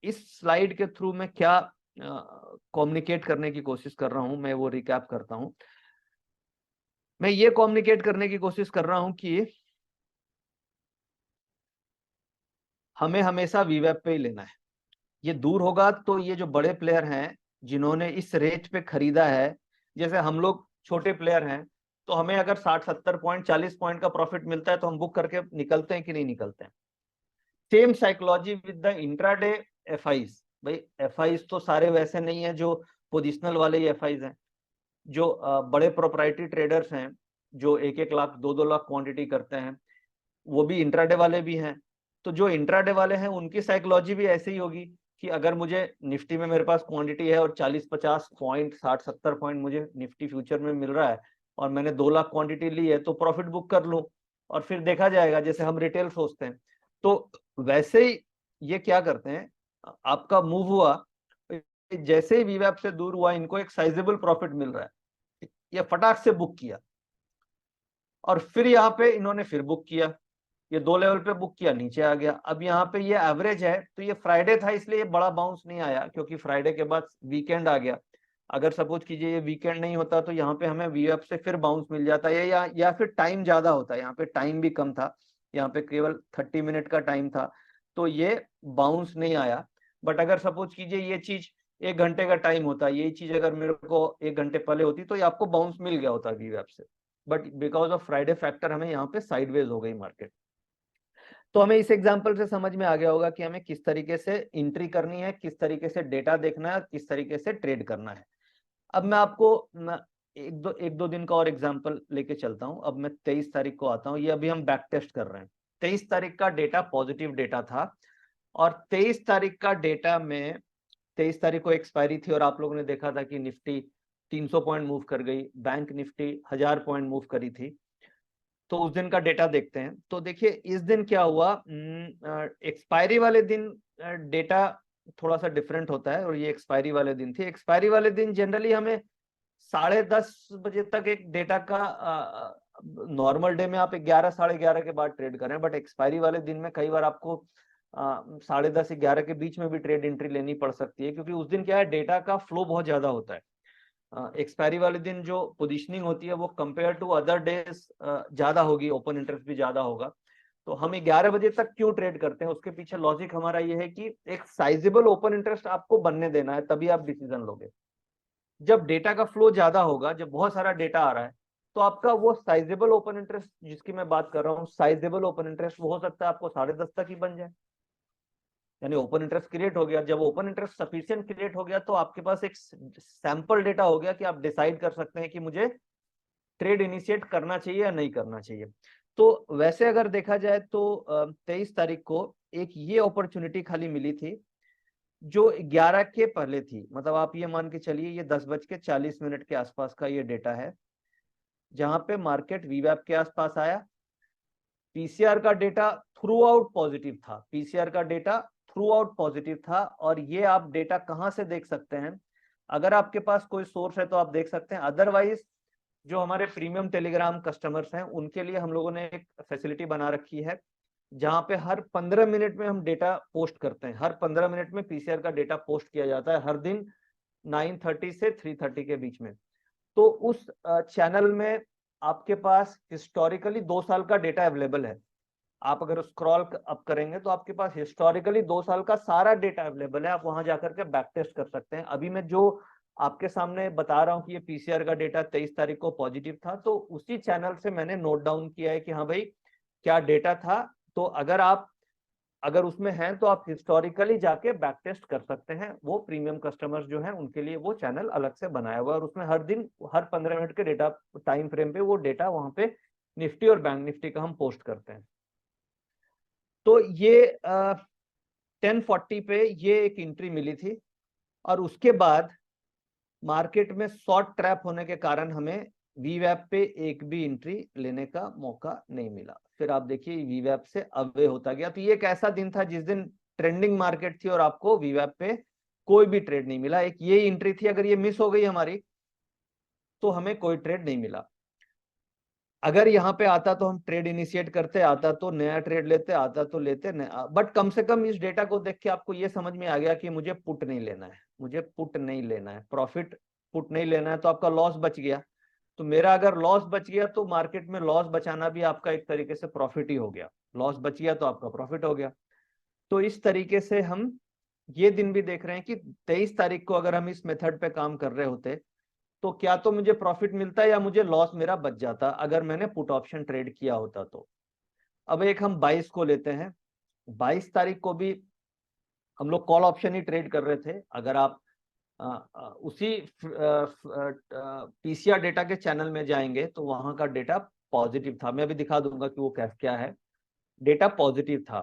इस स्लाइड के थ्रू मैं क्या कम्युनिकेट करने की कोशिश कर रहा हूं, मैं वो रिकैप करता हूं। मैं ये कम्युनिकेट करने की कोशिश कर रहा हूं कि हमें हमेशा वीवैप पे ही लेना है। ये दूर होगा तो ये जो बड़े प्लेयर हैं जिन्होंने इस रेट पे खरीदा है, जैसे हम लोग छोटे प्लेयर हैं, तो हमें अगर 60-70 पॉइंट 40 पॉइंट का प्रॉफिट मिलता है तो हम बुक करके निकलते हैं कि नहीं निकलते हैं। Same psychology with the intraday FIIs. भाई एफआईज तो सारे वैसे नहीं है जो पोजिशनल वाले ही एफआईज हैं, जो बड़े प्रोप्राइटरी ट्रेडर्स हैं जो 1-1 लाख 2-2 लाख क्वांटिटी करते हैं, वो भी इंट्राडे वाले भी हैं। तो जो इंट्राडे वाले हैं उनकी साइकोलॉजी भी ऐसी ही होगी कि अगर मुझे निफ्टी में मेरे पास क्वांटिटी है और 40-50 पॉइंट 60-70 पॉइंट मुझे निफ्टी फ्यूचर में मिल रहा है और मैंने 2 लाख क्वांटिटी ली है तो प्रॉफिट बुक कर लूं और फिर देखा जाएगा, जैसे हम रिटेल सोचते हैं। तो वैसे ही ये क्या करते हैं, आपका मूव हुआ, जैसे ही वीवैप से दूर हुआ इनको एक साइजेबल प्रॉफिट मिल रहा है, ये फटाक से बुक किया और फिर यहाँ पे इन्होंने फिर बुक किया, ये 2 लेवल पे बुक किया, नीचे आ गया। अब यहाँ पे ये एवरेज है तो ये फ्राइडे था इसलिए ये बड़ा बाउंस नहीं आया क्योंकि फ्राइडे के बाद वीकेंड आ गया। अगर सपोज कीजिए ये वीकेंड नहीं होता तो यहाँ पे हमें वीएफ से फिर बाउंस मिल जाता है, या फिर टाइम ज्यादा होता है, यहाँ पे टाइम भी कम था, यहाँ पे केवल 30 मिनट का टाइम था तो ये बाउंस नहीं आया। बट अगर सपोज कीजिए ये चीज 1 घंटे का टाइम होता, यही चीज अगर मेरे को 1 घंटे पहले होती तो ये आपको बाउंस मिल गया होता वीएफ से, but because of Friday factor हमें यहाँ पे साइडवेज हो गई मार्केट। तो हमें इस एग्जांपल से समझ में आ गया होगा कि हमें किस तरीके से एंट्री करनी है, किस तरीके से डेटा देखना है, किस तरीके से ट्रेड करना है। अब मैं आपको एक दो दिन का और एग्जांपल लेके चलता हूं। अब मैं 23 तारीख को आता हूं, ये अभी हम बैक टेस्ट कर रहे हैं। 23 तारीख का डेटा पॉजिटिव डेटा था, और 23 तारीख का डेटा में 23 तारीख को एक्सपायरी थी, और आप लोगों ने देखा था कि निफ्टी 300 पॉइंट मूव कर गई, बैंक निफ्टी 1000 पॉइंट मूव करी थी। तो उस दिन का डेटा देखते हैं। तो देखिए इस दिन क्या हुआ, एक्सपायरी वाले दिन डेटा थोड़ा सा डिफरेंट होता है, और ये एक्सपायरी वाले दिन थी। एक्सपायरी वाले दिन जनरली हमें 10:30 बजे तक एक डेटा का, नॉर्मल डे में आप 11 11:30 के बाद ट्रेड करें, बट एक्सपायरी वाले दिन में कई बार आपको 10:30 11 के बीच में भी ट्रेड एंट्री लेनी पड़ सकती है, क्योंकि उस दिन क्या है, डेटा का फ्लो बहुत ज्यादा होता है। एक्सपायरी वाले दिन जो पोजीशनिंग होती है वो कंपेयर टू अदर डेज ज्यादा होगी, ओपन इंटरेस्ट भी ज्यादा होगा। तो हम 11 बजे तक क्यों ट्रेड करते हैं, उसके पीछे लॉजिक हमारा ये है कि एक साइजेबल ओपन इंटरेस्ट आपको बनने देना है, तभी आप डिसीजन लोगे। जब डेटा का फ्लो ज्यादा होगा, जब बहुत सारा डेटा आ रहा है, तो आपका वो साइजेबल ओपन इंटरेस्ट जिसकी मैं बात कर रहा हूँ, साइजेबल ओपन इंटरेस्ट वो हो सकता है आपको 10:30 तक ही बन जाए, यानी ओपन इंटरेस्ट क्रिएट हो गया। जब ओपन इंटरेस्ट सफिशिएंट क्रिएट हो गया, तो आपके पास एक सैंपल डेटा हो गया कि आप डिसाइड कर सकते हैं कि मुझे ट्रेड इनिशिएट करना चाहिए या नहीं करना चाहिए। तो वैसे अगर देखा जाए तो 23 तारीख को एक ये अपॉर्चुनिटी खाली मिली थी जो 11 के पहले थी, मतलब आप ये मान के चलिए ये 10:40 के आसपास का ये डेटा है, जहां पे मार्केट वीवैप के आसपास आया। पीसीआर का डेटा थ्रू आउट पॉजिटिव था, पीसीआर का डेटा थ्रू आउट पॉजिटिव था। और ये आप डेटा कहां से देख सकते हैं, अगर आपके पास कोई सोर्स है तो आप देख सकते हैं, अदरवाइज जो हमारे प्रीमियम टेलीग्राम कस्टमर्स हैं उनके लिए हम लोगों ने एक फैसिलिटी बना रखी है, जहां पे हर 15 मिनट में हम डेटा पोस्ट करते हैं। हर 15 मिनट में पीसीआर का डेटा पोस्ट किया जाता है, हर दिन 9:30 से 3:30 के बीच में। तो उस चैनल में आपके पास हिस्टोरिकली 2 साल का डेटा अवेलेबल है। आप अगर स्क्रॉल अप करेंगे तो आपके पास हिस्टोरिकली 2 साल का सारा डेटा अवेलेबल है, आप वहां जाकर के बैक टेस्ट कर सकते हैं। अभी मैं जो आपके सामने बता रहा हूं कि ये पीसीआर का डेटा 23 तारीख को पॉजिटिव था, तो उसी चैनल से मैंने नोट डाउन किया है कि हाँ भाई क्या डेटा था। तो अगर उसमें हैं तो आप हिस्टोरिकली जाके बैक टेस्ट कर सकते हैं। वो प्रीमियम कस्टमर्स जो हैं उनके लिए वो चैनल अलग से बनाया हुआ है, और उसमें हर दिन हर 15 मिनट के डेटा टाइम फ्रेम पे वो डेटा वहां पे निफ्टी और बैंक निफ्टी का हम पोस्ट करते हैं। तो ये 10:40 पे ये एक एंट्री मिली थी, और उसके बाद मार्केट में शॉर्ट ट्रैप होने के कारण हमें वीवैप पे एक भी एंट्री लेने का मौका नहीं मिला। फिर आप देखिए वीवैप से अवे होता गया। तो ये एक ऐसा दिन था जिस दिन ट्रेंडिंग मार्केट थी और आपको वीवैप पे कोई भी ट्रेड नहीं मिला। एक ये एंट्री थी, अगर ये मिस हो गई हमारी तो हमें कोई ट्रेड नहीं मिला। अगर यहाँ पे आता तो हम ट्रेड इनिशिएट करते, आता तो नया ट्रेड लेते, आता तो लेते, बट कम से कम इस डेटा को देख के आपको ये समझ में आ गया कि मुझे पुट नहीं लेना है, मुझे पुट नहीं लेना है, प्रॉफिट पुट नहीं लेना है, तो आपका लॉस बच गया। तो मेरा अगर लॉस बच गया तो मार्केट में लॉस बचाना भी आपका एक तरीके से प्रॉफिट ही हो गया। लॉस बच गया तो आपका प्रॉफिट हो गया। तो इस तरीके से हम ये दिन भी देख रहे हैं कि 23 तारीख को अगर हम इस मेथड पे काम कर रहे होते तो क्या तो मुझे प्रॉफिट मिलता या मुझे लॉस मेरा बच जाता अगर मैंने पुट ऑप्शन ट्रेड किया होता तो। अब एक हम 22 को लेते हैं। 22 तारीख को भी हम लोग कॉल ऑप्शन ही ट्रेड कर रहे थे। अगर आप उसी पीसीआर डेटा के चैनल में जाएंगे तो वहां का डेटा पॉजिटिव था। मैं अभी दिखा दूंगा कि वो क्या है। डेटा पॉजिटिव था,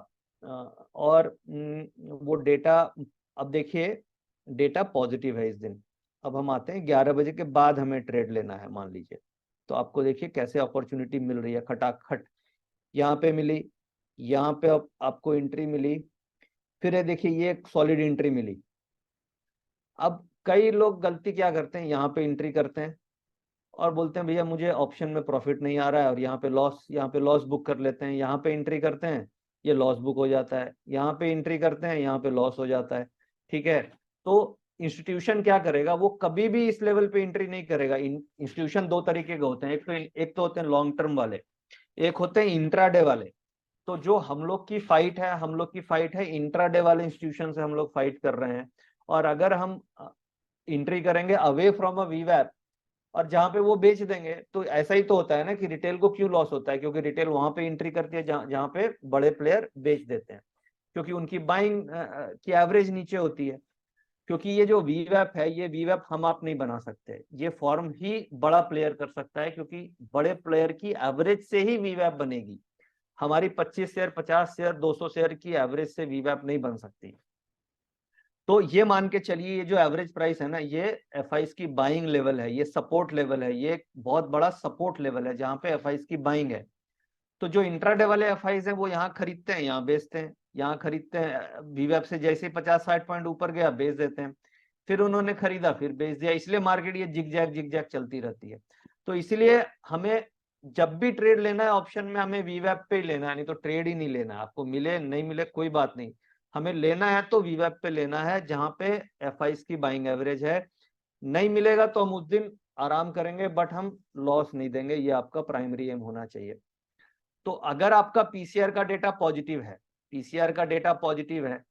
और वो डेटा, अब देखिए डेटा पॉजिटिव है इस दिन। अब हम आते हैं 11 बजे के बाद हमें ट्रेड लेना है मान लीजिए, तो आपको देखिए कैसे अपॉर्चुनिटी मिल रही है खटाखट। यहाँ पे मिली, यहाँ पे आपको एंट्री मिली, फिर ये देखिए ये एक सॉलिड एंट्री मिली। अब कई लोग गलती क्या करते हैं, यहाँ पे एंट्री करते हैं और बोलते हैं भैया मुझे ऑप्शन में प्रॉफिट नहीं आ रहा है, और यहाँ पे लॉस बुक कर लेते हैं। यहाँ पे एंट्री करते हैं, ये लॉस बुक हो जाता है। यहाँ पे एंट्री करते हैं, यहाँ पे लॉस हो जाता है। ठीक है, तो इंस्टीट्यूशन क्या करेगा, वो कभी भी इस लेवल पे एंट्री नहीं करेगा। इंस्टीट्यूशन दो तरीके के होते हैं, एक तो होते हैं लॉन्ग टर्म वाले, एक होते हैं इंट्राडे वाले। तो जो हम लोग की फाइट है, हम लोग की फाइट है इंट्राडे वाले इंस्टीट्यूशन से हम लोग फाइट कर रहे हैं। और अगर हम एंट्री करेंगे अवे फ्रॉम अ वीवैप और जहां पे वो बेच देंगे, तो ऐसा ही तो होता है ना कि रिटेल को क्यों लॉस होता है, क्योंकि रिटेल वहां पे एंट्री करती है जहां पे बड़े प्लेयर बेच देते हैं, क्योंकि उनकी बाइंग की एवरेज नीचे होती है। क्योंकि ये जो वीवैप है, ये वीवैप हम आप नहीं बना सकते, ये फॉर्म ही बड़ा प्लेयर कर सकता है, क्योंकि बड़े प्लेयर की एवरेज से ही वीवैप बनेगी। हमारी 25 शेयर, 50 शेयर, 200 शेयर की एवरेज से वीवैप नहीं बन सकती। तो ये मान के चलिए ये जो एवरेज प्राइस है ना, ये एफआईज की बाइंग लेवल है, ये सपोर्ट लेवल है, ये एक बहुत बड़ा सपोर्ट लेवल है जहां पे एफआईज की बाइंग है। तो जो इंट्राडे वाले एफआईज हैं वो यहाँ खरीदते हैं, यहाँ बेचते हैं, यहाँ खरीदते हैं, वीवैप से जैसे ही 50-60 पॉइंट ऊपर गया बेच देते हैं, फिर उन्होंने खरीदा फिर बेच दिया, इसलिए मार्केट ये जिग जैग चलती रहती है। तो इसलिए हमें जब भी ट्रेड लेना है ऑप्शन में, हमें वीवैप पे ही लेना है, नहीं तो ट्रेड ही नहीं लेना है। आपको मिले नहीं मिले कोई बात नहीं, हमें लेना है तो वीवैप पे लेना है जहां पे एफआईज की बाइंग एवरेज है। नहीं मिलेगा तो हम उस दिन आराम करेंगे, बट हम लॉस नहीं देंगे, ये आपका प्राइमरी एम होना चाहिए। तो अगर आपका पीसीआर का डेटा पॉजिटिव है, पीसीआर का डेटा पॉजिटिव है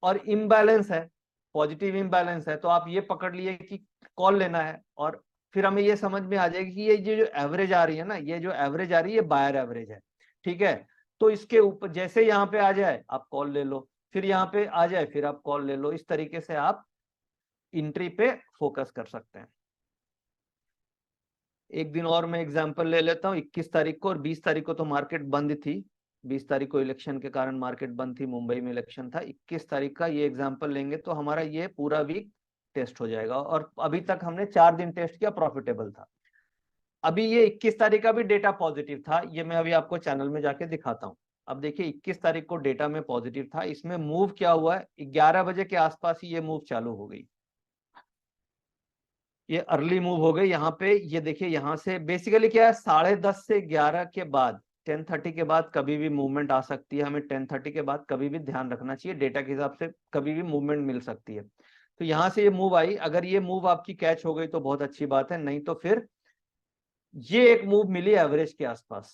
और इम्बैलेंस है, पॉजिटिव इम्बैलेंस है, तो आप ये पकड़ लिए कि कॉल लेना है। और फिर हमें ये समझ में आ जाएगी कि ये जो एवरेज आ रही है ना, ये जो एवरेज आ रही है बायर एवरेज है, ठीक है। तो इसके ऊपर जैसे यहाँ पे आ जाए आप कॉल ले लो, फिर यहाँ पे आ जाए फिर आप कॉल ले लो, इस तरीके से आप एंट्री पे फोकस कर सकते हैं। एक दिन और मैं एग्जांपल ले लेता हूँ। 21 तारीख को और 20 तारीख को तो मार्केट बंद थी, 20 तारीख को इलेक्शन के कारण मार्केट बंद थी, मुंबई में इलेक्शन था। 21 तारीख का ये एग्जांपल लेंगे तो हमारा ये पूरा वीक टेस्ट हो जाएगा, और अभी तक हमने 4 दिन टेस्ट किया, प्रॉफिटेबल था। अभी ये 21 तारीख का भी डेटा पॉजिटिव था, ये मैं अभी आपको चैनल में जाके दिखाता हूँ। अब देखिए 21 तारीख को डेटा में पॉजिटिव था, इसमें मूव क्या हुआ है, 11 बजे के आसपास ही ये मूव चालू हो गई, ये अर्ली मूव हो गई यहाँ पे। ये देखिए यहाँ से बेसिकली क्या है, 10:30 से 11 के बाद, 10:30 के बाद कभी भी मूवमेंट आ सकती है, हमें 10:30 के बाद कभी भी ध्यान रखना चाहिए, डेटा के हिसाब से कभी भी मूवमेंट मिल सकती है। तो यहाँ से ये मूव आई, अगर ये मूव आपकी कैच हो गई तो बहुत अच्छी बात है, नहीं तो फिर ये एक मूव मिली एवरेज के आसपास।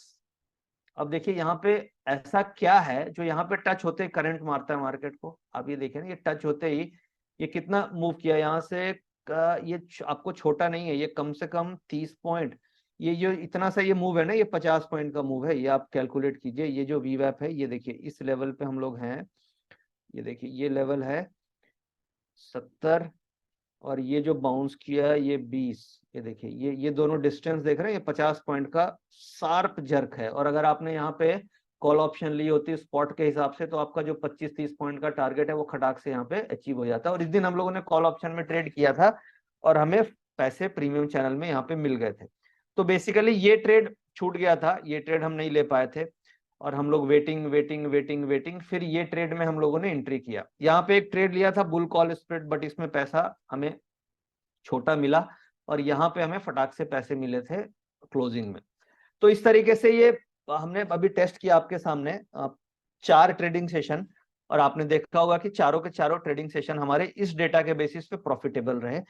अब देखिए यहाँ पे ऐसा क्या है जो यहाँ पे टच होते ही करंट मारता है मार्केट को। आप ये देखिए ना, ये टच होते ही ये कितना मूव किया यहाँ से, ये आपको छोटा नहीं है, ये कम से कम 30 पॉइंट, ये जो इतना सा ये मूव है ना, ये 50 पॉइंट का मूव है, ये आप कैलकुलेट कीजिए। ये जो वीवैप है, ये देखिए इस लेवल पे हम लोग हैं, ये देखिए ये लेवल है 70, और ये जो बाउंस किया है ये 20, ये देखिए ये दोनों डिस्टेंस देख रहे हैं, ये 50 पॉइंट का शार्प जर्क है। और अगर आपने यहाँ पे कॉल ऑप्शन ली होती स्पॉट के हिसाब से, तो आपका जो 25-30 पॉइंट का टारगेट है वो खटाक से यहाँ पे अचीव हो जाता है। और इस दिन हम लोगों ने कॉल ऑप्शन में ट्रेड किया था और हमें पैसे प्रीमियम चैनल में यहाँ पे मिल गए थे। तो बेसिकली ये ट्रेड छूट गया था, ये ट्रेड हम नहीं ले पाए थे, और हम लोग वेटिंग वेटिंग वेटिंग वेटिंग, फिर ये ट्रेड में हम लोगों ने एंट्री किया। यहाँ पे एक ट्रेड लिया था बुल कॉल स्प्रेड, बट इसमें पैसा हमें छोटा मिला, और यहाँ पे हमें फटाक से पैसे मिले थे क्लोजिंग में। तो इस तरीके से ये हमने अभी टेस्ट किया आपके सामने 4 ट्रेडिंग सेशन, और आपने देखा होगा कि चारों के चारों ट्रेडिंग सेशन हमारे इस डेटा के बेसिस पे प्रॉफिटेबल रहे।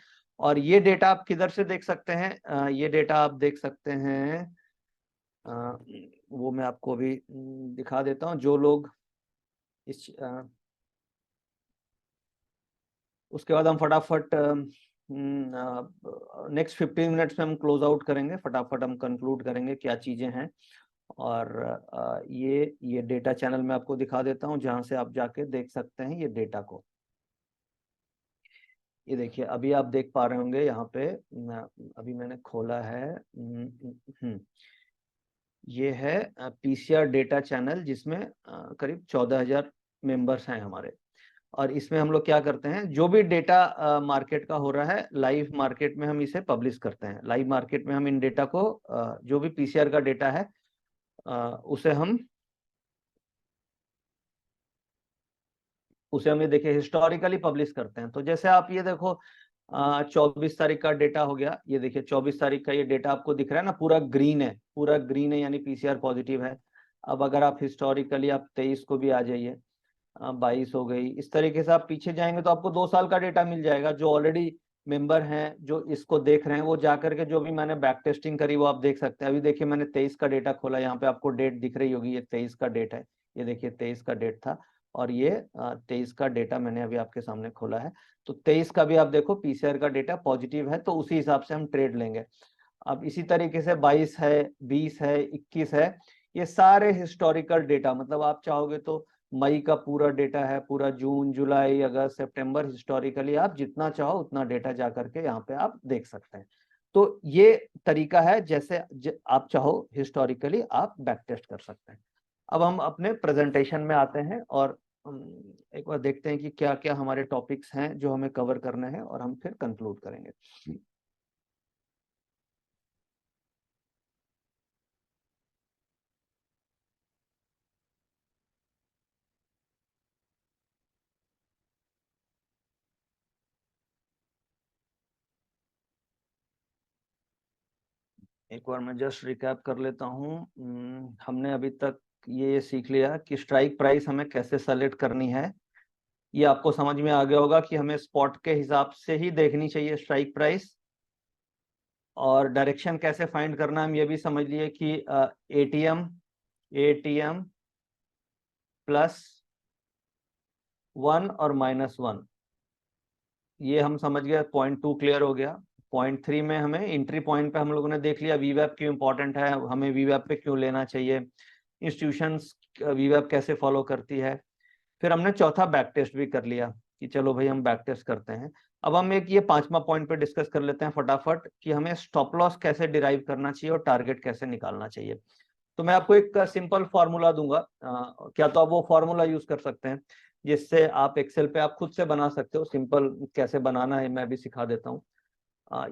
और ये डेटा आप किधर से देख सकते हैं, ये डेटा आप देख सकते हैं, वो मैं आपको अभी दिखा देता हूँ। जो लोग इस उसके बाद हम फटाफट नेक्स्ट 15 मिनट्स में हम क्लोज आउट करेंगे, फटाफट हम कंक्लूड करेंगे क्या चीजें हैं। और ये डेटा चैनल में आपको दिखा देता हूं जहां से आप जाके देख सकते हैं ये डेटा को। ये देखिए अभी आप देख पा रहे होंगे यहाँ पे, अभी मैंने खोला है, ये है पीसीआर डेटा चैनल, जिसमें करीब 14,000 मेंबर्स हैं हमारे। और इसमें हम लोग क्या करते हैं, जो भी डेटा मार्केट का हो रहा है लाइव मार्केट में हम इसे पब्लिश करते हैं। लाइव मार्केट में हम इन डेटा को जो भी पीसीआर का डेटा है उसे हम ये देखिए हिस्टोरिकली पब्लिश करते हैं। तो जैसे आप ये देखो 24 तारीख का डेटा हो गया, ये देखिए 24 तारीख का ये डेटा आपको दिख रहा है ना, पूरा ग्रीन है, पूरा ग्रीन है, यानी पीसीआर पॉजिटिव है। अब अगर आप हिस्टोरिकली आप 23 को भी आ जाइए, 22 हो गई, इस तरीके से आप पीछे जाएंगे तो आपको 2 साल का डेटा मिल जाएगा। जो ऑलरेडी मेंबर हैं जो इसको देख रहे हैं, वो जाकर के जो भी मैंने बैक टेस्टिंग करी वो आप देख सकते हैं। अभी देखिए मैंने 23 का डेटा खोला, यहाँ पे आपको डेट दिख रही होगी, ये 23 का डेट है, ये देखिए 23 का डेट था, और ये 23 का डेटा मैंने अभी आपके सामने खोला है। तो 23 का भी आप देखो पीसीआर का डेटा पॉजिटिव है, तो उसी हिसाब से हम ट्रेड लेंगे। अब इसी तरीके से 22 है, 20 है, 21 है, ये सारे हिस्टोरिकल डेटा, मतलब आप चाहोगे तो मई का पूरा डेटा है, पूरा जून जुलाई अगस्त सितंबर, हिस्टोरिकली आप जितना चाहो उतना डेटा जा करके यहाँ पे आप देख सकते हैं। तो ये तरीका है, जैसे आप चाहो हिस्टोरिकली आप बैक टेस्ट कर सकते हैं। अब हम अपने प्रेजेंटेशन में आते हैं और एक बार देखते हैं कि क्या क्या हमारे टॉपिक्स हैं जो हमें कवर करने हैं, और हम फिर कंक्लूड करेंगे। एक बार मैं जस्ट रिकैप कर लेता हूँ। हमने अभी तक ये सीख लिया कि स्ट्राइक प्राइस हमें कैसे सेलेक्ट करनी है। ये आपको समझ में आ गया होगा कि हमें स्पॉट के हिसाब से ही देखनी चाहिए स्ट्राइक प्राइस। और डायरेक्शन कैसे फाइंड करना है हम ये भी समझ लिए कि एटीएम प्लस 1 और -1, ये हम समझ गए। पॉइंट 2 क्लियर हो गया। पॉइंट 3 में हमें एंट्री पॉइंट पे हम लोगों ने देख लिया वीवैप क्यों इंपॉर्टेंट है, हमें वीवैप पे क्यों लेना चाहिए, इंस्टीट्यूशंस वीवैप कैसे फॉलो करती है। फिर हमने चौथा बैक टेस्ट भी कर लिया कि चलो भाई हम बैक टेस्ट करते हैं। अब हम एक ये 5वां पॉइंट पे डिस्कस कर लेते हैं फटाफट कि हमें स्टॉप लॉस कैसे डिराइव करना चाहिए और टारगेट कैसे निकालना चाहिए। तो मैं आपको एक सिंपल फार्मूला दूंगा, क्या तो आप वो फार्मूला यूज कर सकते हैं जिससे आप एक्सेल पे आप खुद से बना सकते हो। सिंपल कैसे बनाना है मैं भी सिखा देता हूँ।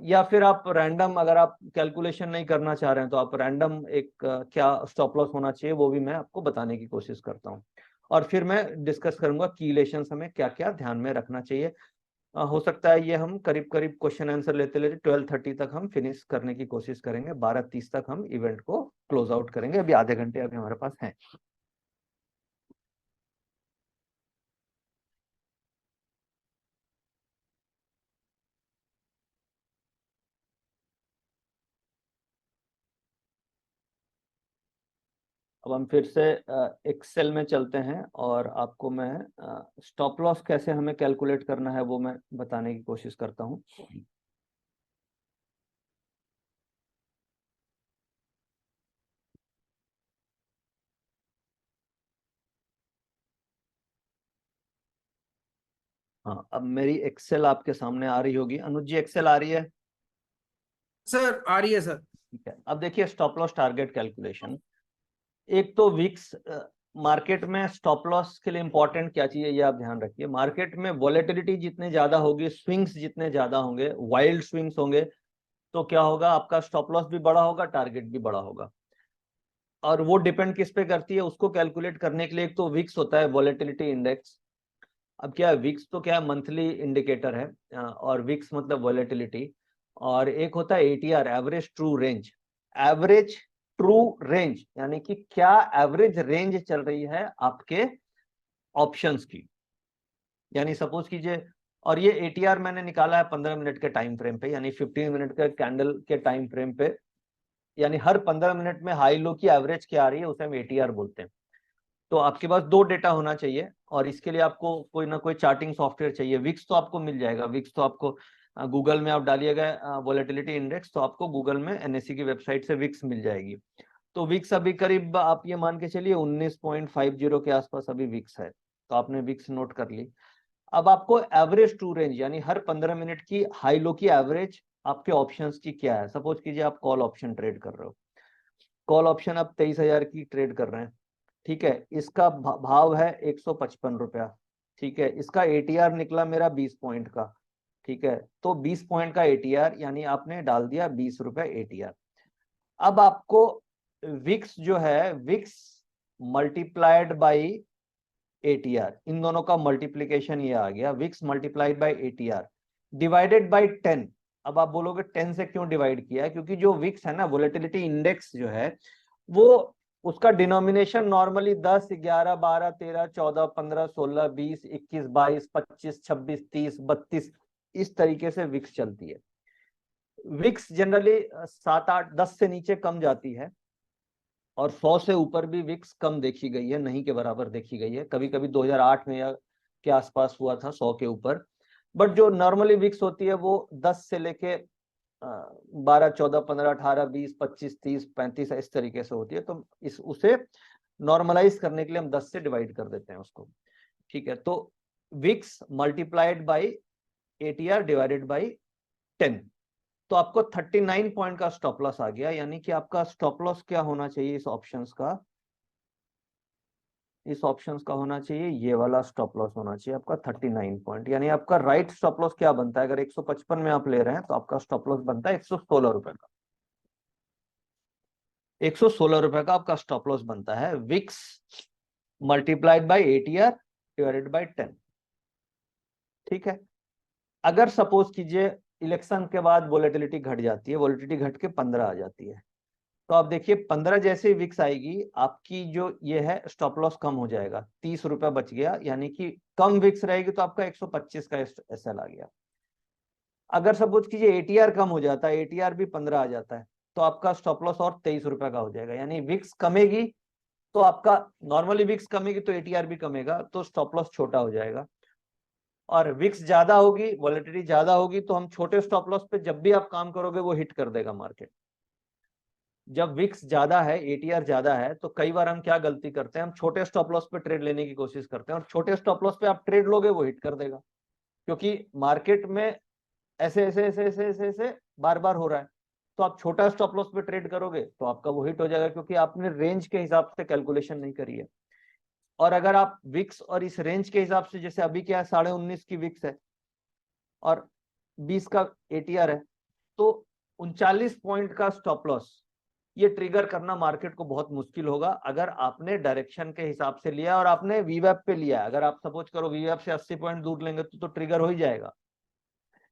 या फिर आप रैंडम, अगर आप कैलकुलेशन नहीं करना चाह रहे हैं तो आप रैंडम एक क्या स्टॉप लॉस होना चाहिए वो भी मैं आपको बताने की कोशिश करता हूँ। और फिर मैं डिस्कस करूंगा की लेशंस हमें क्या क्या ध्यान में रखना चाहिए। हो सकता है ये हम करीब करीब क्वेश्चन आंसर लेते लेते 12:30 तक हम फिनिश करने की कोशिश करेंगे। 12:30 तक हम इवेंट को क्लोज आउट करेंगे। अभी आधे घंटे अभी हमारे पास हैं। अब हम फिर से एक्सेल में चलते हैं और आपको मैं स्टॉप लॉस कैसे हमें कैलकुलेट करना है वो मैं बताने की कोशिश करता हूँ। हाँ, अब मेरी एक्सेल आपके सामने आ रही होगी। अनुज जी, एक्सेल आ रही है? सर आ रही है सर। ठीक है, अब देखिए स्टॉप लॉस टारगेट कैलकुलेशन। एक तो विक्स, मार्केट में स्टॉप लॉस के लिए इंपॉर्टेंट क्या चीज है ये आप ध्यान रखिए। मार्केट में वॉलेटिलिटी जितने ज्यादा होगी, स्विंग्स जितने ज्यादा होंगे, वाइल्ड स्विंग्स होंगे, तो क्या होगा, आपका स्टॉप लॉस भी बड़ा होगा, टारगेट भी बड़ा होगा। और वो डिपेंड किस पे करती है, उसको कैलकुलेट करने के लिए एक तो विक्स होता है, वॉलेटिलिटी इंडेक्स। अब क्या है, विक्स तो क्या है, मंथली इंडिकेटर है, और विक्स मतलब वॉलेटिलिटी। और एक होता है ATR, average true range. Average true range यानी कि क्या एवरेज रेंज चल रही है आपके ऑप्शंस की। यानी सपोज कीजिए, और ये एटीआर मैंने निकाला है 15 मिनट के टाइम फ्रेम पे, यानी 15 मिनट के कैंडल के टाइम फ्रेम पे। यानी हर 15 मिनट में हाई लो की एवरेज क्या आ रही है उसे हम एटीआर बोलते हैं। तो आपके पास दो डेटा होना चाहिए, और इसके लिए आपको कोई ना कोई चार्टिंग सॉफ्टवेयर चाहिए। विक्स तो आपको मिल जाएगा, विक्स तो आपको गूगल में आप डालिएगा वॉलेटिलिटी इंडेक्स, तो आपको गूगल में एनएससी की वेबसाइट से विक्स मिल जाएगी। तो विक्स अभी करीब आप ये मान के चलिए 19.50 के आसपास अभी विक्स है। तो आपने विक्स नोट कर ली। अब आपको एवरेज टू रेंज यानी हर 15 मिनट की हाई लो की एवरेज आपके ऑप्शंस की क्या है। सपोज कीजिए आप कॉल ऑप्शन ट्रेड कर रहे हो, कॉल ऑप्शन आप 23,000 की ट्रेड कर रहे हैं। ठीक है, इसका भाव है 155 रुपया। ठीक है, इसका एटीआर निकला मेरा 20 पॉइंट का। ठीक है, तो 20 पॉइंट का एटीआर यानी आपने डाल दिया 20 रुपए एटीआर। अब आपको विक्स जो है, विक्स मल्टीप्लाइड बाई एटीआर, इन दोनों का मल्टीप्लीकेशन ये आ गया, VIX multiplied by ATR divided by 10। अब आप बोलोगे 10 से क्यों डिवाइड किया है, क्योंकि जो विक्स है ना, वोलेटिलिटी इंडेक्स जो है, वो उसका डिनोमिनेशन नॉर्मली 10, 11, 12, 13, 14, 15, 16, 20, 21, 22, 25, 26, 30, 32 इस तरीके से विक्स चलती है। विक्स जनरली 7, 8, 10 से नीचे कम जाती है, और 100 से ऊपर भी विक्स कम देखी गई है, नहीं के बराबर देखी गई है। कभी कभी 2008 में या के आसपास हुआ था 100 के ऊपर। बट जो नॉर्मली विक्स होती है वो 10 से लेके 12, 14, 15, 18, 20, 25, 30, 35 इस तरीके से होती है। तो इस उसे नॉर्मलाइज करने के लिए हम 10 से डिवाइड कर देते हैं उसको। ठीक है, तो VIX multiplied by ATR divided by 10, तो आपको 39 पॉइंट का स्टॉप लॉस आ गया। यानी कि आपका स्टॉप लॉस क्या होना चाहिए इस ऑप्शंस का, इस ऑप्शन का होना चाहिए, ये वाला स्टॉप लॉस होना चाहिए आपका 39 पॉइंट। यानी आपका राइट स्टॉप लॉस क्या बनता है, अगर 155 में आप ले रहे हैं तो आपका स्टॉप लॉस बनता है 116 रुपए का। 116 रुपए का आपका स्टॉप लॉस बनता है, VIX multiplied by ATR divided by 10। ठीक है। अगर सपोज कीजिए इलेक्शन के बाद वोलेटिलिटी घट जाती है, वोलेटिलिटी घट के 15 आ जाती है, तो आप देखिए 15 जैसे ही विक्स आएगी आपकी जो ये है स्टॉप लॉस कम हो जाएगा, 30 रुपए बच गया, यानी कि कम विक्स रहेगी तो आपका 125 का SL आ गया। अगर सपोज कीजिए ATR कम हो जाता है, ATR भी 15 आ जाता है, तो आपका स्टॉप लॉस और 23 रुपए का हो जाएगा। यानी विक्स कमेगी तो आपका, नॉर्मली विक्स कमेगी तो ATR भी कमेगा, तो स्टॉप लॉस छोटा हो जाएगा। और विक्स ज्यादा होगी, वॉलेटिलिटी ज्यादा होगी, तो हम छोटे स्टॉप लॉस पे जब भी आप काम करोगे वो हिट कर देगा मार्केट। जब विक्स ज्यादा है, ATR ज्यादा है, तो कई बार हम क्या गलती करते हैं, हम छोटे स्टॉप लॉस पे ट्रेड लेने की कोशिश करते हैं, और छोटे स्टॉप लॉस पे आप ट्रेड लोगे वो हिट कर देगा, क्योंकि मार्केट में ऐसे ऐसे ऐसे ऐसे ऐसे ऐसे बार बार हो रहा है। तो आप छोटा स्टॉप लॉस पे ट्रेड करोगे तो आपका वो हिट हो जाएगा, क्योंकि आपने रेंज के हिसाब से कैलकुलेशन नहीं करी है। और अगर आप विक्स और इस रेंज के हिसाब से, जैसे अभी क्या है 19.5 की विक्स है और 20 का ATR है, तो 39 पॉइंट का स्टॉप लॉस ये ट्रिगर करना मार्केट को बहुत मुश्किल होगा, अगर आपने डायरेक्शन के हिसाब से लिया और आपने वीवैप पे लिया। अगर आप सपोज करो वीवैप से 80 पॉइंट दूर लेंगे तो ट्रिगर हो ही जाएगा,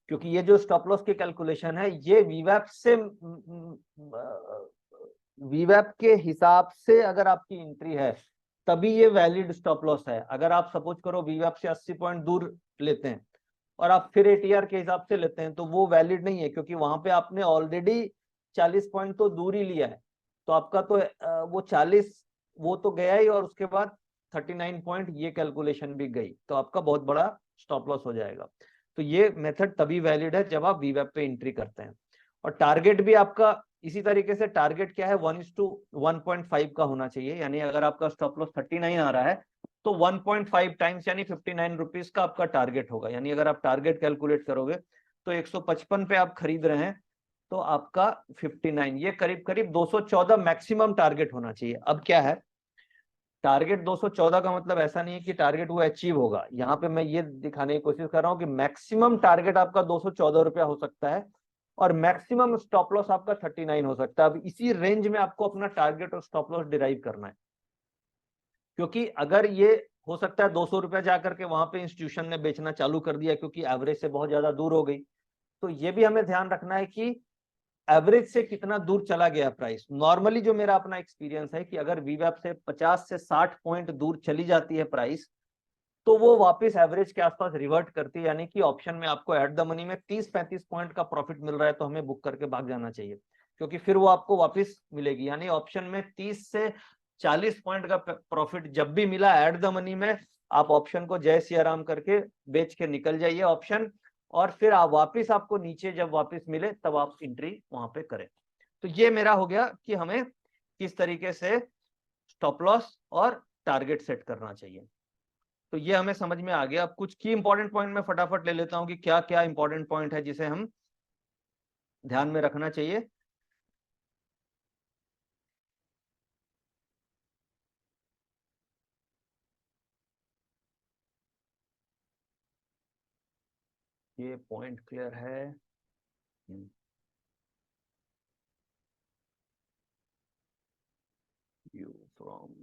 क्योंकि ये जो स्टॉप लॉस की कैलकुलेशन है ये वीवैप से, वीवैप के हिसाब से अगर आपकी एंट्री है तभी ये वैलिड स्टॉप लॉस है। अगर आप सपोज करो वीवैप से 80 पॉइंट दूर लेते हैं और आप फिर ATR के हिसाब से लेते हैं तो वो वैलिड नहीं है, क्योंकि वहां पे आपने ऑलरेडी 40 पॉइंट तो दूर ही लिया है, तो आपका तो वो 40 वो तो गया ही, और उसके बाद 39 पॉइंट ये कैलकुलेशन भी गई, तो आपका बहुत बड़ा स्टॉप लॉस हो जाएगा। तो ये मेथड तभी वैलिड है जब आप वीवैप पे एंट्री करते हैं। और टारगेट भी आपका इसी तरीके से, टारगेट क्या है 1:1.5 का होना चाहिए। यानी अगर आपका स्टॉप लॉस 39 आ रहा है तो 1.5 टाइम्स यानी 59 रुपीज का आपका टारगेट होगा। यानी अगर आप टारगेट कैलकुलेट करोगे तो 155 पे आप खरीद रहे हैं तो आपका 59, ये करीब करीब 214 मैक्सिमम टारगेट होना चाहिए। अब क्या है, टारगेट 214 का मतलब ऐसा नहीं है कि टारगेट वो अचीव होगा, यहाँ पे मैं ये दिखाने की कोशिश कर रहा हूँ कि मैक्सिमम टारगेट आपका 214 रुपया हो सकता है और मैक्सिमम स्टॉप लॉस आपका 39 हो सकता है। अब इसी रेंज में आपको अपना टारगेट और स्टॉप लॉस डिराइव करना है, क्योंकि अगर ये हो सकता है 200 रुपया जाकर के वहां पे इंस्टीट्यूशन ने बेचना चालू कर दिया क्योंकि एवरेज से बहुत ज्यादा दूर हो गई, तो ये भी हमें ध्यान रखना है कि एवरेज से कितना दूर चला गया प्राइस। नॉर्मली जो मेरा अपना एक्सपीरियंस है कि अगर वीवैप से 50 से 60 पॉइंट दूर चली जाती है प्राइस तो वो वापस एवरेज के आसपास रिवर्ट करती है, यानी कि ऑप्शन में आपको एट द मनी में 30-35 पॉइंट का प्रॉफिट मिल रहा है तो हमें बुक करके भाग जाना चाहिए, क्योंकि फिर वो आपको वापस मिलेगी। यानी ऑप्शन में 30 से 40 पॉइंट का प्रॉफिट जब भी मिला एट द मनी में, आप ऑप्शन को जय सिया राम करके बेच के निकल जाइए ऑप्शन, और फिर आप वापिस, आपको नीचे जब वापस मिले तब आप एंट्री वहां पे करें। तो ये मेरा हो गया कि हमें किस तरीके से स्टॉप लॉस और टारगेट सेट करना चाहिए। तो ये हमें समझ में आ गया। अब कुछ की इंपॉर्टेंट पॉइंट में फटाफट ले लेता हूं कि क्या क्या इंपॉर्टेंट पॉइंट है जिसे हम ध्यान में रखना चाहिए। ये पॉइंट क्लियर है? यू फ्रॉम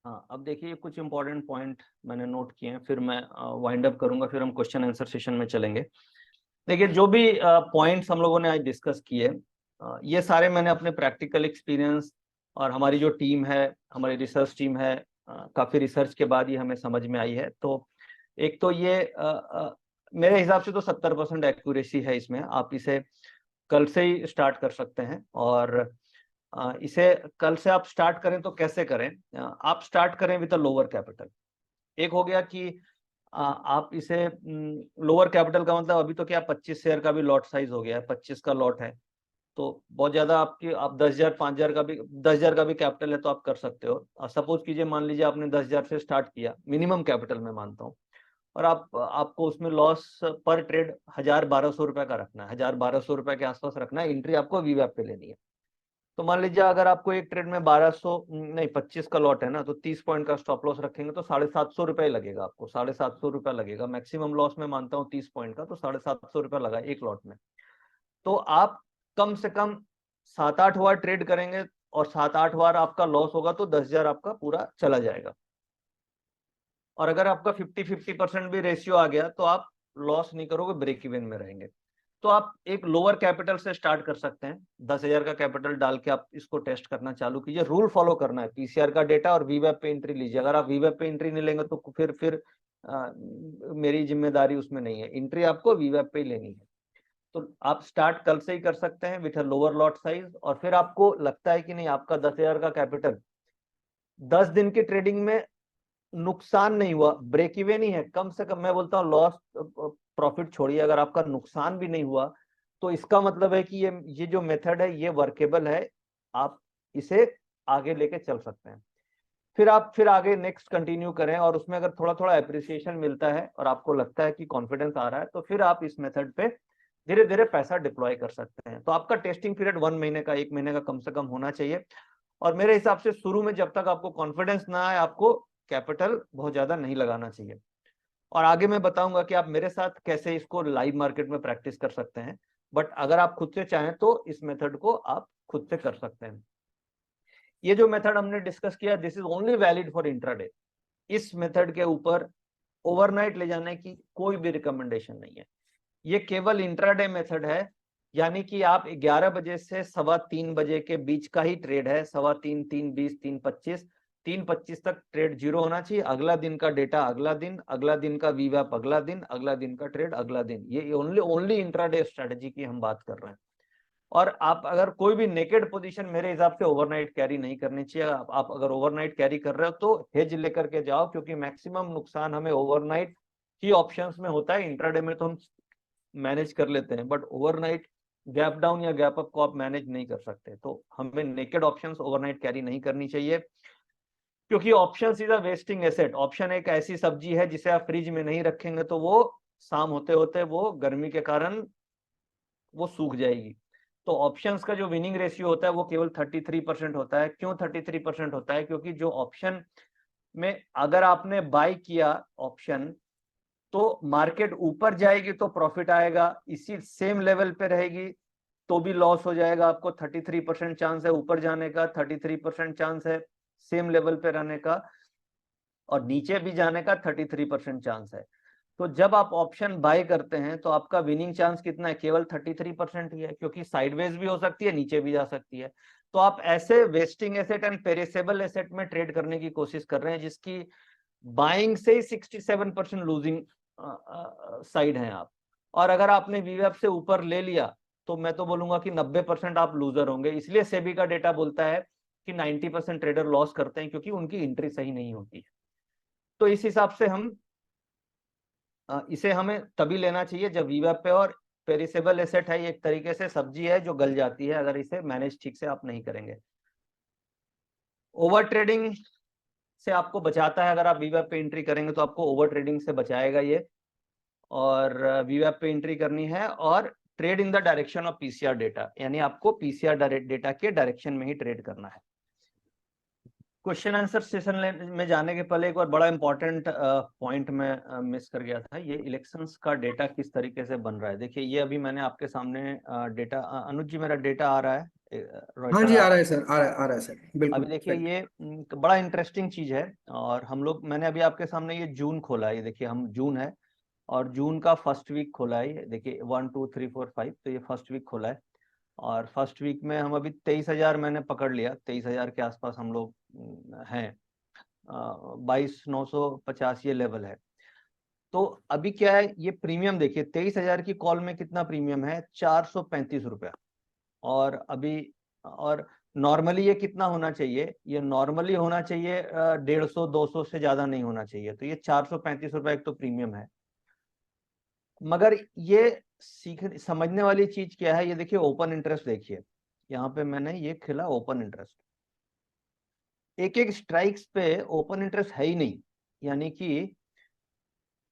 हाँ, अब देखिए कुछ इंपॉर्टेंट पॉइंट मैंने नोट किए हैं, फिर मैं वाइंड अप करूंगा, फिर हम क्वेश्चन आंसर सेशन में चलेंगे। देखिए जो भी पॉइंट्स हम लोगों ने आज डिस्कस किए, ये सारे मैंने अपने प्रैक्टिकल एक्सपीरियंस और हमारी जो टीम है, हमारी रिसर्च टीम है, काफ़ी रिसर्च के बाद ये हमें समझ में आई है। तो एक तो ये मेरे हिसाब से तो 70% एक्यूरेसी है इसमें। आप इसे कल से ही स्टार्ट कर सकते हैं, और इसे कल से आप स्टार्ट करें तो कैसे करें? आप स्टार्ट करें विद अ लोअर कैपिटल। एक हो गया कि आप इसे, लोअर कैपिटल का मतलब अभी तो क्या 25 शेयर का भी लॉट साइज हो गया है, 25 का लॉट है, तो बहुत ज्यादा आपकी, आप 10,000 5,000 का भी, 10,000 का भी कैपिटल है तो आप कर सकते हो। सपोज कीजिए, मान लीजिए आपने 10,000 से स्टार्ट किया, मिनिमम कैपिटल मैं मानता हूँ, और आपको उसमें लॉस पर ट्रेड 1,000-1,200 रुपए का रखना है, 1,000-1,200 रुपए के आसपास रखना है। एंट्री आपको वीवैप पे लेनी है। तो मान लीजिए अगर आपको एक ट्रेड में 1200 नहीं 25 का लॉट है ना, तो 30 पॉइंट का स्टॉप लॉस रखेंगे तो 750 रुपए लगेगा आपको, 750 रुपया लगेगा। मैक्सिमम लॉस में मानता हूँ 30 पॉइंट का, तो 750 रुपया लगा एक लॉट में। तो आप कम से कम 7-8 बार ट्रेड करेंगे और 7-8 बार आपका लॉस होगा तो 10,000 आपका पूरा चला जाएगा। और अगर आपका 50-50% भी रेशियो आ गया तो आप लॉस नहीं करोगे, ब्रेक इवन में रहेंगे। तो आप एक लोअर कैपिटल से स्टार्ट कर सकते हैं, 10,000 का कैपिटल डाल के आप इसको टेस्ट करना चालू कीजिए। रूल फॉलो करना है, पीसीआर का डेटा और वीवैप पे एंट्री लीजिए। अगर आप वीवैप पे एंट्री नहीं लेंगे तो फिर मेरी जिम्मेदारी उसमें नहीं है, एंट्री आपको वीवैप पे ही लेनी है। तो आप स्टार्ट कल से ही कर सकते हैं with a lower lot size. और फिर आपको लगता है कि नहीं, आपका 10,000 का कैपिटल 10 दिन की ट्रेडिंग में नुकसान नहीं हुआ, ब्रेक इवन ही है, कम से कम मैं बोलता हूँ लॉस प्रॉफिट छोड़िए, अगर आपका नुकसान भी नहीं हुआ तो इसका मतलब है कि ये जो मेथड है ये वर्केबल है, आप इसे आगे लेके चल सकते हैं। फिर आप फिर आगे नेक्स्ट कंटिन्यू करें, और उसमें अगर थोड़ा थोड़ा एप्रिसिएशन मिलता है और आपको लगता है कि कॉन्फिडेंस आ रहा है तो फिर आप इस मेथड पे धीरे धीरे पैसा डिप्लॉय कर सकते हैं। तो आपका टेस्टिंग पीरियड 1 महीने का, 1 महीने का कम से कम होना चाहिए। और मेरे हिसाब से शुरू में जब तक आपको कॉन्फिडेंस ना आए, आपको कैपिटल बहुत ज्यादा नहीं लगाना चाहिए। और आगे मैं बताऊंगा कि आप मेरे साथ कैसे इसको लाइव मार्केट में प्रैक्टिस कर सकते हैं। बट अगर आप खुद से चाहें तो इस मेथड को आप खुद से कर सकते हैं। ये जो मेथड हमने डिस्कस किया, this is only valid for intraday. इस मेथड के ऊपर ओवरनाइट ले जाने की कोई भी रिकमेंडेशन नहीं है। ये केवल इंट्राडे मेथड है, यानी कि आप 11 बजे से 3:15 बजे के बीच का ही ट्रेड है। 3:15, 3:20, 3:25, 3:25 तक ट्रेड जीरो होना चाहिए। अगला दिन का डेटा अगला दिन, अगला दिन का वीवैप अगला दिन, अगला दिन का ट्रेड अगला दिन। ये ओनली इंट्राडे स्ट्रेटेजी की हम बात कर रहे हैं। और आप अगर कोई भी नेकेड पोजीशन मेरे हिसाब से ओवरनाइट कैरी नहीं करनी चाहिए। आप अगर ओवरनाइट कैरी कर रहे हो तो हेज लेकर के जाओ, क्योंकि मैक्सिमम नुकसान हमें ओवरनाइट ही ऑप्शंस में होता है। इंट्राडे में तो हम मैनेज कर लेते हैं, बट ओवरनाइट गैप डाउन या गैप अप को आप मैनेज नहीं कर सकते। तो हमें नेकेड ऑप्शंस ओवरनाइट कैरी नहीं करनी चाहिए, क्योंकि options is a wasting asset. Option एक ऐसी सब्जी है जिसे आप फ्रिज में नहीं रखेंगे तो वो शाम होते होते वो गर्मी के कारण वो सूख जाएगी। तो ऑप्शंस का जो विनिंग रेशियो होता है वो केवल 33% होता है। क्यों 33% होता है? क्योंकि जो ऑप्शन में अगर आपने बाय किया ऑप्शन, तो मार्केट ऊपर जाएगी तो प्रॉफिट आएगा, इसी सेम लेवल पे रहेगी तो भी लॉस हो जाएगा। आपको 33% चांस है ऊपर जाने का, 33% चांस है सेम लेवल पे रहने का, और नीचे भी जाने का 33% चांस है। तो जब आप ऑप्शन बाय करते हैं तो आपका विनिंग चांस कितना है? केवल 33% ही है, क्योंकि साइडवेज भी हो सकती है, नीचे भी जा सकती है। तो आप ऐसे wasting asset and perishable asset में ट्रेड करने की कोशिश कर रहे हैं जिसकी बाइंग से ही 67% लूजिंग साइड है आप। और अगर आपने वीवैप से ऊपर ले लिया तो मैं तो बोलूंगा कि 90% आप लूजर होंगे। इसलिए सेबी का डेटा बोलता है कि 90% ट्रेडर लॉस करते हैं, क्योंकि उनकी एंट्री सही नहीं होती है। तो इस हिसाब से इसे हमें तभी लेना चाहिए जब वीवैप पे, और पेरिसेबल एसेट है, ये एक तरीके से सब्जी है जो गल जाती है अगर इसे मैनेज ठीक से आप नहीं करेंगे। ओवर ट्रेडिंग से आपको बचाता है, अगर आप वीवैप पे एंट्री करेंगे तो आपको ओवर ट्रेडिंग से बचाएगा ये। और वीवैप पे एंट्री करनी है और trade in the direction of PCR data, यानी आपको पीसीआर डेटा के डायरेक्शन में ही ट्रेड करना है। क्वेश्चन आंसर सेशन में जाने के पहले एक बार बड़ा इंपॉर्टेंट पॉइंट में मिस कर गया था। ये इलेक्शंस का डेटा किस तरीके से बन रहा है, देखिए ये अभी मैंने आपके सामने डेटा, अनुज जी मेरा डेटा आ रहा है? हाँ रॉयटर जी, आ आ रहा रहा है? है सर, आ रहा है सर, अभी बिल्कुल देखिए राइट। ये बड़ा इंटरेस्टिंग चीज है। और हम लोग, मैंने अभी आपके सामने ये जून खोला है, ये देखिए हम जून है और जून का फर्स्ट वीक खोला है। ये देखिए 1 2 3 4 5, तो ये फर्स्ट वीक खोला है। और फर्स्ट वीक में हम अभी 23,000 मैंने पकड़ लिया, 23,000 के आसपास हम लोग हैं। 22,950 ये लेवल है। तो अभी क्या है, ये प्रीमियम देखिए 23,000 की कॉल में कितना प्रीमियम है? 435 रुपया। और अभी, और नॉर्मली ये कितना होना चाहिए? ये नॉर्मली होना चाहिए 150 200 से ज्यादा नहीं होना चाहिए। तो ये 435 रुपया एक तो प्रीमियम है। मगर ये समझने वाली चीज क्या है, ये देखिए ओपन इंटरेस्ट देखिए, यहाँ पे मैंने ये खिला ओपन इंटरेस्ट, एक एक स्ट्राइक्स पे ओपन इंटरेस्ट है ही नहीं, यानी कि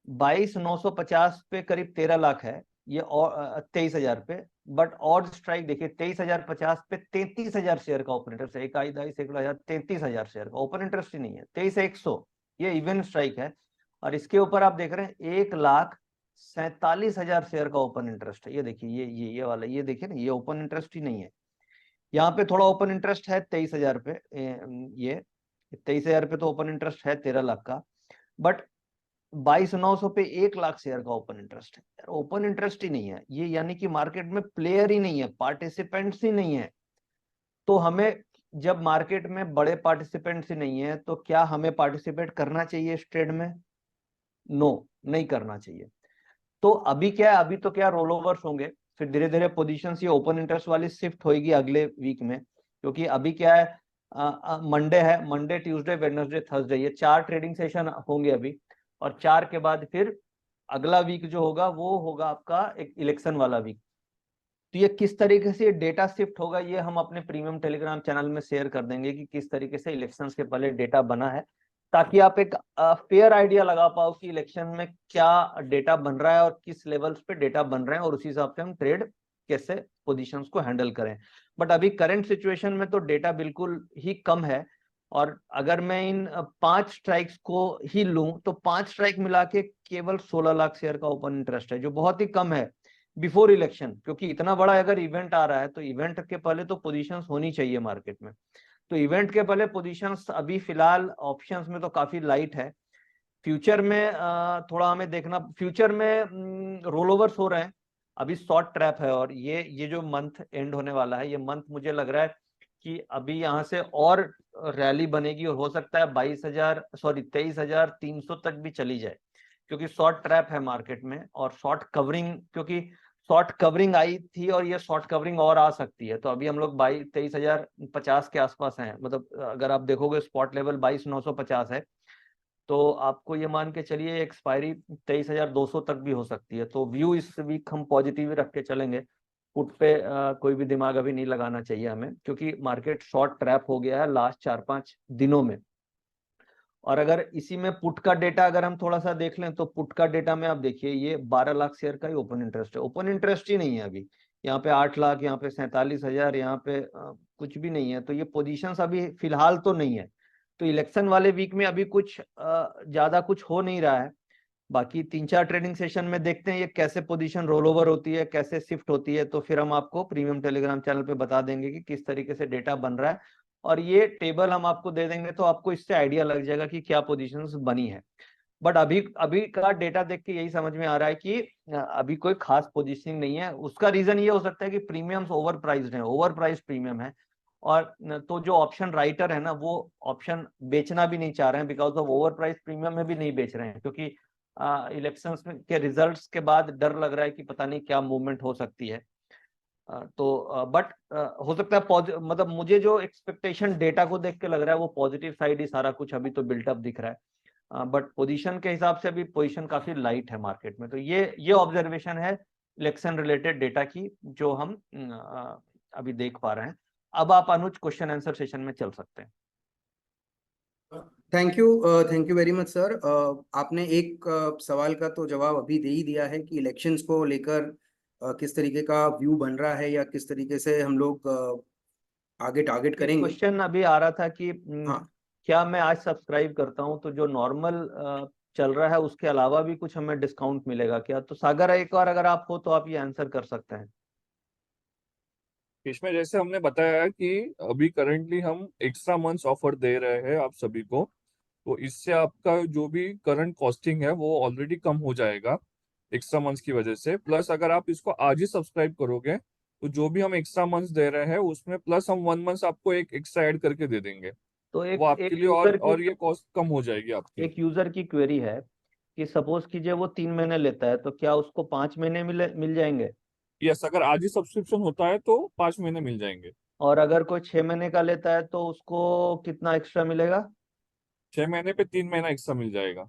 22,950 पे करीब 13 लाख है ये, और 23,000 पे। बट ऑड स्ट्राइक देखिए 23,050 पे 33,000 शेयर का ओपन इंटरेस्ट है, इकाई दाई सैकड़ा हजार 33,000 शेयर का ओपन इंटरेस्ट ही नहीं है, 23,100 ये इवन स्ट्राइक है। और इसके ऊपर आप देख रहे हैं 1,47,000 शेयर का ओपन इंटरेस्ट है, ये देखिए ये वाला, ये देखिए ना, ये ओपन इंटरेस्ट ही नहीं है। यहाँ पे थोड़ा ओपन इंटरेस्ट है 23,000 पे, ये 23,000 पे तो ओपन इंटरेस्ट है 13 लाख का, बट 22,900 पे 1 लाख शेयर का ओपन इंटरेस्ट है यार, ओपन इंटरेस्ट ही नहीं है ये, यानी कि मार्केट में प्लेयर ही नहीं है, पार्टिसिपेंट्स ही नहीं है। तो हमें, जब मार्केट में बड़े पार्टिसिपेंट्स ही नहीं है, तो क्या हमें पार्टिसिपेट करना चाहिए इस ट्रेड में? नो, नहीं करना चाहिए। तो अभी क्या है, अभी तो क्या रोल ओवर्स होंगे, फिर धीरे धीरे पोजीशंस ये ओपन इंटरेस्ट वाली शिफ्ट होगी अगले वीक में, क्योंकि अभी क्या है, मंडे है, मंडे ट्यूसडे वेडनेसडे थर्सडे, ये 4 ट्रेडिंग सेशन होंगे अभी, और 4 के बाद फिर अगला वीक जो होगा वो होगा आपका एक इलेक्शन वाला वीक। तो ये किस तरीके से डेटा शिफ्ट होगा, ये हम अपने प्रीमियम टेलीग्राम चैनल में शेयर कर देंगे कि किस तरीके से इलेक्शंस के पहले डेटा बना है, ताकि आप एक फेयर आइडिया लगा पाओ कि इलेक्शन में क्या डेटा बन रहा है और किस लेवल्स पे डेटा बन रहे हैं, और उसी हिसाब से हम ट्रेड कैसे पोजीशंस को हैंडल करें। बट अभी करंट सिचुएशन में तो डेटा बिल्कुल ही कम है, और अगर मैं इन 5 स्ट्राइक्स को ही लूं तो 5 स्ट्राइक मिला के केवल 16 लाख शेयर का ओपन इंटरेस्ट है, जो बहुत ही कम है बिफोर इलेक्शन, क्योंकि इतना बड़ा अगर इवेंट आ रहा है तो इवेंट के पहले तो पोजीशंस होनी चाहिए मार्केट में। तो इवेंट के पहले पोजीशंस अभी फिलहाल ऑप्शंस में तो काफी लाइट है। फ्यूचर में थोड़ा हमें देखना, फ्यूचर में रोल ओवर्स हो रहे हैं, अभी शॉर्ट ट्रैप है, और ये जो मंथ एंड होने वाला है, ये मंथ मुझे लग रहा है कि अभी यहाँ से और रैली बनेगी, और हो सकता है 23,300 तक भी चली जाए, क्योंकि शॉर्ट ट्रैप है मार्केट में, और शॉर्ट कवरिंग, क्योंकि शॉर्ट कवरिंग आई थी और ये शॉर्ट कवरिंग और आ सकती है। तो अभी हम लोग 23,050 के आसपास हैं, मतलब अगर आप देखोगे स्पॉट लेवल 22,950 है, तो आपको ये मान के चलिए एक्सपायरी 23,200 तक भी हो सकती है। तो व्यू इस वीक हम पॉजिटिव रख के चलेंगे, पुट पे कोई भी दिमाग अभी नहीं लगाना चाहिए हमें, क्योंकि मार्केट शॉर्ट ट्रैप हो गया है लास्ट 4-5 दिनों में। और अगर इसी में पुट का डेटा अगर हम थोड़ा सा देख लें, तो पुट का डेटा में आप देखिए ये 12 लाख शेयर का ही ओपन इंटरेस्ट है, ओपन इंटरेस्ट ही नहीं है अभी। यहाँ पे 8 लाख, यहाँ पे 47,000, यहाँ पे कुछ भी नहीं है। तो ये पोजीशंस अभी फिलहाल तो नहीं है। तो इलेक्शन वाले वीक में अभी कुछ ज्यादा कुछ हो नहीं रहा है। बाकी 3-4 ट्रेडिंग सेशन में देखते हैं ये कैसे पोजीशन रोल ओवर होती है, कैसे शिफ्ट होती है, तो फिर हम आपको प्रीमियम टेलीग्राम चैनल पे बता देंगे कि किस तरीके से डेटा बन रहा है, और ये टेबल हम आपको दे देंगे, तो आपको इससे आइडिया लग जाएगा कि क्या पोजीशंस बनी है। बट अभी अभी का डेटा देख के यही समझ में आ रहा है कि अभी कोई खास पोजीशनिंग नहीं है। उसका रीजन ये हो सकता है कि प्रीमियम्स ओवर प्राइस्ड है, ओवर प्राइस प्रीमियम है, और तो जो ऑप्शन राइटर है ना, वो ऑप्शन बेचना भी नहीं चाह रहे हैं, because of over price premium में भी नहीं बेच रहे हैं, क्योंकि इलेक्शंस में के रिजल्ट्स के बाद डर लग रहा है कि पता नहीं क्या मूवमेंट हो सकती है। तो बट हो सकता है मतलब मुझे जो एक्सपेक्टेशन डेटा को देख के लग रहा है वो पॉजिटिव साइड ही सारा कुछ अभी तो बिल्टअप दिख रहा है। बट पोजीशन के हिसाब से अभी पोजीशन काफी लाइट है मार्केट में। तो ये ऑब्जर्वेशन है इलेक्शन रिलेटेड डेटा की, जो हम अभी देख पा रहे हैं। अब आप अनुज क्वेश्चन आंसर सेशन में चल सकते हैं। Thank you very much sir. आपने एक सवाल का तो जवाब अभी दे ही दिया है कि इलेक्शंस को लेकर किस तरीके का व्यू बन रहा है या किस तरीके से हम लोग आगे टारगेट एक करेंगे। क्वेश्चन अभी आ रहा था कि हाँ, क्या मैं आज सब्सक्राइब करता हूं तो जो नॉर्मल चल रहा है उसके अलावा भी कुछ हमें डिस्काउंट मिलेगा क्या? तो सागर, एक बार अगर आप हो तो आप ये आंसर कर सकते हैं। इसमें जैसे हमने बताया कि अभी करंटली हम एक्स्ट्रा मंथ्स ऑफर दे रहे हैं आप सभी को, तो इससे आपका जो भी करंट कॉस्टिंग है वो ऑलरेडी कम हो जाएगा एक्स्ट्रा मंथ्स की वजह से। प्लस अगर आप इसको आज ही सब्सक्राइब करोगे तो जो भी हम एक्स्ट्रा मंथ्स दे रहे हैं उसमें प्लस हम 1 मंथ आपको एक एक्स्ट्रा ऐड करके दे देंगे, तो वो एक आपके एक लिए यूजर की और ये कॉस्ट कम हो जाएगी आपकी। एक यूजर की क्वेरी है कि सपोज कीजिए वो 3 महीने लेता है, तो क्या उसको 5 महीने मिल जाएंगे? यस, अगर आज ही सब्सक्रिप्शन होता है तो 5 महीने मिल जाएंगे। और अगर कोई 6 महीने का लेता है तो उसको कितना एक्स्ट्रा मिलेगा? 6 महीने पे 3 महीना एक्स्ट्रा मिल जाएगा।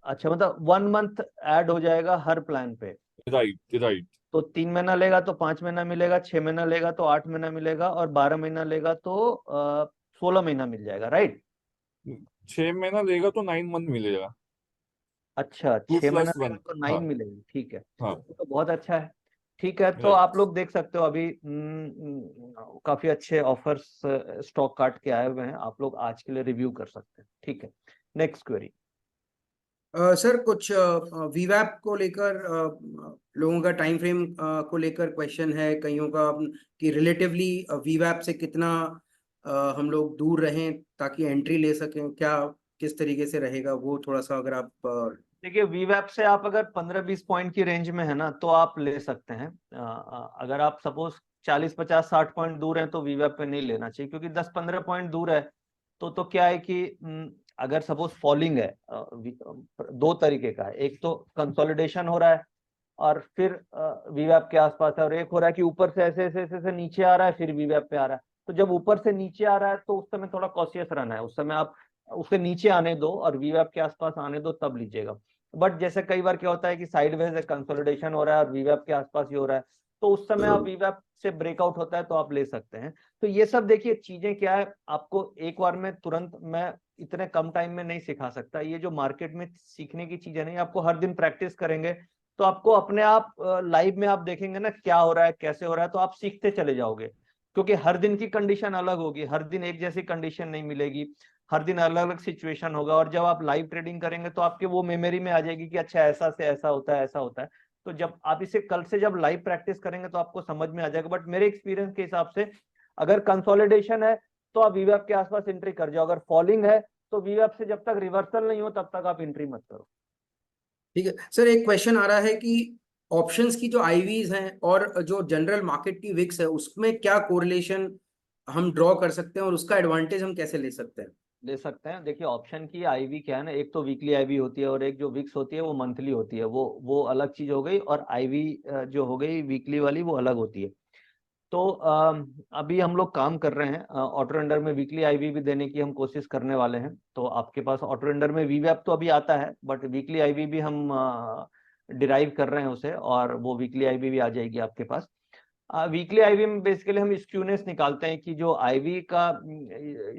अच्छा, मतलब 1 मंथ ऐड हो जाएगा हर प्लान पे। Right right. तो 3 महीना लेगा तो 5 महीना मिलेगा, 6 महीना लेगा तो 8 महीना मिलेगा, और 12 महीना लेगा तो 16 महीना मिल जाएगा, राइट? 6 महीना लेगा तो 9 मंथ मिलेगा। अच्छा, 2 6 महीना + लेगा 1। तो हाँ 9 मिलेगी, ठीक है। हाँ तो बहुत अच्छा है। ठीक है, तो राइट। आप लोग देख सकते हो अभी काफी अच्छे ऑफर्स स्टॉक काट के आए हुए हैं, आप लोग आज के लिए रिव्यू कर सकते हैं। ठीक है, नेक्स्ट क्वेरी। सर कुछ वीवैप को लेकर लोगों का टाइम फ्रेम को लेकर क्वेश्चन है कईयों का कि रिलेटिवली वीवैप से कितना हम लोग दूर रहें ताकि एंट्री ले सकें, क्या किस तरीके से रहेगा वो थोड़ा सा अगर आप देखिए, वीवैप से आप अगर 15-20 पॉइंट की रेंज में है ना तो आप ले सकते हैं। अगर आप सपोज 40-50-60 पॉइंट दूर हैं तो वीवैप पे नहीं लेना चाहिए, क्योंकि 10-15 पॉइंट दूर है तो क्या है कि अगर सपोज फॉलिंग है, दो तरीके का है। एक तो कंसोलिडेशन हो रहा है और फिर वीवैप के आसपास है, और एक हो रहा है कि ऊपर से ऐसे ऐसे ऐसे ऐसे नीचे आ रहा है फिर वीवैप पे आ रहा है। तो जब ऊपर से नीचे आ रहा है तो उस समय थोड़ा कॉशियस रहना है, उस समय आप उसे नीचे आने दो और वीवैप के आसपास आने दो, तब लीजिएगा। बट जैसे कई बार क्या होता है कि साइडवेज कंसोलिडेशन हो रहा है और वीवैप के आसपास ही हो रहा है, तो उस समय आप वीवैप से ब्रेकआउट होता है तो आप ले सकते हैं। तो ये सब देखिए चीजें क्या है, आपको एक बार में तुरंत मैं इतने कम टाइम में नहीं सिखा सकता। ये जो मार्केट में सीखने की चीजें नहीं, आपको हर दिन प्रैक्टिस करेंगे तो आपको अपने आप लाइव में आप देखेंगे ना क्या हो रहा है कैसे हो रहा है, तो आप सीखते चले जाओगे। क्योंकि हर दिन की कंडीशन अलग होगी, हर दिन एक जैसी कंडीशन नहीं मिलेगी, हर दिन अलग अलग सिचुएशन होगा। और जब आप लाइव ट्रेडिंग करेंगे तो आपके वो मेमोरी में आ जाएगी कि अच्छा ऐसा से ऐसा होता है, ऐसा होता है। तो जब आप इसे कल से जब लाइव प्रैक्टिस करेंगे तो आपको समझ में आ जाएगा। बट मेरे एक्सपीरियंस के हिसाब से अगर कंसोलिडेशन है तो आप वीवैप के आसपास एंट्री कर जाओ, अगर फॉलिंग है तो वीवैप से जब तक रिवर्सल नहीं हो तब तक आप एंट्री मत करो। ठीक है सर। एक क्वेश्चन आ रहा है कि ऑप्शंस की जो आईवीज हैं और जो जनरल मार्केट की विक्स है उसमें क्या कोरिलेशन हम ड्रॉ कर सकते हैं और उसका एडवांटेज हम कैसे ले सकते हैं? ले सकते हैं। देखिए, ऑप्शन की आईवी क्या है ना, एक तो वीकली आईवी होती है और एक जो विक्स होती है वो मंथली होती है, वो अलग चीज हो गई। और आईवी जो हो गई वीकली वाली वो अलग होती है। तो अभी हम लोग काम कर रहे हैं ऑटो रेंडर में वीकली आईवी भी देने की हम कोशिश करने वाले हैं। तो आपके पास ऑटो रेंडर में वीवैप तो अभी आता है, बट वीकली आईवी भी हम डिराइव कर रहे हैं उसे, और वो वीकली आईवी भी आ जाएगी आपके पास। वीकली आईवी में बेसिकली हम स्क्यूनेस निकालते हैं कि जो आईवी का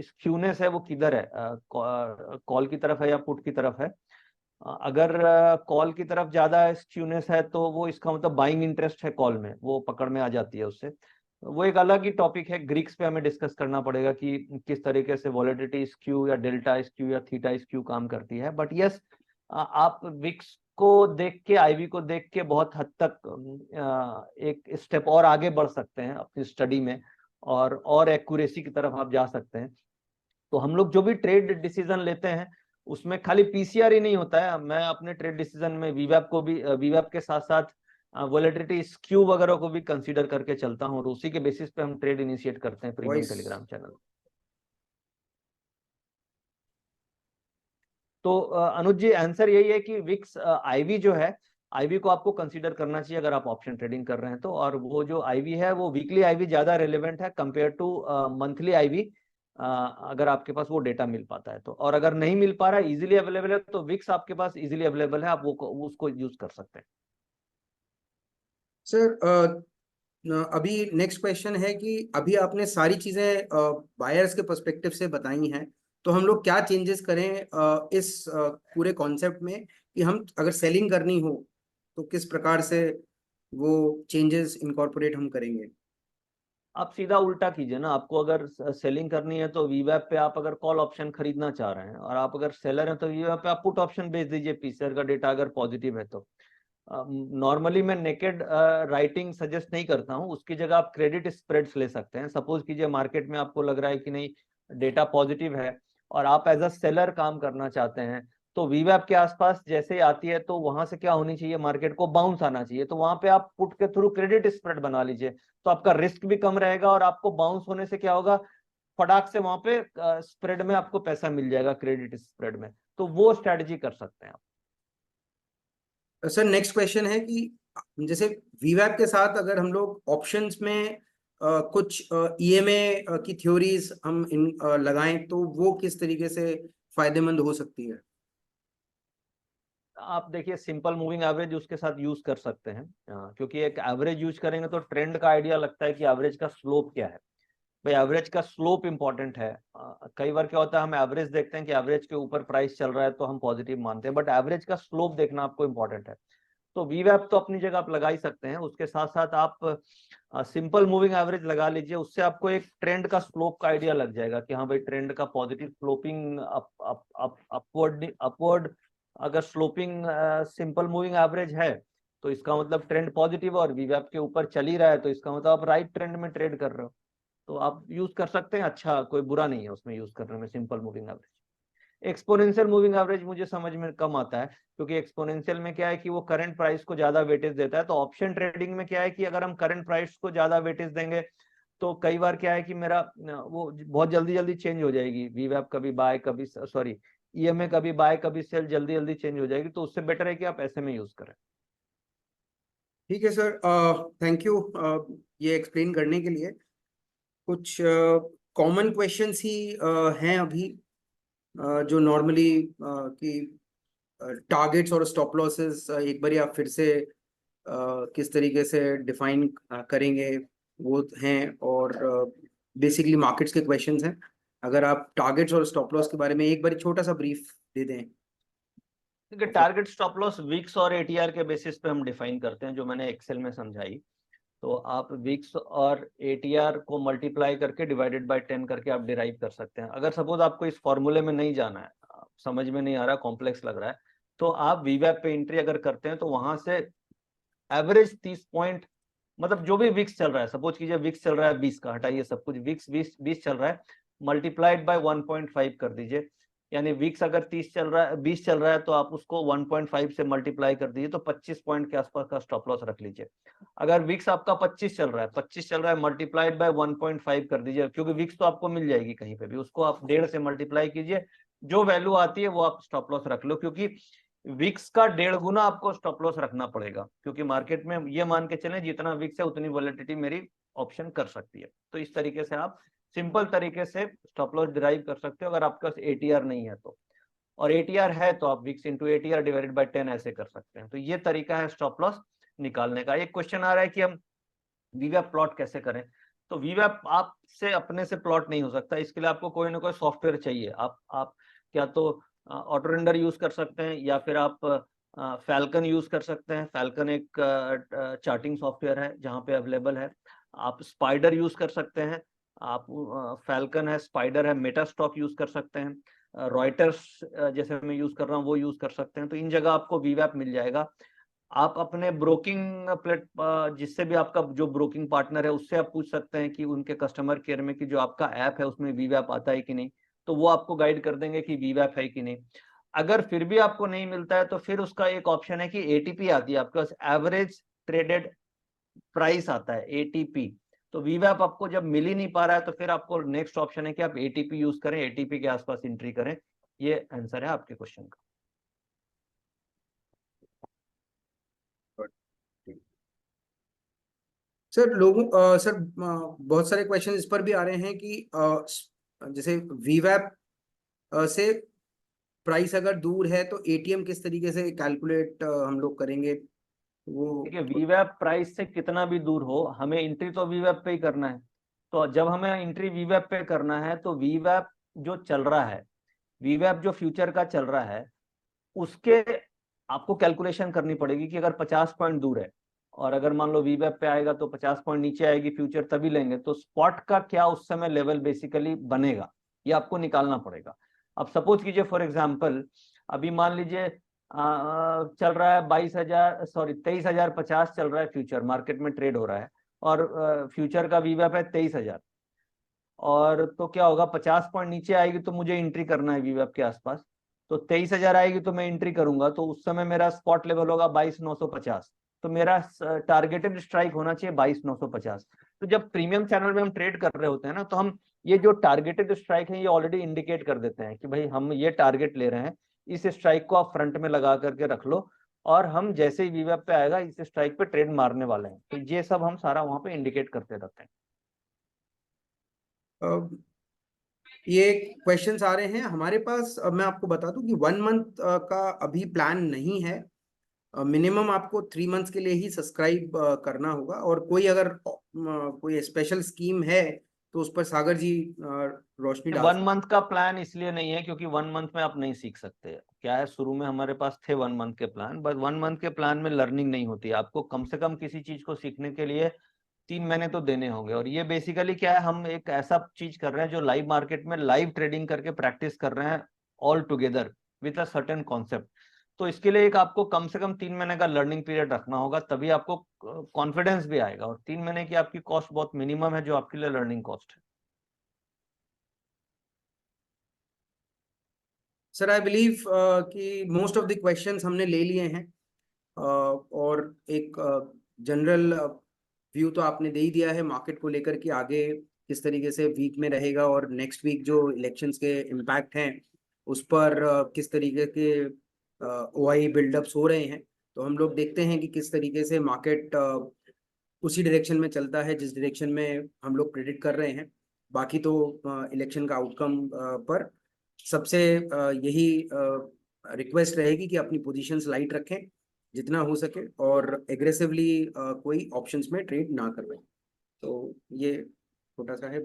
स्क्यूनेस है वो किधर है, कॉल की तरफ है या पुट की तरफ है। अगर कॉल की तरफ ज्यादा स्क्यूनेस है तो वो इसका मतलब बाइंग इंटरेस्ट है कॉल में, वो पकड़ में आ जाती है उससे। वो एक अलग ही टॉपिक है, ग्रीक्स पे हमें डिस्कस करना पड़ेगा कि किस तरीके से वॉलेटिलिटी स्क्यू या डेल्टा स्क्यू या थीटा स्क्यू काम करती है। बट यस, आप विक्स को देख के, आईवी को देख के बहुत हद तक एक स्टेप और आगे बढ़ सकते हैं अपनी स्टडी में, और एक्यूरेसी की तरफ आप जा सकते हैं। तो हम लोग जो भी ट्रेड डिसीजन लेते हैं उसमें खाली पीसीआर ही नहीं होता है। मैं अपने ट्रेड डिसीजन में वीवैप को भी, वीवैप के साथ साथ वॉलेटिलिटी स्क्यू वगैरह को भी कंसीडर करके चलता हूँ, और उसी के बेसिस पे हम ट्रेड इनिशिएट करते हैं प्रीमियम वॉइस टेलीग्राम चैनल। तो अनुज जी, आंसर यही है कि विक्स आईवी जो है, आईवी को आपको कंसीडर करना चाहिए अगर आप ऑप्शन ट्रेडिंग कर रहे हैं तो। और वो जो आईवी है वो वीकली आईवी ज्यादा रेलेवेंट है कंपेयर टू मंथली आईवी, अगर आपके पास वो डेटा मिल पाता है तो। और अगर नहीं मिल पा रहा है, इजीली अवेलेबल है, तो विक्स आपके पास इजीली अवेलेबल है, आप वो उसको यूज कर सकते हैं। सर अभी नेक्स्ट क्वेश्चन है कि अभी आपने सारी चीजें बायर्स के पर्सपेक्टिव से बताई हैं, तो हम लोग क्या चेंजेस करें इस पूरे कॉन्सेप्ट में कि हम अगर सेलिंग करनी हो तो किस प्रकार से वो चेंजेस इनकॉर्पोरेट हम करेंगे? आप सीधा उल्टा कीजिए ना, आपको अगर सेलिंग करनी है तो वीवैप पे आप अगर कॉल ऑप्शन खरीदना चाह रहे हैं, और आप अगर सेलर हैं तो वीवैप पे आप पुट ऑप्शन बेच दीजिए, पीसीआर का डेटा अगर पॉजिटिव है तो। नॉर्मली मैं नेकेड राइटिंग सजेस्ट नहीं करता हूँ, उसकी जगह आप क्रेडिट स्प्रेड्स ले सकते हैं। सपोज कीजिए मार्केट में आपको लग रहा है कि नहीं डेटा पॉजिटिव है और आप एज अ सेलर काम करना चाहते हैं, तो वीवैप के आसपास जैसे ही आती है तो वहां से क्या होनी चाहिए, मार्केट को बाउंस आना चाहिए, तो वहां पे आप पुट के थ्रू क्रेडिट स्प्रेड बना लीजिए। तो आपका रिस्क भी कम रहेगा और आपको बाउंस होने से क्या होगा, फटाक से वहां पे स्प्रेड में आपको पैसा मिल जाएगा, क्रेडिट स्प्रेड में। तो वो स्ट्रेटजी कर सकते हैं आप। सर नेक्स्ट क्वेश्चन है कि जैसे वीवैप के साथ अगर हम लोग ऑप्शंस में कुछ ईएमए की थ्योरीज हम लगाएं तो वो किस तरीके से फायदेमंद हो सकती है? आप देखिए सिंपल मूविंग एवरेज उसके साथ यूज कर सकते हैं, क्योंकि एक एवरेज यूज करेंगे तो ट्रेंड का आइडिया लगता है कि एवरेज का स्लोप क्या है। भाई एवरेज का स्लोप इंपॉर्टेंट है। कई बार क्या होता है, हम एवरेज देखते हैं कि एवरेज के ऊपर प्राइस चल रहा है तो हम पॉजिटिव मानते हैं, बट एवरेज का स्लोप देखना आपको इंपॉर्टेंट है। तो वीवैप तो अपनी जगह आप लगा ही सकते हैं, उसके साथ साथ आप सिंपल मूविंग एवरेज लगा लीजिए, उससे आपको एक ट्रेंड का स्लोप का आइडिया लग जाएगा कि हाँ भाई ट्रेंड का पॉजिटिव स्लोपिंग अपवर्ड अपवर्ड अगर स्लोपिंग सिंपल मूविंग एवरेज है तो इसका मतलब ट्रेंड पॉजिटिव, और वीवैप के ऊपर चल ही रहा है तो इसका मतलब आप राइट ट्रेंड में ट्रेड कर रहे हो। तो आप यूज कर सकते हैं, अच्छा कोई बुरा नहीं है उसमें यूज करने में simple moving average. Exponential moving average मुझे समझ में कम आता है, क्योंकि एक्सपोनेंशियल में क्या है कि वो करंट प्राइस को ज्यादा वेटेज देता है। तो ऑप्शन ट्रेडिंग में क्या है कि अगर हम करंट प्राइस को ज्यादा वेटेज देंगे तो कई बार क्या है कि मेरा वो बहुत जल्दी जल्दी चेंज हो जाएगी, वीवैप कभी बाय कभी सॉरी ईएमए कभी बाय कभी सेल जल्दी जल्दी चेंज हो जाएगी, तो उससे बेटर है कि आप ऐसे में यूज करें। ठीक है सर, थैंक यू ये एक्सप्लेन करने के लिए। कुछ कॉमन क्वेश्चंस ही हैं अभी, जो नॉर्मली कि टारगेट्स और स्टॉप लॉसेस एक बार आप फिर से किस तरीके से डिफाइन करेंगे वो हैं, और बेसिकली मार्केट्स के क्वेश्चंस हैं। अगर आप टारगेट्स और स्टॉप लॉस के बारे में एक बार छोटा सा ब्रीफ दे दें। क्योंकि टारगेट स्टॉप लॉस विक्स और एटीआर के बेसिस पे हम डिफाइन करते हैं, जो मैंने एक्सेल में समझाई। तो आप विक्स और एटीआर को मल्टीप्लाई करके डिवाइडेड बाय 10 करके आप डिराइव कर सकते हैं। अगर सपोज आपको इस फॉर्मूले में नहीं जाना है, समझ में नहीं आ रहा, कॉम्प्लेक्स लग रहा है, तो आप वीवैप पे एंट्री अगर करते हैं तो वहां से एवरेज 30 पॉइंट, मतलब जो भी विक्स चल रहा है, सपोज कीजिए विक्स चल रहा है 20 का, हटाइए सब कुछ, विक्स 20 चल रहा है, मल्टीप्लाइड बाय 1.5 कर दीजिए। यानी विक्स अगर 30 चल रहा है 20 चल रहा है तो आप उसको 1.5 से मल्टीप्लाई कर दीजिए, तो 25 पॉइंट के आसपास का स्टॉप लॉस रख लीजिए। अगर विक्स आपका 25 चल रहा है, 25 चल रहा है मल्टीप्लाइड बाय 1.5 कर दीजिए, क्योंकि विक्स तो आपको मिल जाएगी कहीं पे भी, उसको आप 1.5 से मल्टीप्लाई कीजिए, जो वैल्यू आती है वो आप स्टॉप लॉस रख लो, क्योंकि विक्स का 1.5 गुना आपको स्टॉप लॉस रखना पड़ेगा, क्योंकि मार्केट में ये मान के चलें जितना विक्स है उतनी वॉलेटिलिटी मेरी ऑप्शन कर सकती है। तो इस तरीके से आप सिंपल तरीके से स्टॉप लॉस डिराइव कर सकते हो अगर आपके पास एटीआर नहीं है तो, और एटीआर है तो आप VIX into ATR divided by 10 ऐसे कर सकते हैं। तो ये तरीका है स्टॉप लॉस निकालने का। एक क्वेश्चन आ रहा है कि हम वीवैप प्लॉट कैसे करें। तो वीवैप आपसे अपने से प्लॉट नहीं हो सकता, इसके लिए आपको कोई ना कोई सॉफ्टवेयर चाहिए। आप क्या तो ऑटो रेंडर यूज कर सकते हैं, या फिर आप फैल्कन यूज कर सकते हैं। फैल्कन एक चार्टिंग सॉफ्टवेयर है जहाँ पे अवेलेबल है। आप स्पाइडर यूज कर सकते हैं। आप फैल्कन है, स्पाइडर है, मेटास्टॉक यूज कर सकते हैं, रॉयटर्स जैसे मैं यूज कर रहा हूँ वो यूज कर सकते हैं। तो इन जगह आपको वीवैप मिल जाएगा। आप अपने ब्रोकिंग जिससे भी आपका जो ब्रोकिंग पार्टनर है उससे आप पूछ सकते हैं कि उनके कस्टमर केयर में कि जो आपका ऐप है उसमें वीवैप आता है कि नहीं, तो वो आपको गाइड कर देंगे कि वीवैप है कि नहीं। अगर फिर भी आपको नहीं मिलता है तो फिर उसका एक ऑप्शन है कि एटीपी आती है आपके पास, एवरेज ट्रेडेड प्राइस आता है एटीपी। तो वीवैप आपको जब मिल ही नहीं पा रहा है तो फिर आपको नेक्स्ट ऑप्शन है कि आप एटीपी यूज करें, एटीपी के आसपास एंट्री करें। ये आंसर है आपके क्वेश्चन का। सर सर बहुत सारे क्वेश्चन इस पर भी आ रहे हैं कि जैसे वीवैप से प्राइस अगर दूर है तो एटीएम किस तरीके से कैलकुलेट हम लोग करेंगे वो। देखिए वीवैप प्राइस से कितना भी दूर हो, हमें एंट्री तो वीवैप पे ही करना है। तो जब हमें एंट्री वीवैप पे करना है तो वीवैप जो चल रहा है, वीवैप जो फ्यूचर का चल रहा है उसके आपको कैलकुलेशन करनी पड़ेगी कि अगर 50 पॉइंट दूर है, और अगर मान लो वीवैप पे आएगा तो 50 पॉइंट नीचे आएगी फ्यूचर, तभी लेंगे। तो स्पॉट का क्या उस समय लेवल बेसिकली बनेगा, ये आपको निकालना पड़ेगा। अब सपोज कीजिए फॉर एग्जाम्पल, अभी मान लीजिए चल रहा है 22,000 सॉरी 23,050 चल रहा है, फ्यूचर मार्केट में ट्रेड हो रहा है, और फ्यूचर का वीवैप है 23,000। और तो क्या होगा, 50 पॉइंट नीचे आएगी तो मुझे एंट्री करना है वीवैप के आसपास, तो 23,000 आएगी तो मैं एंट्री करूंगा, तो उस समय मेरा स्पॉट लेवल होगा 22,950। तो मेरा टारगेटेड स्ट्राइक होना चाहिए 22,950। तो जब प्रीमियम चैनल में हम ट्रेड कर रहे होते हैं ना, तो हम ये जो टारगेटेड स्ट्राइक है ये ऑलरेडी इंडिकेट कर देते हैं कि भाई हम ये टारगेट ले रहे हैं, इस स्ट्राइक को आप फ्रंट में लगा करके रख लो, और हम जैसे ही वीवैप पे आएगा इस स्ट्राइक पे ट्रेड मारने वाले हैं। तो ये सब हम सारा वहां पे इंडिकेट करते रहते हैं। ये क्वेश्चंस आ रहे हैं हमारे पास। मैं आपको बता दूं कि 1 मंथ का अभी प्लान नहीं है। मिनिमम आपको 3 मंथ्स के लिए ही सब्सक्राइब करना होगा, और कोई अगर कोई स्पेशल स्कीम है तो उस पर सागर जी रोशनी डाल 1 मंथ का प्लान इसलिए नहीं है क्योंकि 1 मंथ में आप नहीं सीख सकते। क्या है, शुरू में हमारे पास थे 1 मंथ के प्लान, बट 1 मंथ के प्लान में लर्निंग नहीं होती। आपको कम से कम किसी चीज को सीखने के लिए 3 महीने तो देने होंगे। और ये बेसिकली क्या है, हम एक ऐसा चीज कर रहे हैं जो लाइव मार्केट में लाइव ट्रेडिंग करके प्रैक्टिस कर रहे हैं all together with a certain concept. तो इसके लिए एक आपको कम से कम 3 महीने का लर्निंग पीरियड रखना होगा, तभी आपको कॉन्फिडेंस भी आएगा। और 3 महीने की आपकी कॉस्ट बहुत मिनिमम है जो आपके लिए लर्निंग कॉस्ट है। सर आई बिलीव कि मोस्ट ऑफ द क्वेश्चंस हमने ले लिए हैं, और एक जनरल व्यू तो आपने दे ही दिया है मार्केट को लेकर कि आगे किस तरीके से वीक में रहेगा, और नेक्स्ट वीक जो इलेक्शंस के इम्पैक्ट हैं उस पर किस तरीके के ओआई बिल्डअप्स हो रहे हैं। तो हम लोग देखते हैं कि किस तरीके से मार्केट उसी डायरेक्शन में चलता है जिस डायरेक्शन में हम लोग प्रेडिक्ट कर रहे हैं। बाकी तो इलेक्शन का आउटकम पर सबसे यही रिक्वेस्ट रहेगी कि अपनी पोजीशंस लाइट रखें जितना हो सके, और एग्रेसिवली कोई ऑप्शंस में ट्रेड ना करवें। तो ये छोटा सा है।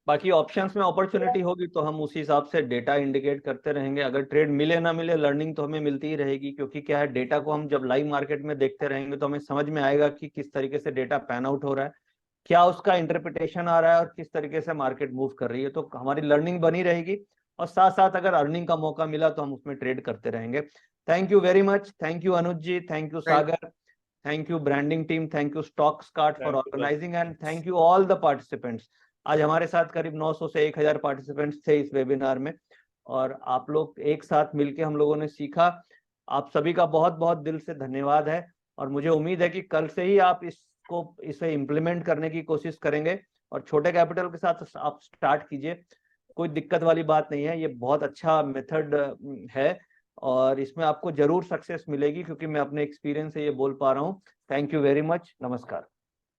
बाकी ऑप्शंस में अपॉर्चुनिटी होगी तो हम उसी हिसाब से डेटा इंडिकेट करते रहेंगे। अगर ट्रेड मिले ना मिले, लर्निंग तो हमें मिलती ही रहेगी, क्योंकि क्या है, डेटा को हम जब लाइव मार्केट में देखते रहेंगे तो हमें समझ में आएगा कि किस तरीके से डेटा पैन आउट हो रहा है, क्या उसका इंटरप्रिटेशन आ रहा है और किस तरीके से मार्केट मूव कर रही है। तो हमारी लर्निंग बनी रहेगी, और साथ साथ अगर अर्निंग का मौका मिला तो हम उसमें ट्रेड करते रहेंगे। Thank you very much. Thank you Anuj ji, thank you Sagar, thank you branding team, thank you stocks card for organizing, and thank you all the participants. आज हमारे साथ करीब 900 से 1000 पार्टिसिपेंट्स थे इस वेबिनार में, और आप लोग एक साथ मिलके हम लोगों ने सीखा। आप सभी का बहुत बहुत दिल से धन्यवाद है, और मुझे उम्मीद है कि कल से ही आप इसे इम्प्लीमेंट करने की कोशिश करेंगे, और छोटे कैपिटल के साथ आप स्टार्ट कीजिए। कोई दिक्कत वाली बात नहीं है, ये बहुत अच्छा मेथड है, और इसमें आपको जरूर सक्सेस मिलेगी, क्योंकि मैं अपने एक्सपीरियंस से ये बोल पा रहा हूँ। Thank you very much. नमस्कार।